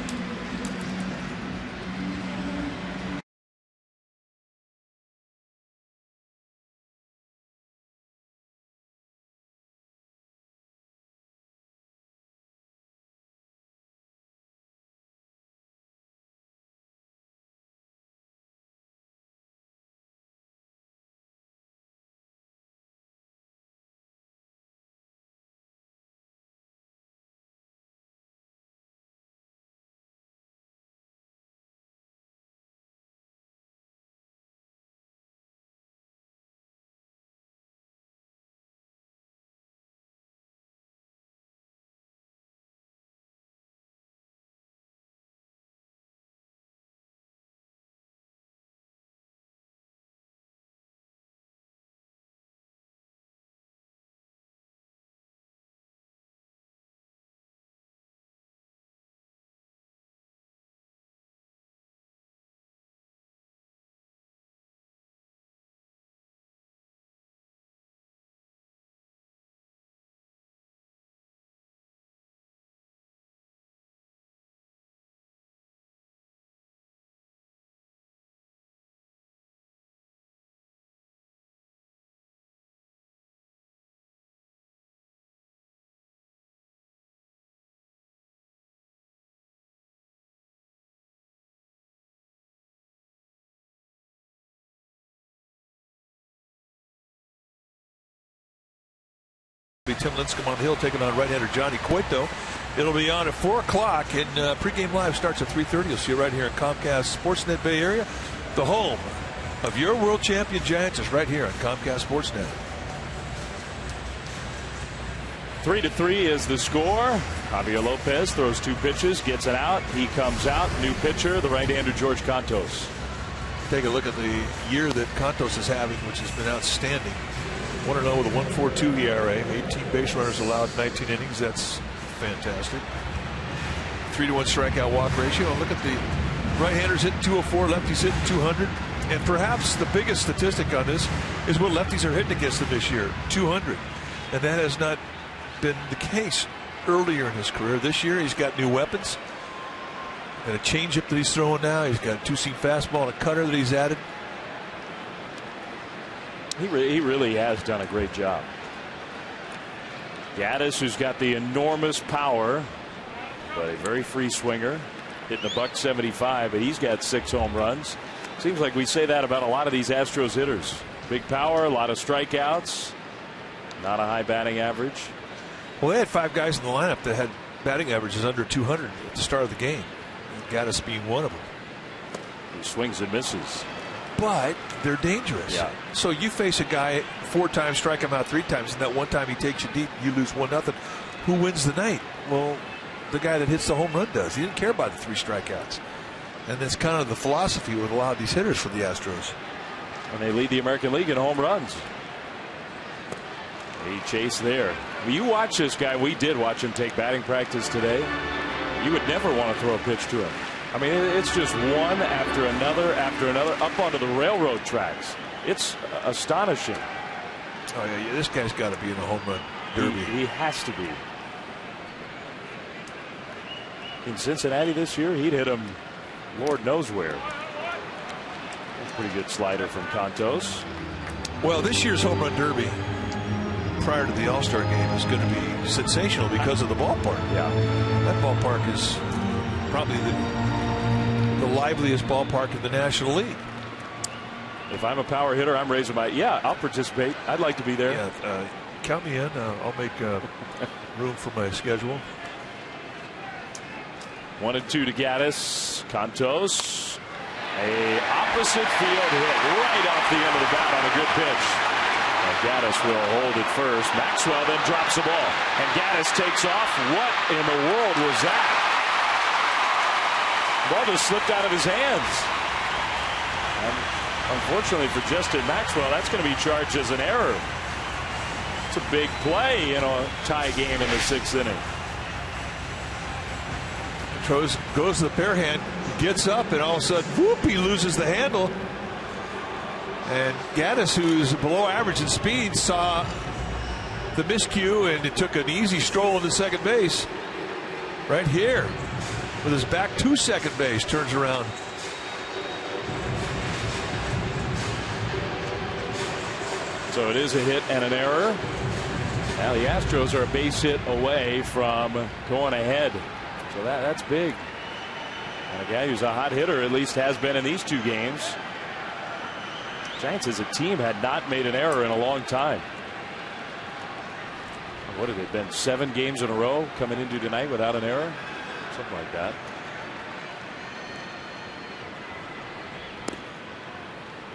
Tim Lincecum on the hill taking on right-hander Johnny Cueto. It'll be on at 4 o'clock, and pregame live starts at 3:30. You'll see it right here in Comcast Sportsnet Bay Area. The home of your world champion Giants is right here on Comcast Sportsnet. 3-3 is the score. Javier Lopez throws 2 pitches, gets it out. He comes out. New pitcher, the right-hander George Cantos. Take a look at the year that Cantos is having, which has been outstanding. 1-0 with a 1.42 ERA, 18 base runners allowed, 19 innings. That's fantastic. 3-to-1 strikeout walk ratio. And look at the right-handers hitting 204, lefties hitting 200. And perhaps the biggest statistic on this is what lefties are hitting against him this year, 200. And that has not been the case earlier in his career. This year he's got new weapons. And a changeup that he's throwing now. He's got a 2-seam fastball and a cutter that he's added. He really has done a great job. Gaddis, who's got the enormous power, but a very free swinger, hitting $175, but he's got 6 home runs. Seems like we say that about a lot of these Astros hitters. Big power, a lot of strikeouts, not a high batting average. Well, they had 5 guys in the lineup that had batting averages under 200 at the start of the game. Gaddis being one of them. He swings and misses. But they're dangerous. Yeah. So you face a guy 4 times, strike him out 3 times, and that one time he takes you deep, you lose 1-0. Who wins the night? Well, the guy that hits the home run does. He didn't care about the 3 strikeouts. And that's kind of the philosophy with a lot of these hitters for the Astros. And they lead the American League in home runs. He chased there. You watch this guy. We did watch him take batting practice today. You would never want to throw a pitch to him. I mean, it's just one after another up onto the railroad tracks. It's astonishing. Oh, yeah, this guy's got to be in the home run derby. He has to be. In Cincinnati this year, he'd hit him Lord knows where. That's a pretty good slider from Contos. Well, this year's home run derby prior to the All-Star game is going to be sensational because of the ballpark. Yeah. That ballpark is probably the liveliest ballpark in the National League. If I'm a power hitter, I'm raising my, I'll participate. I'd like to be there. Yeah, count me in. I'll make room for my schedule. 1-2 to Gaddis. Contos. A opposite field hit right off the end of the bat on a good pitch. Gaddis will hold it first. Maxwell then drops the ball. And Gaddis takes off. What in the world was that? The ball just slipped out of his hands. And unfortunately for Justin Maxwell, that's going to be charged as an error. It's a big play in a tie game in the 6th inning. Goes to the bare hand, gets up, and all of a sudden, whoop, he loses the handle. And Gaddis, who's below average in speed, saw the miscue, and it took an easy stroll into second base. Right here, with his back to second base, turns around. So it is a hit and an error. Now the Astros are a base hit away from going ahead. So that's big. And a guy who's a hot hitter, at least has been in these 2 games. Giants as a team had not made an error in a long time. What have it been, 7 games in a row coming into tonight without an error? Something like that.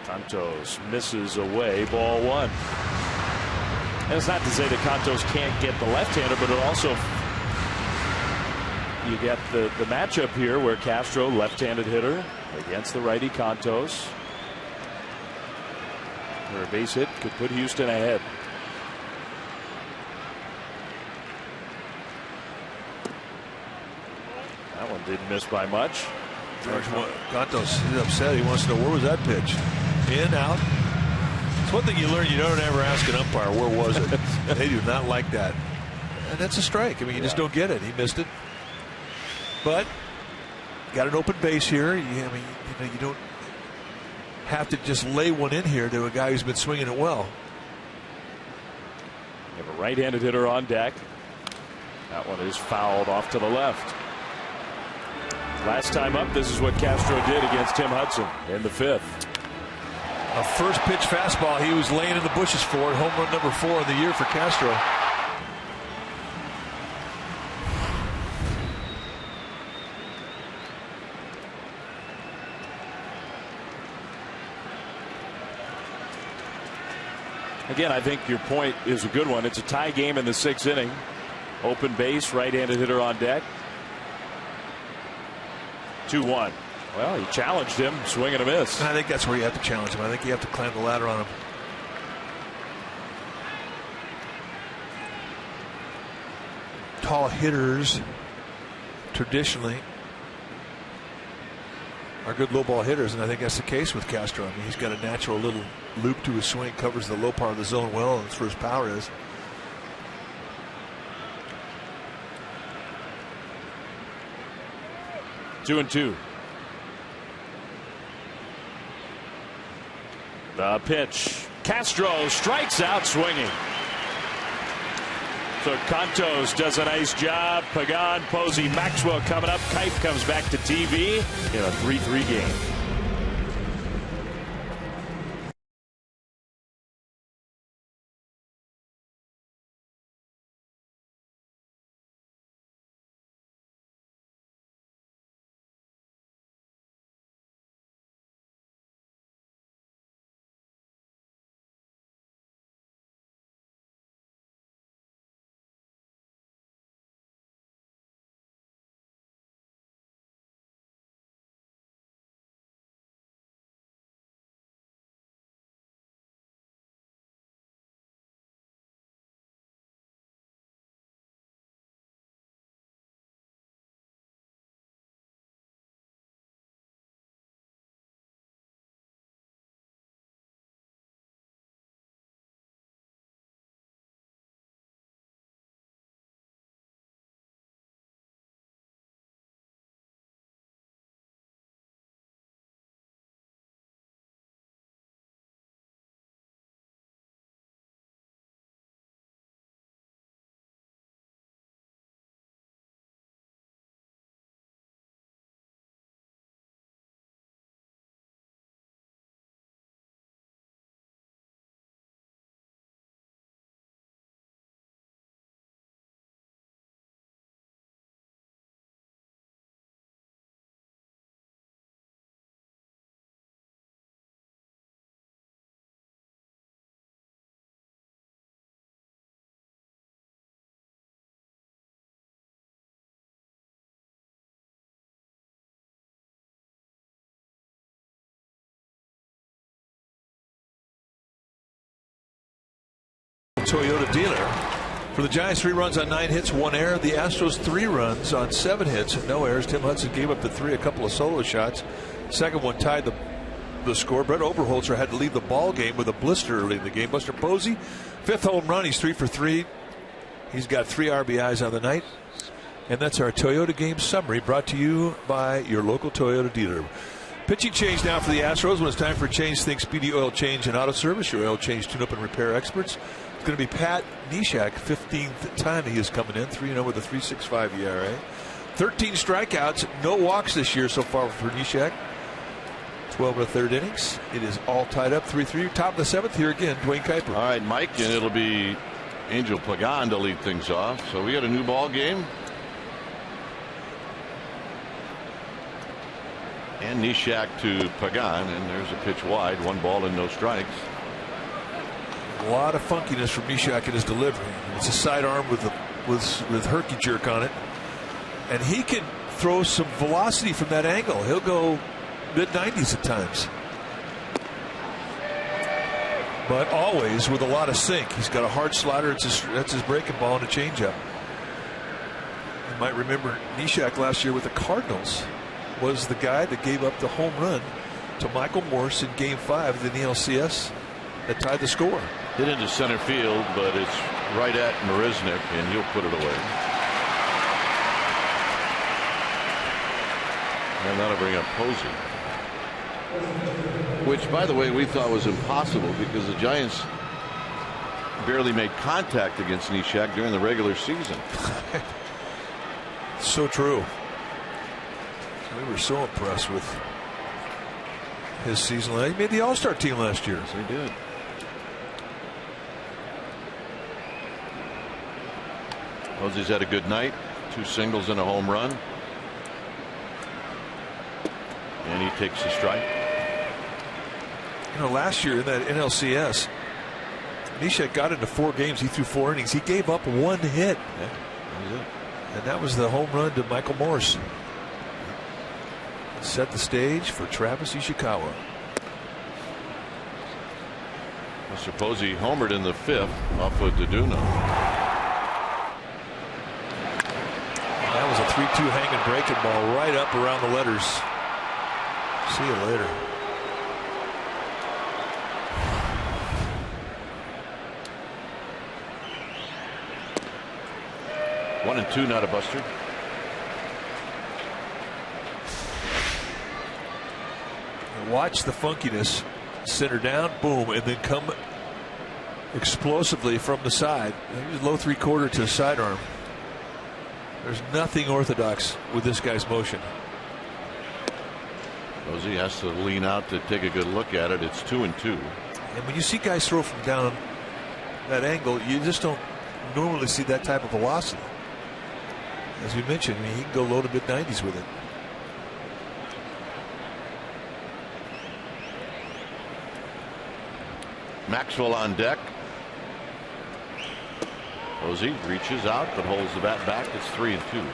Contos misses away, ball 1. And it's not to say that Contos can't get the left-hander, but it also, you get the matchup here where Castro, left-handed hitter, against the righty Contos. Where a base hit could put Houston ahead. That one didn't miss by much. Contos is upset. He wants to know, where was that pitch? In, out. It's one thing you learn, you don't ever ask an umpire, where was it? They do not like that. And that's a strike. I mean, you just don't get it. He missed it. But got an open base here. You don't have to just lay one in here to a guy who's been swinging it well. You have a right-handed hitter on deck. That one is fouled off to the left. Last time up, this is what Castro did against Tim Hudson in the 5th. A first pitch fastball he was laying in the bushes for it. Home run number 4 of the year for Castro. Again, I think your point is a good one. It's a tie game in the 6th inning. Open base, right-handed hitter on deck. 2-1. Well, he challenged him, swing and a miss. And I think that's where you have to challenge him. I think you have to climb the ladder on him. Tall hitters traditionally are good low ball hitters, and I think that's the case with Castro. I mean, he's got a natural little loop to his swing, covers the low part of the zone well, and that's where his power is. Two and two. The pitch. Castro strikes out swinging. So Contos does a nice job. Pagan, Posey, Maxwell coming up. Kite comes back to TV in a 3-3 game. Toyota dealer. For the Giants, 3 runs on 9 hits, 1 error. The Astros, 3 runs on 7 hits and no errors. Tim Hudson gave up the 3, a couple of solo shots. Second one tied the score. Brett Oberholzer had to leave the ball game with a blister early in the game. Buster Posey, 5th home run. He's 3 for 3. He's got 3 RBIs on the night. And that's our Toyota game summary, brought to you by your local Toyota dealer. Pitching change now for the Astros. When it's time for a change, think Speedy Oil Change and Auto Service, your oil change, tune-up, and repair experts. It's going to be Pat Neshek, 15th time he is coming in, 3-0 with a 3.65 ERA. 13 strikeouts, no walks this year so far for Neshek. 12 1/3 innings. It is all tied up, 3-3. Top of the 7th here again, Dwayne Kuiper. All right, Mike, and it'll be Angel Pagan to lead things off. So we got a new ball game. And Neshek to Pagan, and there's a pitch wide, 1 ball and no strikes. A lot of funkiness from Neshek in his delivery. It's a sidearm with herky jerk on it, and he can throw some velocity from that angle. He'll go mid-90s at times, but always with a lot of sink. He's got a hard slider. That's his breaking ball and a changeup. You might remember Neshek last year with the Cardinals was the guy that gave up the home run to Michael Morse in Game 5 of the NLCS that tied the score. Hit into center field, but it's right at Marisnik, and he'll put it away. And that'll bring up Posey, which, by the way, we thought was impossible because the Giants barely made contact against Neshek during the regular season. So true. We were so impressed with his season. He made the All-Star team last year. Yes, he did. Posey's had a good night. 2 singles and a home run. And he takes a strike. You know, last year in that NLCS, Neshek got into 4 games. He threw 4 innings. He gave up 1 hit. Yeah, that was it. And that was the home run to Michael Morse. Set the stage for Travis Ishikawa. Mr. Posey homered in the 5th off of Deduno. That was a 3-2 hanging breaking ball right up around the letters. See you later. One and two, not a buster. Watch the funkiness. Center down, boom, and then come explosively from the side. Low 3/4 to sidearm. There's nothing orthodox with this guy's motion. Posey has to lean out to take a good look at it. It's 2-2. And when you see guys throw from down that angle, you just don't normally see that type of velocity. As we mentioned, I mean, he can go low to mid-90s with it. Maxwell on deck. Posey reaches out but holds the bat back. It's 3-2.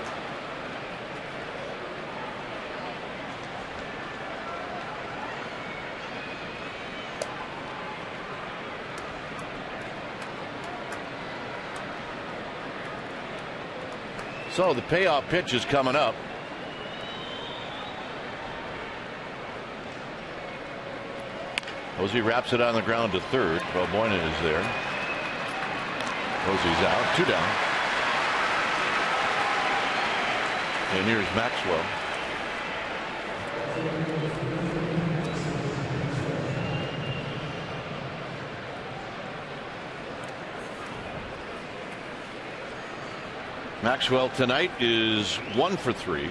So the payoff pitch is coming up. Posey wraps it on the ground to third. Balbuena is there. Posey's out. 2 down. And here's Maxwell. Maxwell tonight is 1 for 3.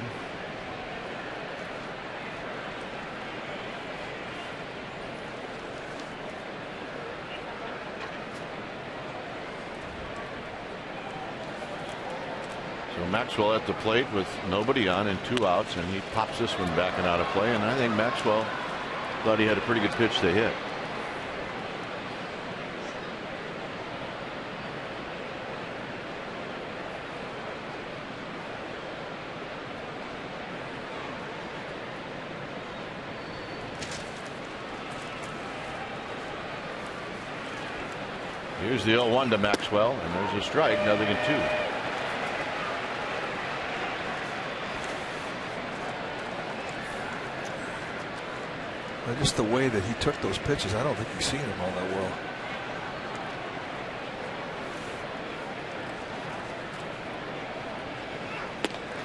So Maxwell at the plate with nobody on and 2 outs, and he pops this one back and out of play. And I think Maxwell thought he had a pretty good pitch to hit. Here's the 0-1 to Maxwell, and there's a strike, 0-2. Just the way that he took those pitches, I don't think he's seen them all that well.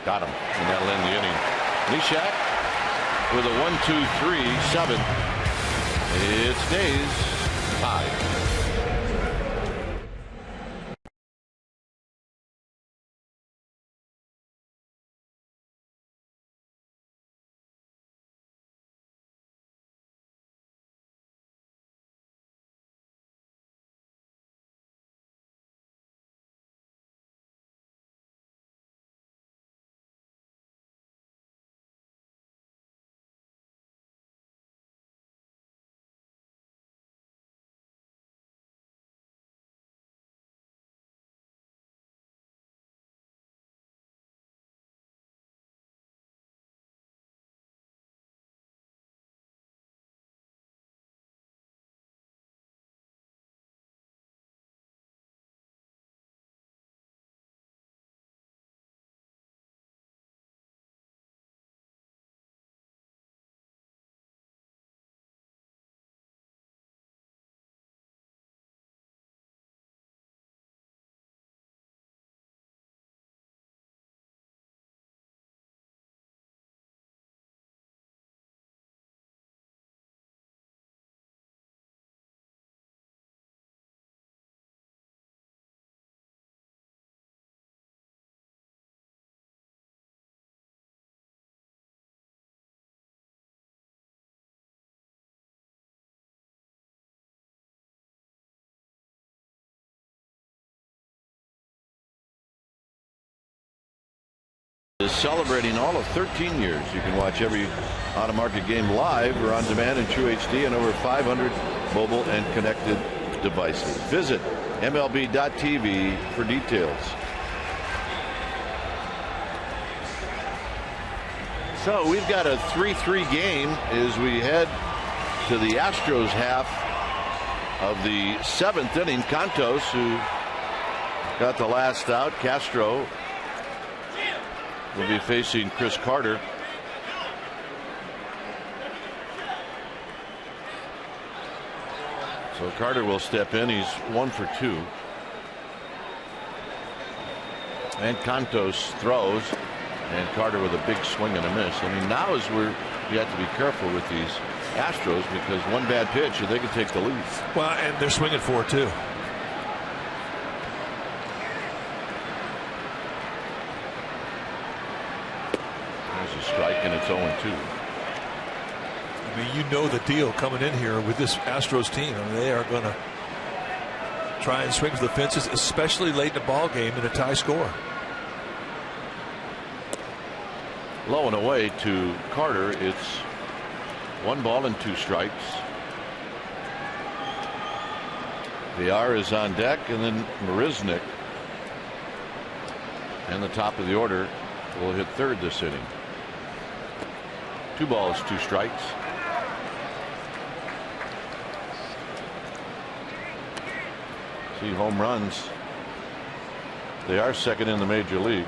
Got him, and that'll end the inning. Leshak with a 1-2-3-7. It stays tied. Is celebrating all of 13 years. You can watch every out-of-market game live or on demand in True HD and over 500 mobile and connected devices. Visit MLB.tv for details. So we've got a 3-3 game as we head to the Astros half of the 7th inning. Cantos, who got the last out. Castro will be facing Chris Carter. So Carter will step in. He's 1 for 2. And Cantos throws, and Carter with a big swing and a miss. I mean, now is where you have to be careful with these Astros, because one bad pitch and they can take the lead. Well, and they're swinging for it too. Strike, and it's 0-2. I mean, you know the deal coming in here with this Astros team. I mean, they are going to try and swing for the fences, especially late in the ball game in a tie score. Low and away to Carter. It's 1 ball and 2 strikes. VR is on deck, and then Marisnik, and the top of the order, will hit third this inning. 2 balls, 2 strikes. See, home runs, they are second in the major leagues.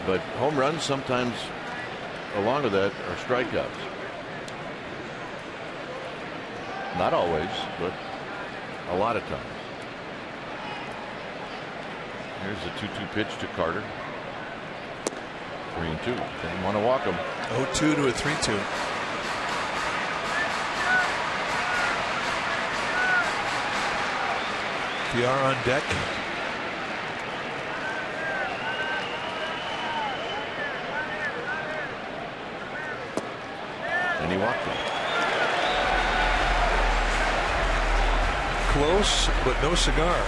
But home runs sometimes along with that are strikeouts. Not always, but a lot of times. Here's the 2-2 pitch to Carter. 3-2. Didn't want to walk him. 0-2 to a 3-2. PR on deck. And he walked him. Close, but no cigar.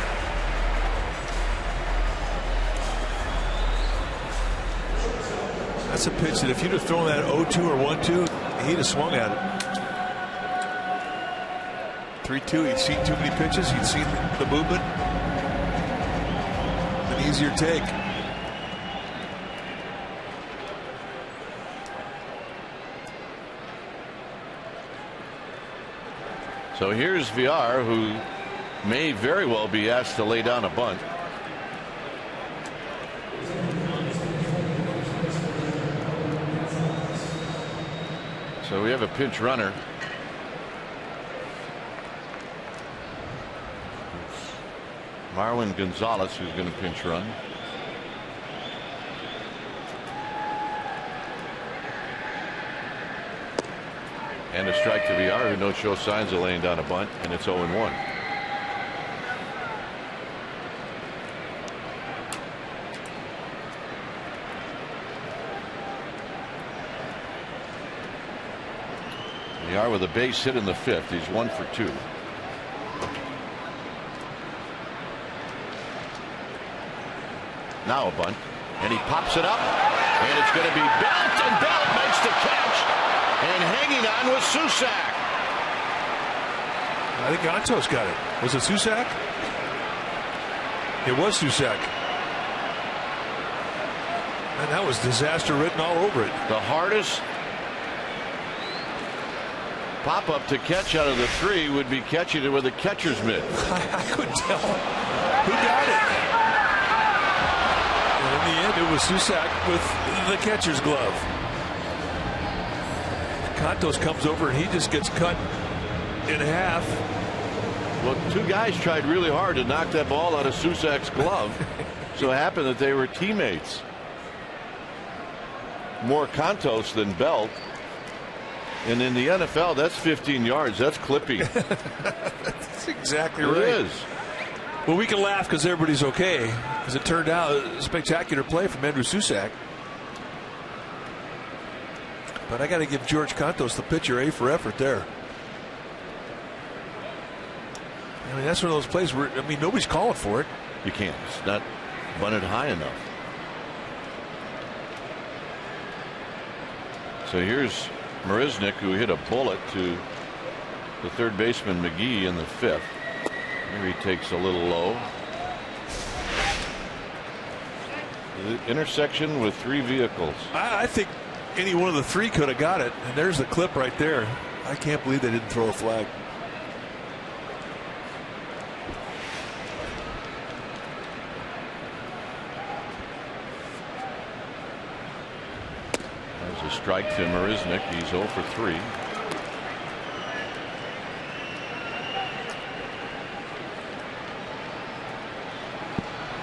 That's a pitch that if you'd have thrown that 0-2 or 1-2, he'd have swung at it. 3-2, he'd seen too many pitches, he'd seen the movement. An easier take. So here's VR, who may very well be asked to lay down a bunt. So we have a pinch runner. Marwin Gonzalez, who's going to pinch run. And a strike to VR, who don't show signs of laying down a bunt, and it's 0-1. VR with a base hit in the 5th. He's 1 for 2. Now a bunt, and he pops it up, and it's going to be Belt, and Belt makes the catch. And hanging on was Susak. I think Antos got it. Was it Susak? It was Susak. And that was disaster written all over it. The hardest pop-up to catch out of the 3 would be catching it with a catcher's mitt. I couldn't tell who got it. And in the end, it was Susak with the catcher's glove. Contos comes over and he just gets cut in half. Well, 2 guys tried really hard to knock that ball out of Susak's glove. So it happened that they were teammates. More Contos than Belt. And in the NFL, that's 15 yards. That's clipping. That's exactly right. It is. Well, we can laugh because everybody's okay, because it turned out a spectacular play from Andrew Susak. But I got to give George Contos, the pitcher, A for effort there. I mean, that's one of those plays where, I mean, nobody's calling for it. You can't. It's not bunted high enough. So here's Marisnick, who hit a bullet to the third baseman McGee in the 5th. Here he takes a little low. The intersection with 3 vehicles. I think any one of the 3 could have got it. And there's the clip right there. I can't believe they didn't throw a flag. There's a strike to Marisnick. He's 0 for 3.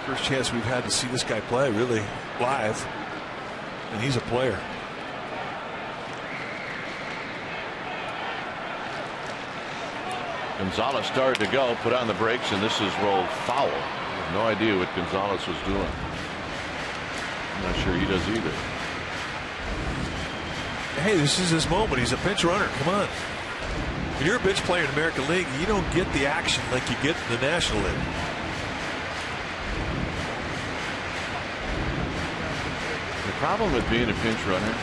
First chance we've had to see this guy play really live. And he's a player. Gonzalez started to go, put on the brakes, and this is rolled foul. I have no idea what Gonzalez was doing. I'm not sure he does either. Hey, this is his moment. He's a pinch runner. Come on. When you're a bench player in the American League, you don't get the action like you get in the National League. The problem with being a pinch runner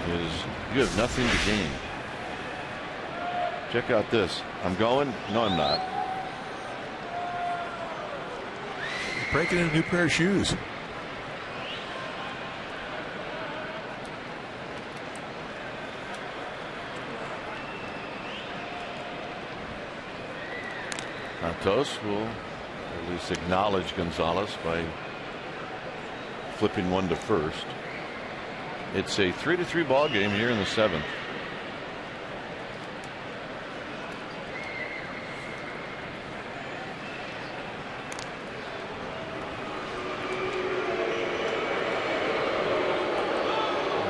is you have nothing to gain. Check out this. I'm going. No, I'm not. You're breaking in a new pair of shoes. Santos will at least acknowledge Gonzalez by flipping one to first. It's a 3-3 ball game here in the 7th.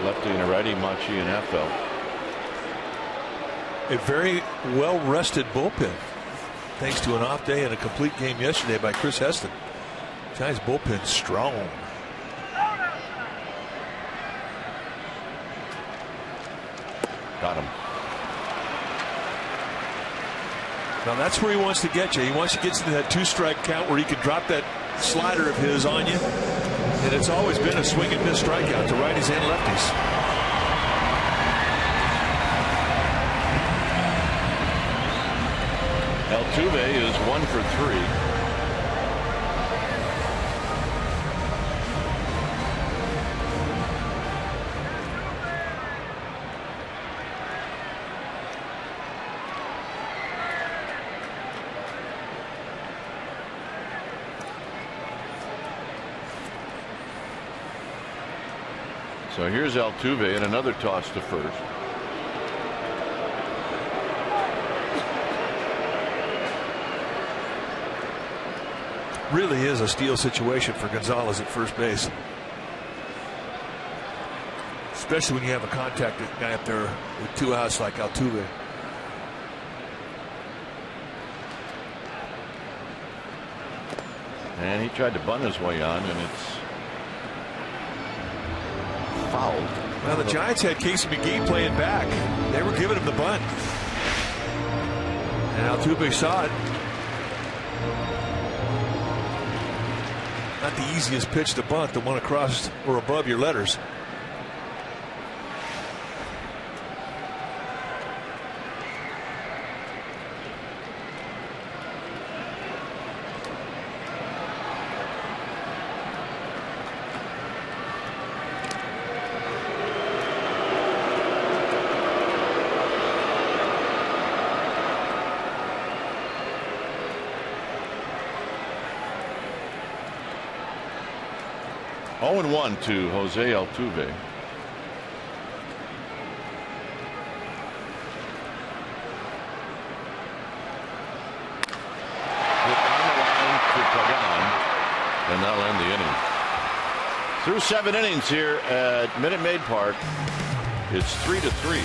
Lefty and a righty, Machi and Affel. A very well rested bullpen, thanks to an off day and a complete game yesterday by Chris Heston. Giants bullpen strong. Got him. Now that's where he wants to get you. He wants to get you to that 2-strike count where he can drop that slider of his on you. And it's always been a swing and miss strikeout to righties and lefties. Altuve is 1 for 3. So here's Altuve and another toss to first. Really is a steal situation for Gonzalez at first base. Especially when you have a contact guy up there with 2 outs like Altuve. And he tried to bunt his way on, and it's fouled. Well, the Giants had Casey McGee playing back. They were giving him the bunt. And Altuve saw it. Not the easiest pitch to bunt, the one across or above your letters. Oh, 0-1 to Jose Altuve. And that'll end the inning. Through 7 innings here at Minute Maid Park, it's 3-3.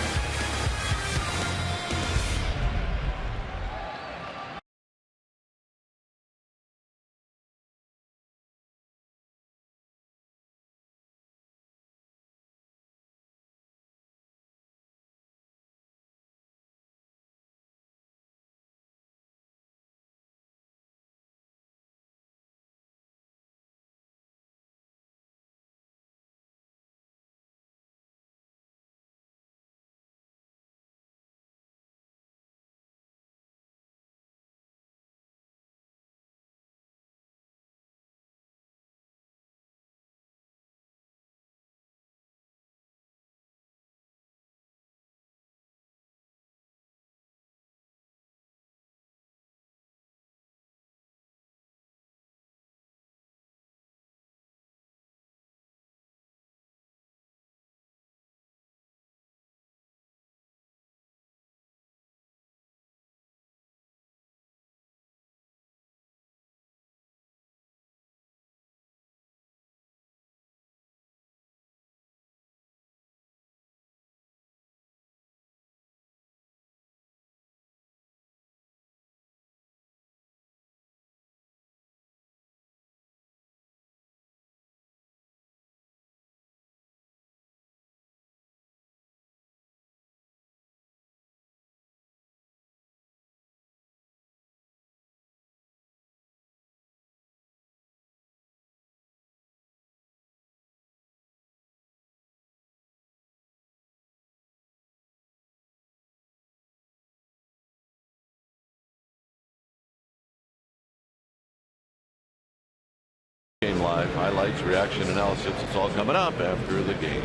Game live, highlights, reaction analysis, it's all coming up after the game.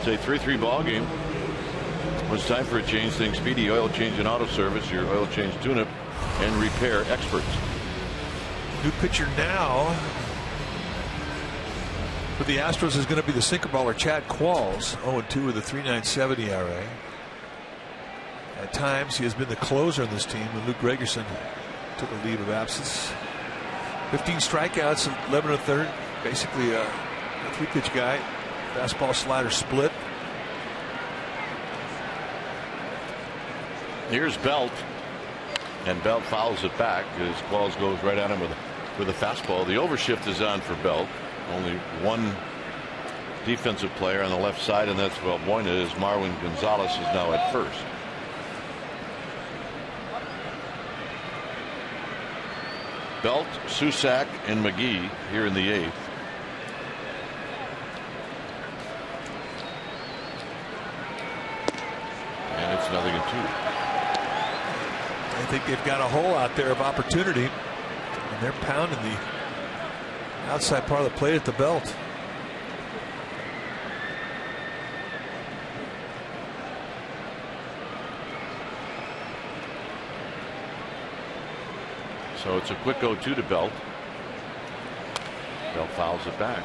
It's a 3-3 ball game. It's time for a change. Think Speedy Oil Change and Auto Service, your oil change, tune-up and repair experts. New pitcher now for the Astros is going to be the sinker baller Chad Qualls, 0-2 with a 3.97 ERA. At times he has been the closer on this team when Luke Gregerson took a leave of absence. 15 strikeouts, 11 1/3. Basically a 3-pitch guy. Fastball slider split. Here's Belt, and Belt fouls it back as Qualls goes right at him with a fastball. The overshift is on for Belt. Only one defensive player on the left side, and that's Valbuena, as Marwin Gonzalez is now at first. Belt, Susac, and McGee here in the 8th. And it's 0-2. I think they've got a hole out there of opportunity, and they're pounding the outside part of the plate at the Belt. So it's a quick 0-2 to Belt. Belt fouls it back.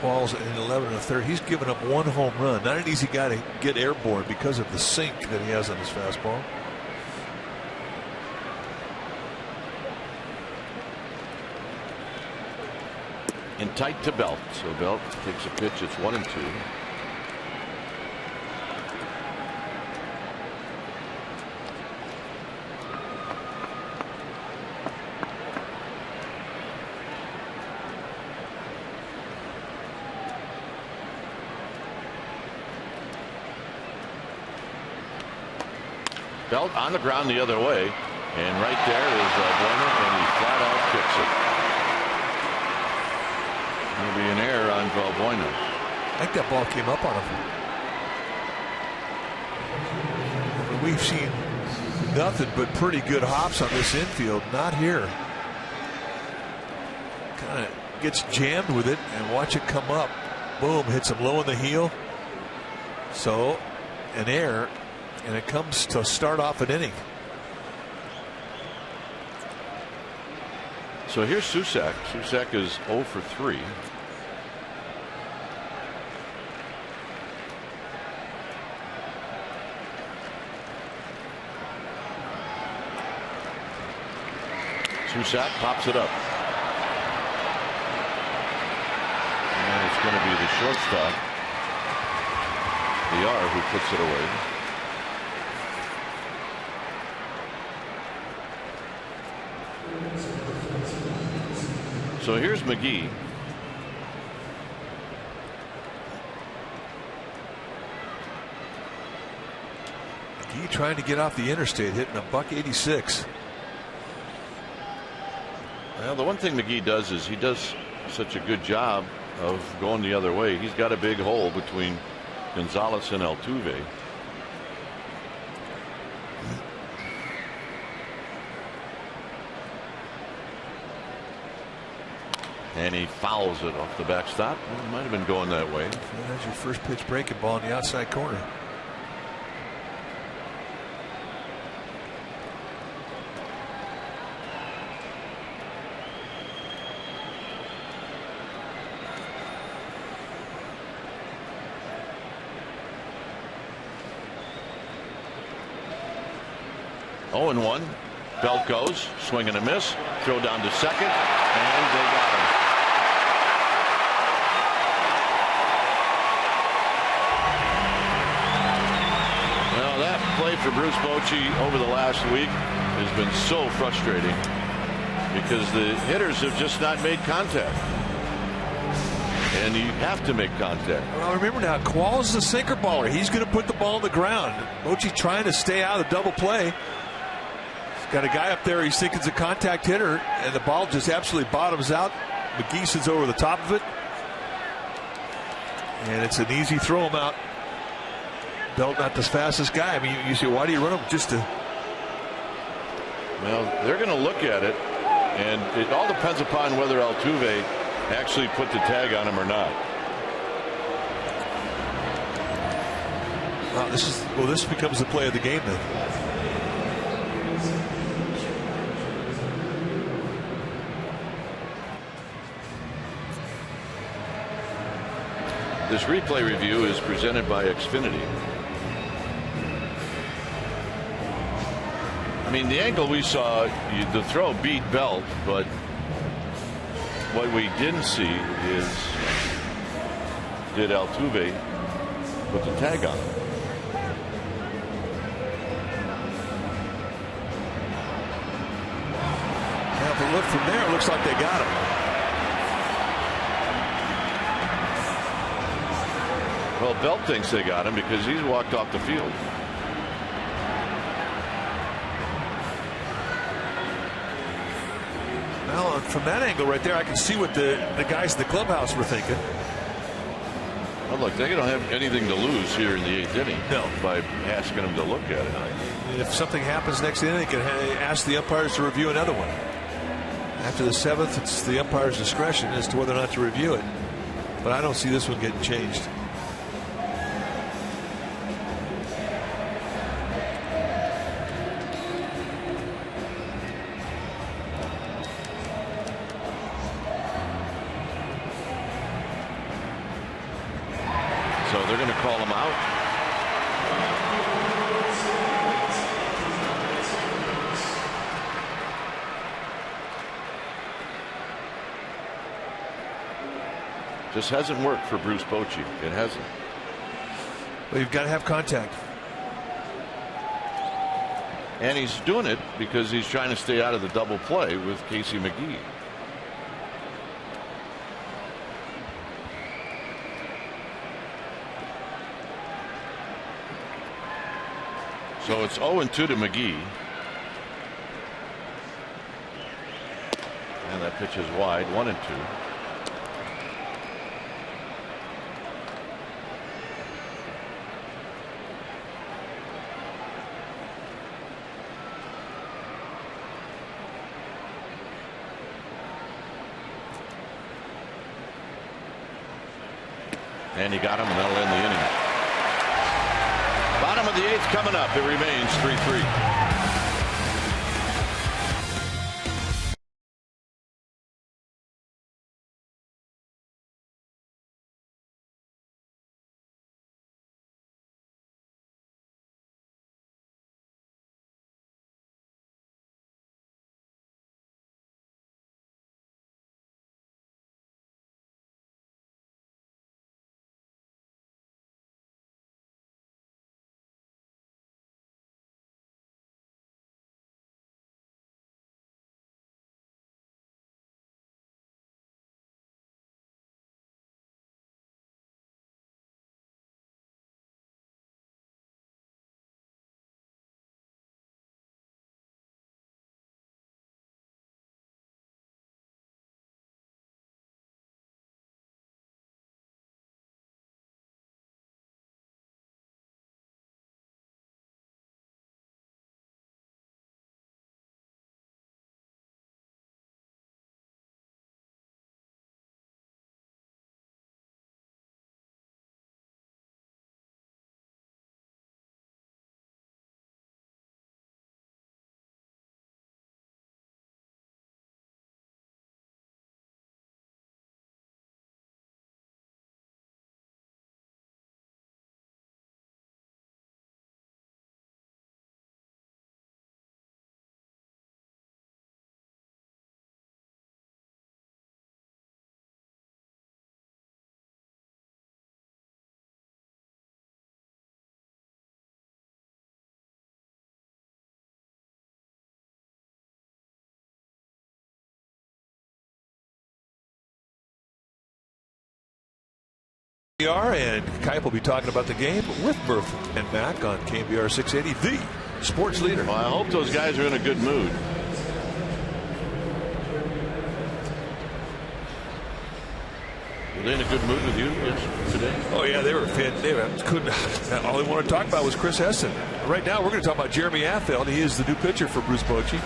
Qualls in 11 1/3. He's given up 1 home run. Not an easy guy to get airborne because of the sink that he has on his fastball. And tight to Belt. So Belt takes a pitch. It's 1-2. Belt on the ground the other way, and right there is Bueno, and he flat out kicks it. There'll be an error on Valbuena. I think that ball came up on him. We've seen nothing but pretty good hops on this infield. Not here. Kind of gets jammed with it, and watch it come up. Boom, hits him low in the heel. So an error, and it comes to start off an inning. So here's Susac. Susac is 0 for 3. Susac pops it up. And it's going to be the shortstop, DR, who puts it away. So here's McGee. McGee trying to get off the interstate, hitting a $186. Well, the one thing McGee does is he does such a good job of going the other way. He's got a big hole between Gonzalez and Altuve. And he fouls it off the backstop. It might have been going that way. That's your first pitch breaking ball in the outside corner. Oh, and 1. Belt goes, swing and a miss, throw down to second, and they got him. Well, that play for Bruce Bochy over the last week has been so frustrating because the hitters have just not made contact. And you have to make contact. Well, remember now, Qualls is a sinker baller. He's going to put the ball on the ground. Bochy trying to stay out of the double play. Got a guy up there he's thinking it's a contact hitter, and the ball just absolutely bottoms out. McGee sits over the top of it, and it's an easy throw him out. Belt not the fastest guy. I mean, you say, why do you run him just to? Well, they're going to look at it, and it all depends upon whether Altuve actually put the tag on him or not. Wow, this becomes the play of the game then. This replay review is presented by Xfinity. I mean, the angle we saw, the throw beat Belt, but what we didn't see is, did Altuve put the tag on him? Now, if we look from there, it looks like they got him. Well, Belt thinks they got him because he's walked off the field. Well, from that angle right there, I can see what the guys in the clubhouse were thinking. Well, look, they don't have anything to lose here in the 8th inning. No. By asking them to look at it. And if something happens next inning, they can ask the umpires to review another one. After the 7th, it's the umpire's discretion as to whether or not to review it. But I don't see this one getting changed. they're going to call him out. Just hasn't worked for Bruce Bochy. It hasn't. Well, you've got to have contact. And he's doing it because he's trying to stay out of the double play with Casey McGee. So it's 0-2 to McGee. And that pitch is wide, 1-2. And he got him, and that'll end the inning. Bottom of the 8th coming up. It remains 3-3. And Kipe will be talking about the game with Murphy and Mac on KBR 680, the sports leader. Well, I hope those guys are in a good mood. Were they in a good mood with you today? Oh yeah, they were fit. All they wanted to talk about was Chris Heston. Right now, we're going to talk about Jeremy Affeldt. He is the new pitcher for Bruce Bochy.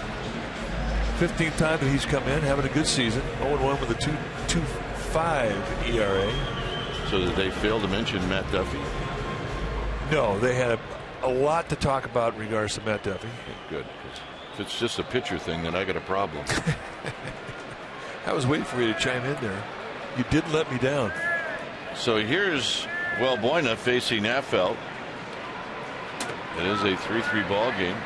15th time that he's come in, having a good season. 0-1 with a 2.25 ERA. So did they fail to mention Matt Duffy? No, they had a lot to talk about in regards to Matt Duffy. Okay, good. If it's just a pitcher thing, then I got a problem. I was waiting for you to chime in there. You did let me down. So here's Valbuena facing Affeldt. It is a 3-3 ball game.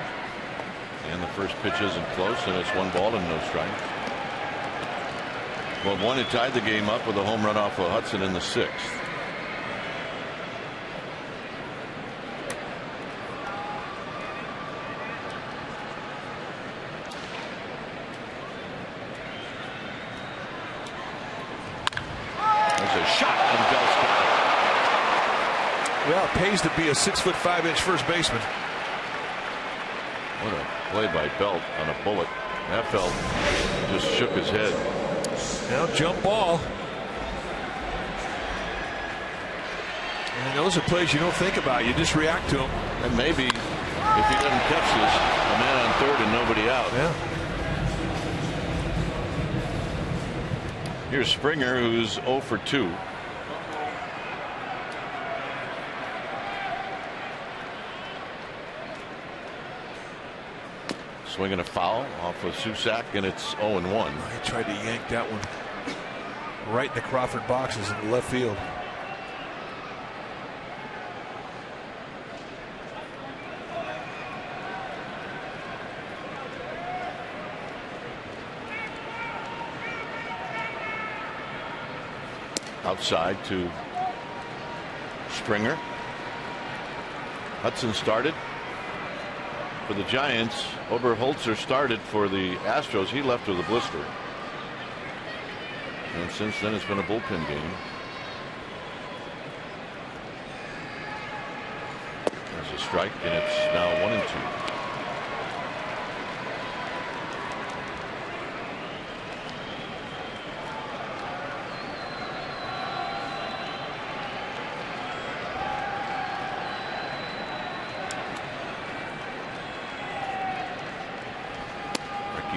And the first pitch isn't close, and it's 1 ball and no strikes. Valbuena tied the game up with a home run off of Hudson in the 6th. There's a shot from Del Scott. Well, it pays to be a 6'5" first baseman. What a play by Belt on a bullet. Affeldt just shook his head. Now jump ball. And those are plays you don't think about. You just react to them. And maybe if he doesn't catch this, a man on third and nobody out. Yeah. Here's Springer, who's 0 for 2. Swinging a foul off of Susac, and it's 0-1. He tried to yank that one right in the Crawford boxes in the left field. Outside to Springer. Hudson started for the Giants. Oberholzer started for the Astros. He left with a blister. And since then it's been a bullpen game. There's a strike, and it's now 1-2.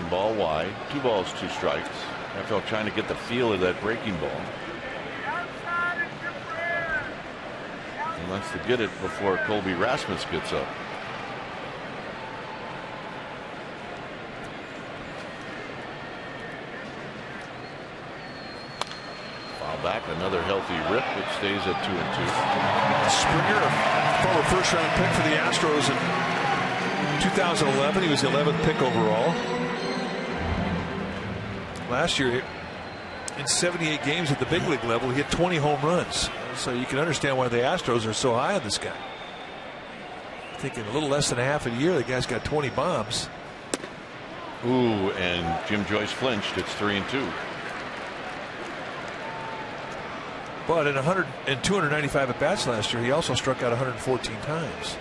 Ball wide, 2 balls, 2 strikes. NFL trying to get the feel of that breaking ball. He wants to get it before Colby Rasmus gets up. Foul back, another healthy rip. It stays at 2-2. Springer, a former first-round pick for the Astros in 2011. He was the 11th pick overall. Last year, in 78 games at the big league level, he hit 20 home runs. So you can understand why the Astros are so high on this guy. I think in a little less than a half a year, the guy's got 20 bombs. Ooh, and Jim Joyce flinched. It's 3-2. But in 295 at bats last year, he also struck out 114 times.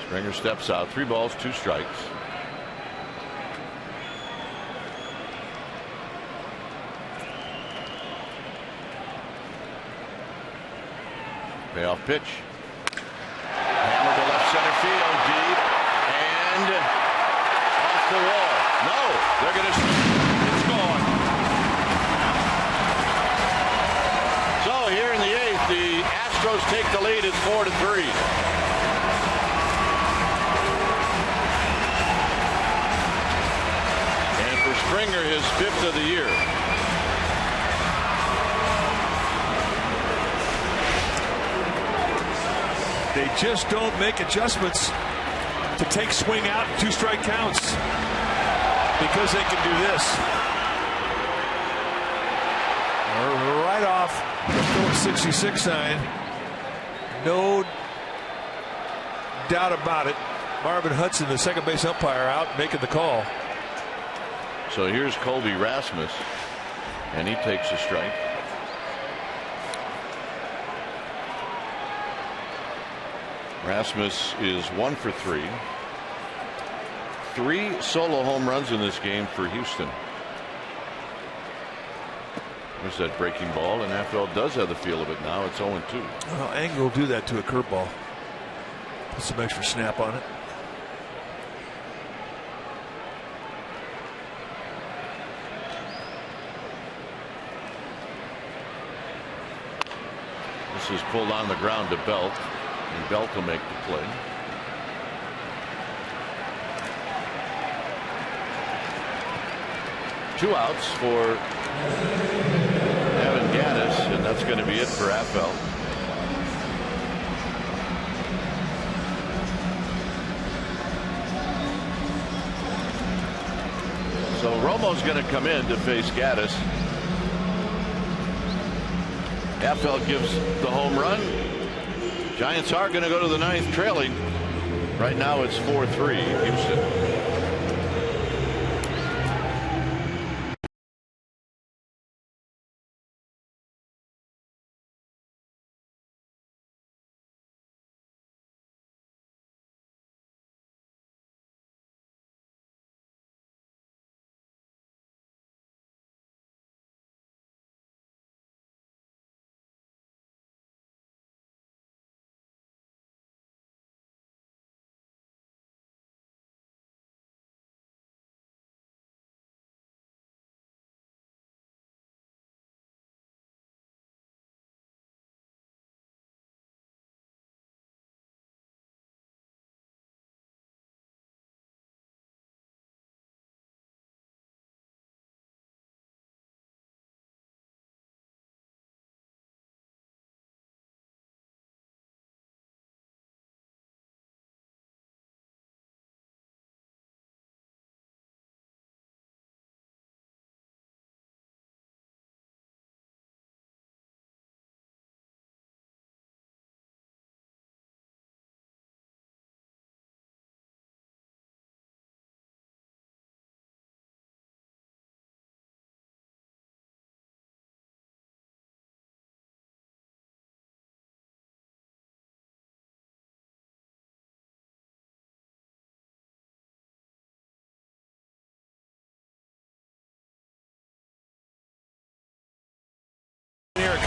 Springer steps out. 3 balls, 2 strikes. Payoff pitch. Hammer to left center field, deep, and off the wall. No, they're going to. It's gone. So here in the 8th, the Astros take the lead. It's 4-3. Springer, his 5th of the year. They just don't make adjustments to take swing out 2 strike counts because they can do this. Right off the Phillips 66 sign. No doubt about it. Marvin Hudson, the second base umpire, out making the call. So here's Colby Rasmus, and he takes a strike. Rasmus is 1 for 3. 3 solo home runs in this game for Houston. There's that breaking ball, and NFL does have the feel of it now. It's 0-2. Well, Angle will do that to a curveball. Put some extra snap on it. This is pulled on the ground to Belt, and Belt will make the play. Two outs for Evan Gattis, and that's going to be it for Appel. So Romo's going to come in to face Gattis. Appel gives the home run. Giants are going to go to the 9th trailing. Right now it's 4-3 Houston.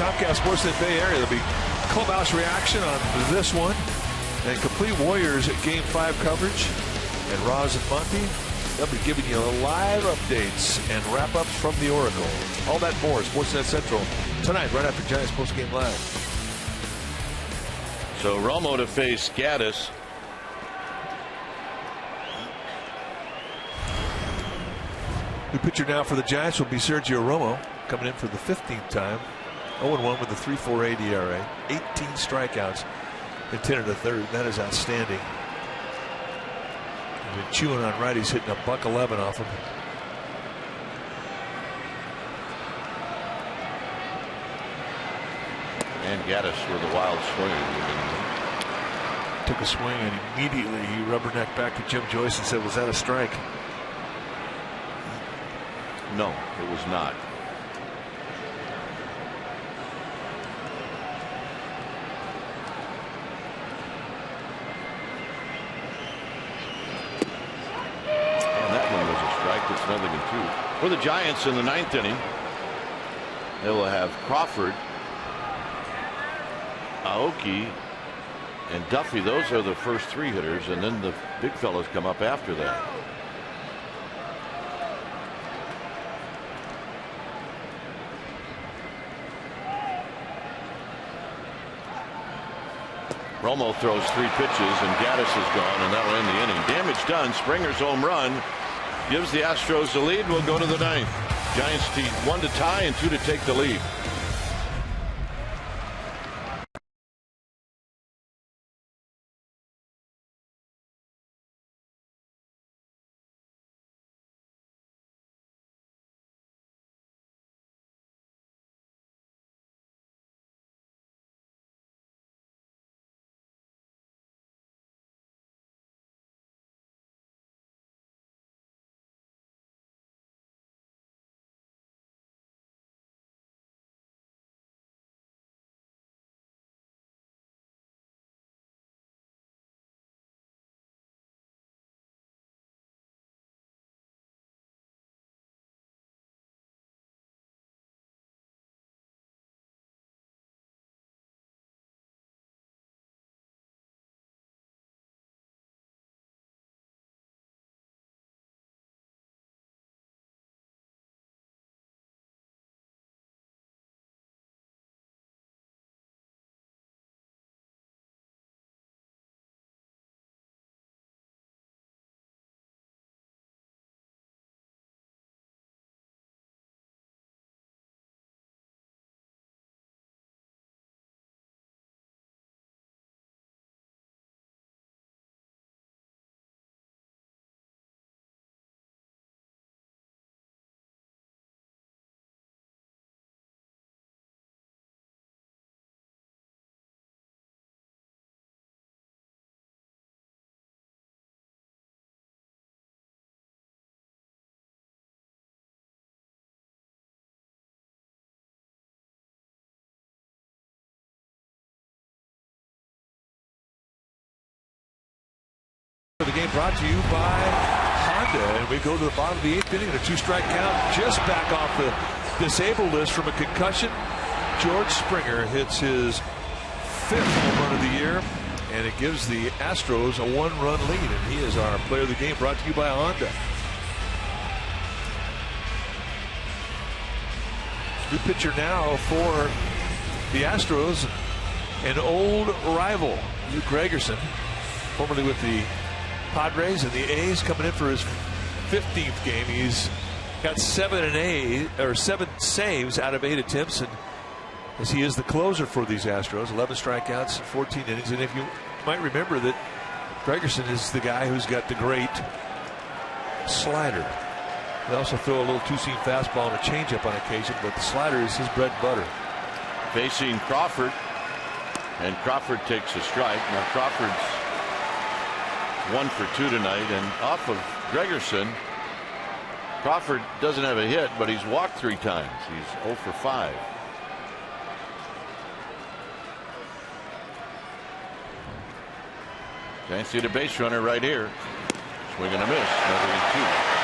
Comcast Sportsnet Bay Area. There'll be clubhouse reaction on this one and complete Warriors Game 5 coverage. And Roz and Monty, they'll be giving you live updates and wrap-ups from the Oracle. All that more, Sportsnet Central, tonight, right after Giants postgame live. So Romo to face Gaddis. The pitcher now for the Giants will be Sergio Romo, coming in for the 15th time. 0-1 with a 3.48 ERA, 18 strikeouts in 10 1/3. That is outstanding. He's been chewing on righties, hitting a $111 off him. And Gaddis with a wild swing. Took a swing and immediately he rubbernecked back to Jim Joyce and said, "Was that a strike?" No, it was not. It's 0-2. For the Giants in the 9th inning, they will have Crawford, Aoki, and Duffy. Those are the first 3 hitters, and then the big fellas come up after that. Romo throws 3 pitches, and Gaddis is gone, and that'll end the inning. Damage done. Springer's home run gives the Astros the lead. We'll go to the 9th. Giants need 1 to tie and 2 to take the lead. The game brought to you by Honda, and we go to the bottom of the 8th inning. A 2-strike count, just back off the disabled list from a concussion. George Springer hits his 5th home run of the year, and it gives the Astros a 1-run lead. And he is our player of the game, brought to you by Honda. New pitcher now for the Astros, an old rival, Luke Gregerson, formerly with the Padres and the A's, coming in for his 15th game. He's got 7 saves out of 8 attempts, and as he is the closer for these Astros, 11 strikeouts, 14 innings. And if you might remember that Gregerson is the guy who's got the great slider. They also throw a little 2-seam fastball and a changeup on occasion, but the slider is his bread and butter. Facing Crawford, and Crawford takes a strike. Now Crawford's 1 for 2 tonight, and off of Gregerson. Crawford doesn't have a hit, but he's walked 3 times. He's 0 for 5. Giants need a base runner right here. Swing and a miss. 0-2.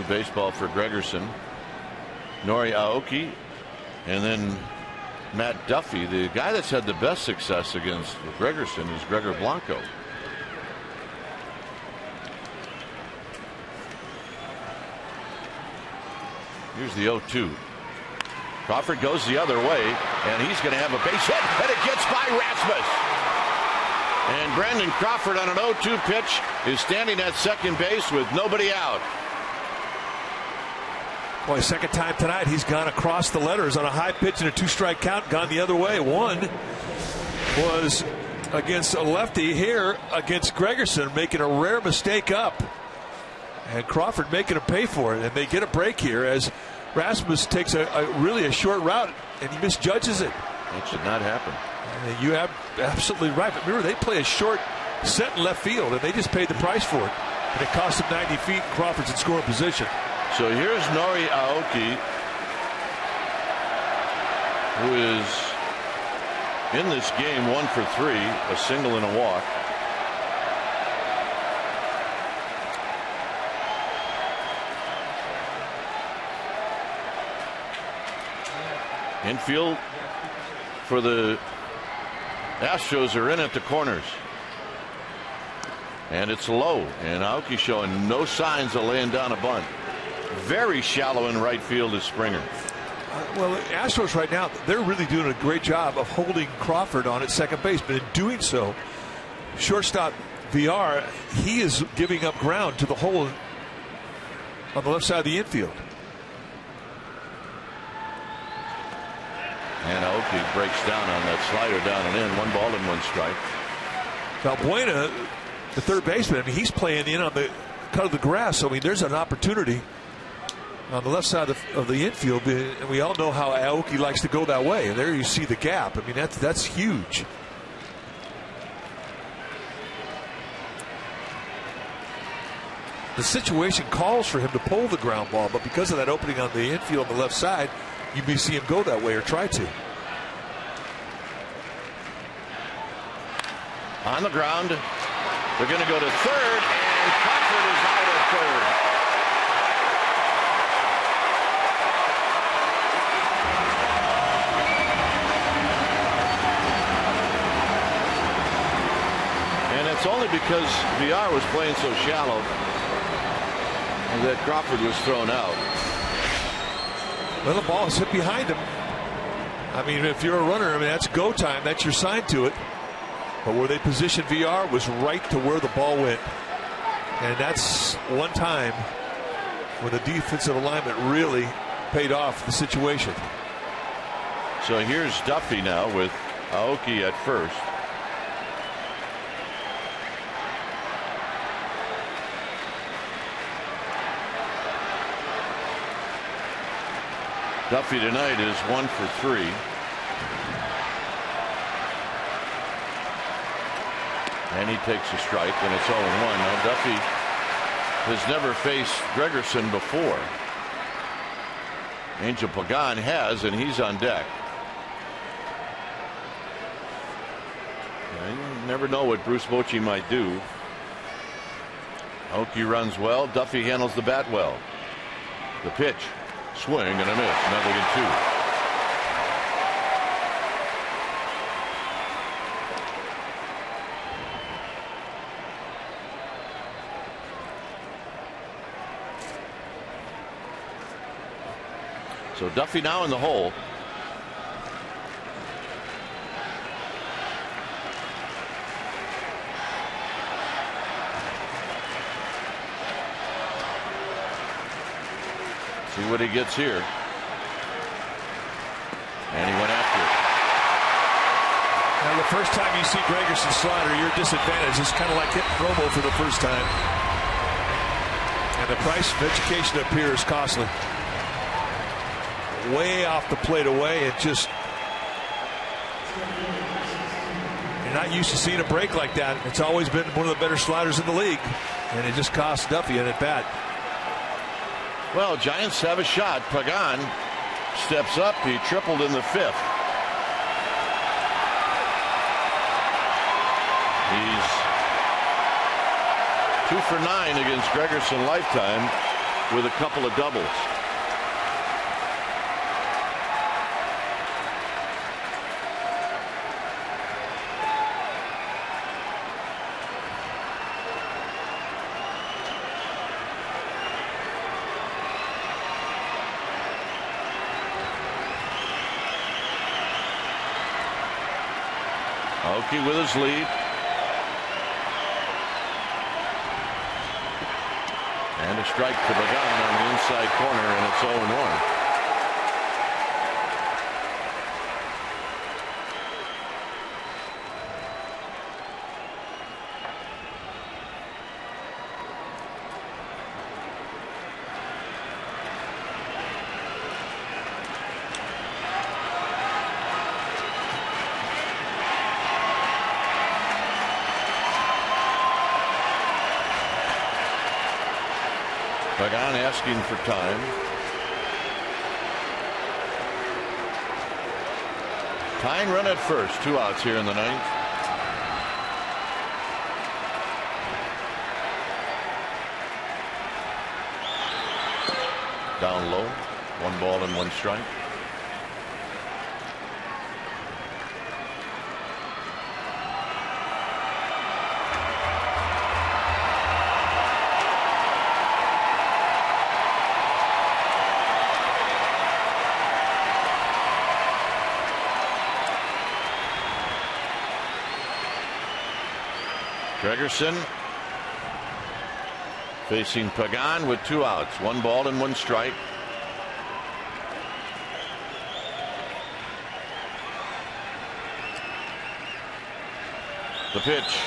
New baseball for Gregerson. Nori Aoki, and then Matt Duffy. The guy that's had the best success against Gregerson is Gregor Blanco. Here's the 0-2. Crawford goes the other way, and he's going to have a base hit, and it gets by Rasmus. And Brandon Crawford on an 0-2 pitch is standing at second base with nobody out. Boy, second time tonight he's gone across the letters on a high pitch and a 2-strike count, gone the other way. One was against a lefty, here against Gregerson, making a rare mistake up. And Crawford making him pay for it, and they get a break here as Rasmus takes really a short route and he misjudges it. That should not happen. And you have absolutely right. But remember, they play a short set in left field, and they just paid the price for it. And it cost them 90 feet. And Crawford's in scoring position. So here's Nori Aoki, who is in this game 1 for 3, a single and a walk. Infield for the Astros are in at the corners. And it's low. And Aoki showing no signs of laying down a bunt. Very shallow in right field is Springer. Well, the Astros right now, they're really doing a great job of holding Crawford on at second base. But in doing so, shortstop VR, he is giving up ground to the hole on the left side of the infield. And Aoki breaks down on that slider down and in. 1 ball and 1 strike. Valbuena, the third baseman, I mean, he's playing in on the cut of the grass. So, I mean, there's an opportunity on the left side of the infield. And we all know how Aoki likes to go that way. And there you see the gap. I mean, that's huge. The situation calls for him to pull the ground ball, but because of that opening on the infield on the left side, you may see him go that way or try to. On the ground, they're going to go to third, and Crawford is out at third. And it's only because VR was playing so shallow that Crawford was thrown out. Well, the ball is hit behind him. I mean, if you're a runner, I mean, that's go time. That's your sign to it. But where they positioned VR was right to where the ball went. And that's one time where the defensive alignment really paid off the situation. So here's Duffy now with Aoki at first. Duffy tonight is 1 for 3. And he takes a strike, and it's 0-1. Now Duffy has never faced Gregerson before. Angel Pagan has, and he's on deck. You never know what Bruce Bochy might do. Aoki runs well. Duffy handles the bat well. The pitch. Swing and a miss. 0-2. So Duffy now in the hole. See what he gets here. And he went after it. Now, the first time you see Gregerson slider, you're disadvantaged. It's kind of like hitting Romo for the first time. And the price of education up here is costly. Way off the plate away. It just, you're not used to seeing a break like that. It's always been one of the better sliders in the league. And it just cost Duffy an at bat. Well, Giants have a shot. Pagan steps up. He tripled in the 5th. He's 2 for 9 against Gregerson lifetime. with a couple of doubles. Oakland with his lead. And a strike to Pagan on the inside corner, and it's 0-1. Pagan asking for time. Tying run at first. 2 outs here in the 9th. Down low. 1 ball and 1 strike. Gregerson facing Pagan with 2 outs, 1 ball and 1 strike. The pitch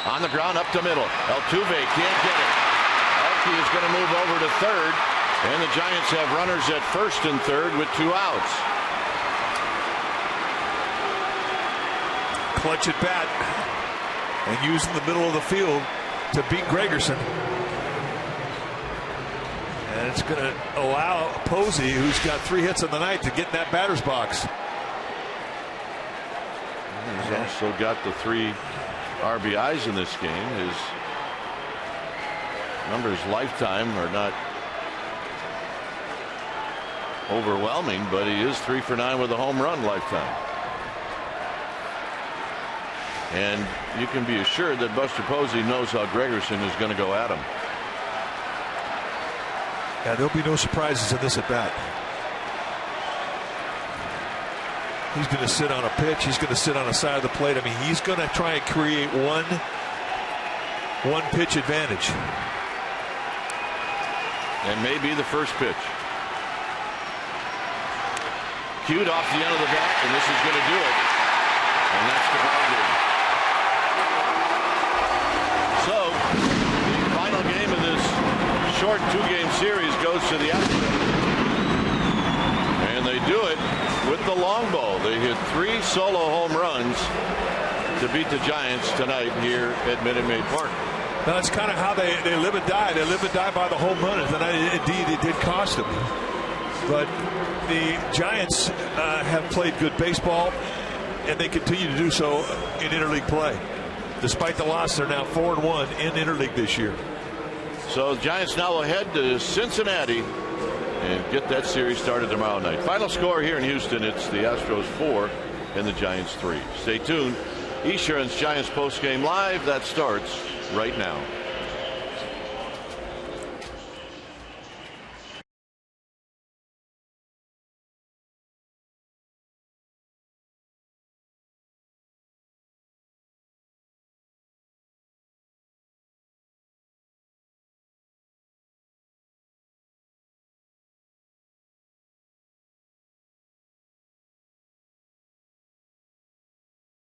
on the ground up to middle. Altuve can't get it. Altuve is going to move over to third, and the Giants have runners at first and third with 2 outs. Clutch at bat and using the middle of the field to beat Gregerson. And it's going to allow Posey, who's got 3 hits in the night, to get in that batter's box. He's also got the 3 RBIs in this game. His numbers lifetime are not overwhelming, but he is 3 for 9 with a home run lifetime. And you can be assured that Buster Posey knows how Gregerson is going to go at him. Yeah, there'll be no surprises in this at bat. He's going to sit on a pitch. He's going to sit on the side of the plate. I mean, he's going to try and create one pitch advantage. And maybe the first pitch. Cued off the end of the bat, and this is going to do it. And that's the ball game. So, the final game of this short 2-game series goes to the Astros. And they do it with the long ball. They hit 3 solo home runs to beat the Giants tonight here at Minute Maid Park. That's kind of how they live and die. They live and die by the home run. And indeed, it did cost them. But the Giants have played good baseball, and they continue to do so in interleague play. Despite the loss, they're now 4-1 in interleague this year. So the Giants now will head to Cincinnati and get that series started tomorrow night. Final score here in Houston, it's the Astros 4 and the Giants 3. Stay tuned. Esurance Giants postgame live. That starts right now.